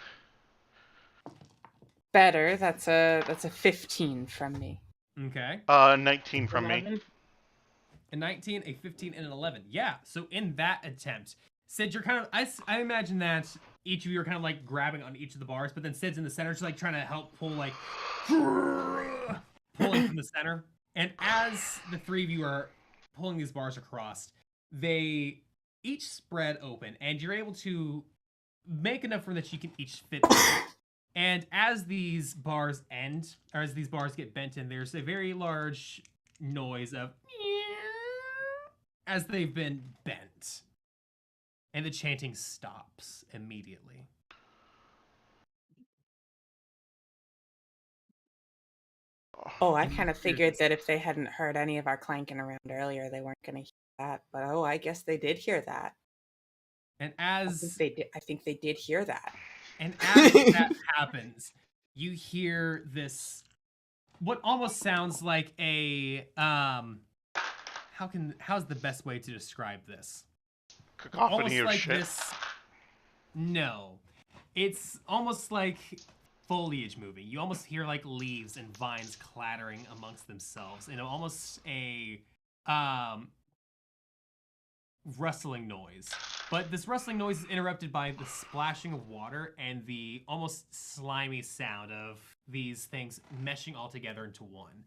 Speaker 6: Better. That's a 15 from me.
Speaker 1: Okay.
Speaker 4: 19 from me.
Speaker 2: 11.
Speaker 1: A 19, a 15, and an 11. Yeah, so in that attempt, Sid, you're kind of... I imagine that each of you are kind of like grabbing on each of the bars, but then Sid's in the center, just like trying to help pull, like... pulling from the center. And as the three of you are pulling these bars across, they each spread open, and you're able to make enough room that you can each fit in. And as these bars end, or as these bars get bent in, there's a very large noise of as they've been bent. And the chanting stops immediately.
Speaker 6: Oh, I kind of figured that if they hadn't heard any of our clanking around earlier, they weren't going to hear that. But oh, I guess they did hear that.
Speaker 1: And
Speaker 6: I think they did hear that.
Speaker 1: And as that happens, you hear this, what almost sounds like a, how's the best way to describe this?
Speaker 4: Cacophony
Speaker 1: Almost
Speaker 4: of
Speaker 1: like
Speaker 4: shit.
Speaker 1: this, no. It's almost like foliage moving. You almost hear like leaves and vines clattering amongst themselves in almost a, rustling noise. But this rustling noise is interrupted by the splashing of water and the almost slimy sound of these things meshing all together into one.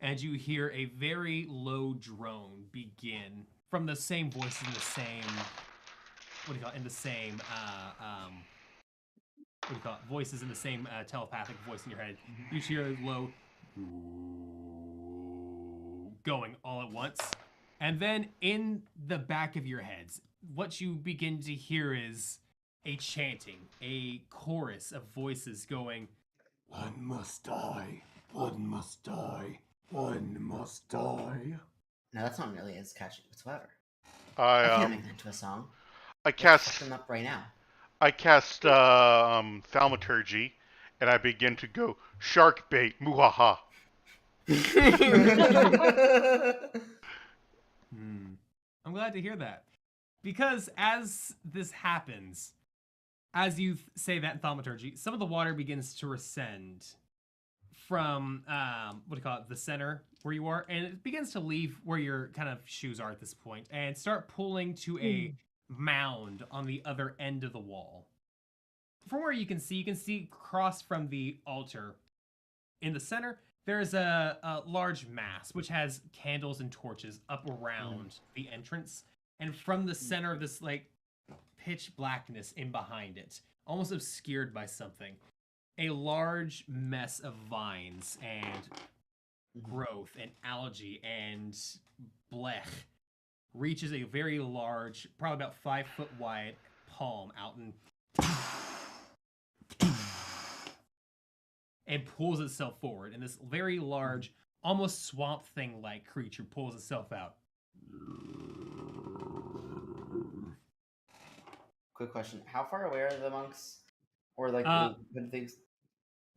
Speaker 1: And you hear a very low drone begin from the same voice in the same, voices in the same telepathic voice in your head. You hear a low going all at once. And then in the back of your heads, what you begin to hear is a chanting, a chorus of voices going,
Speaker 8: One must die. One must die. One must die.
Speaker 5: No, that's not really as catchy whatsoever. I
Speaker 4: I
Speaker 5: can't make that into a song.
Speaker 4: I
Speaker 5: Let's
Speaker 4: cast
Speaker 5: fuck them up right now.
Speaker 4: I cast thaumaturgy, and I begin to go shark bait. Muhaha.
Speaker 1: I'm glad to hear that. Because as this happens, as you say that in thaumaturgy, some of the water begins to rescend from, what do you call it, the center where you are, and it begins to leave where your kind of shoes are at this point, and start pulling to a mound on the other end of the wall. From where you can see across from the altar in the center, there's a large mass which has candles and torches up around the entrance, and from the center of this like pitch blackness in behind it, almost obscured by something, a large mess of vines and growth and algae and blech reaches a very large, probably about 5 foot wide palm out and pulls itself forward, and this very large, almost swamp thing-like creature pulls itself out.
Speaker 5: Quick question: how far away are the monks, or like what things?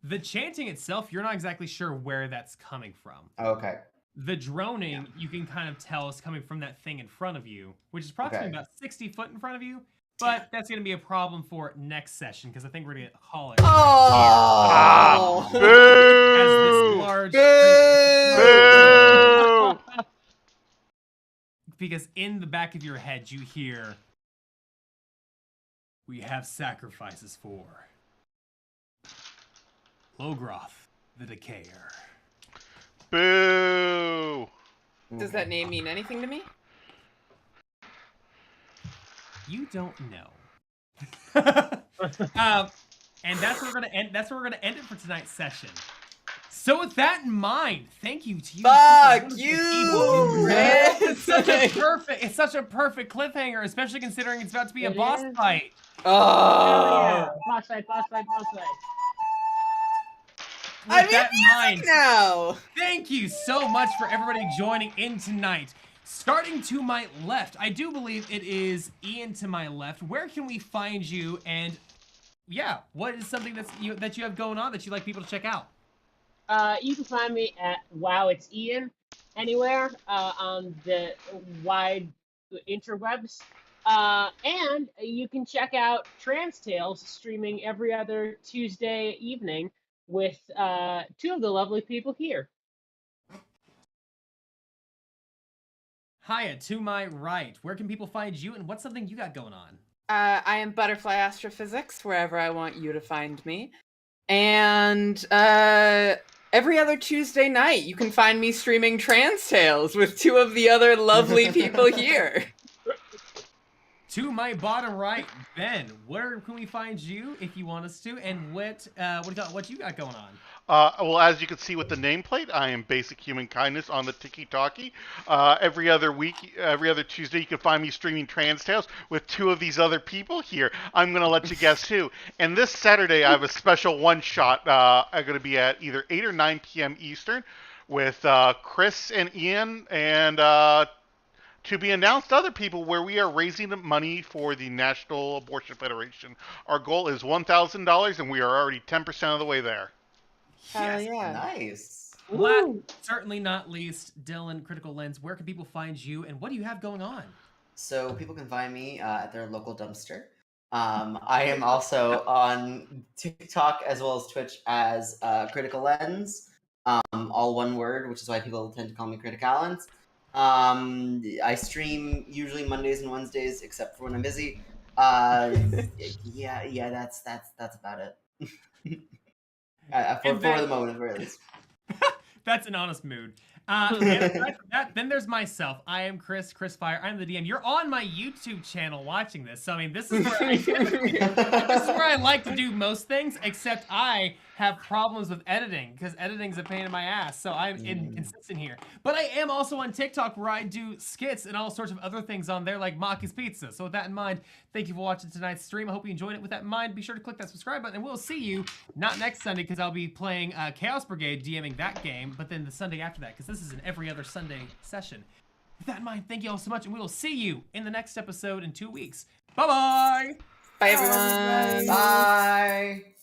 Speaker 1: The chanting itself, you're not exactly sure where that's coming from.
Speaker 5: Oh, okay.
Speaker 1: The droning, you can kind of tell is coming from that thing in front of you, which is approximately about 60 foot in front of you. But that's going to be a problem for next session, because I think we're going to call it.
Speaker 3: Oh!
Speaker 1: As this large. Because in the back of your head, you hear, "We have sacrifices for Logroth, the Decayer."
Speaker 4: Boo!
Speaker 6: Does that name mean anything to me?
Speaker 1: You don't know. And that's where we're gonna end. That's where we're gonna end it for tonight's session. So with that in mind, thank you to you.
Speaker 3: Fuck you, man!
Speaker 1: It's such a perfect cliffhanger, especially considering it's about to be a boss fight.
Speaker 3: Oh,
Speaker 2: Boss fight.
Speaker 3: I'm
Speaker 1: With that in mind,
Speaker 3: now.
Speaker 1: thank you so much for everybody joining in tonight. Starting to my left, I do believe it is Ian to my left. Where can we find you? And yeah, what is something that you have going on that you'd like people to check out?
Speaker 2: You can find me at Wow It's Ian anywhere on the wide interwebs. And you can check out Trans Tales streaming every other Tuesday evening with 2 of the lovely people here.
Speaker 1: Hiya, to my right, where can people find you, and what's something you got going on?
Speaker 6: I am Butterfly Astrophysics, wherever I want you to find me. And every other Tuesday night, you can find me streaming Trans Tales with 2 of the other lovely people here.
Speaker 1: To my bottom right, Ben, where can we find you if you want us to, and what you got going on?
Speaker 4: Well, as you can see with the nameplate, I am Basic Human Kindness on the Tiki Talkie. Every other Tuesday, you can find me streaming Trans Tales with 2 of these other people here. I'm going to let you guess who. And this Saturday, I have a special one-shot. I'm going to be at either 8 or 9 p.m. Eastern with Chris and Ian and to be announced other people, where we are raising money for the National Abortion Federation. Our goal is $1,000, and we are already 10% of the way there.
Speaker 6: Hell yeah.
Speaker 5: Nice.
Speaker 1: Last, certainly not least, Dylan, Critical Lens, where can people find you, and what do you have going on?
Speaker 5: So people can find me at their local dumpster. I am also on TikTok as well as Twitch as Critical Lens, all one word, which is why people tend to call me Criticalens. I stream usually Mondays and Wednesdays, except for when I'm busy. Yeah, that's about it. For the moment, at very least.
Speaker 1: That's an honest mood. Then there's myself. I am Krisfire. I'm the DM. You're on my YouTube channel watching this, so I mean, this is where I like to do most things. Except I have problems with editing because editing's a pain in my ass. So I'm inconsistent here. But I am also on TikTok where I do skits and all sorts of other things on there like Maki's Pizza. So with that in mind, thank you for watching tonight's stream. I hope you enjoyed it. With that in mind, be sure to click that subscribe button and we'll see you not next Sunday because I'll be playing Chaos Brigade, DMing that game, but then the Sunday after that because this is an every other Sunday session. With that in mind, thank you all so much and we will see you in the next episode in 2 weeks. Bye-bye!
Speaker 3: Bye, everyone.
Speaker 5: Bye.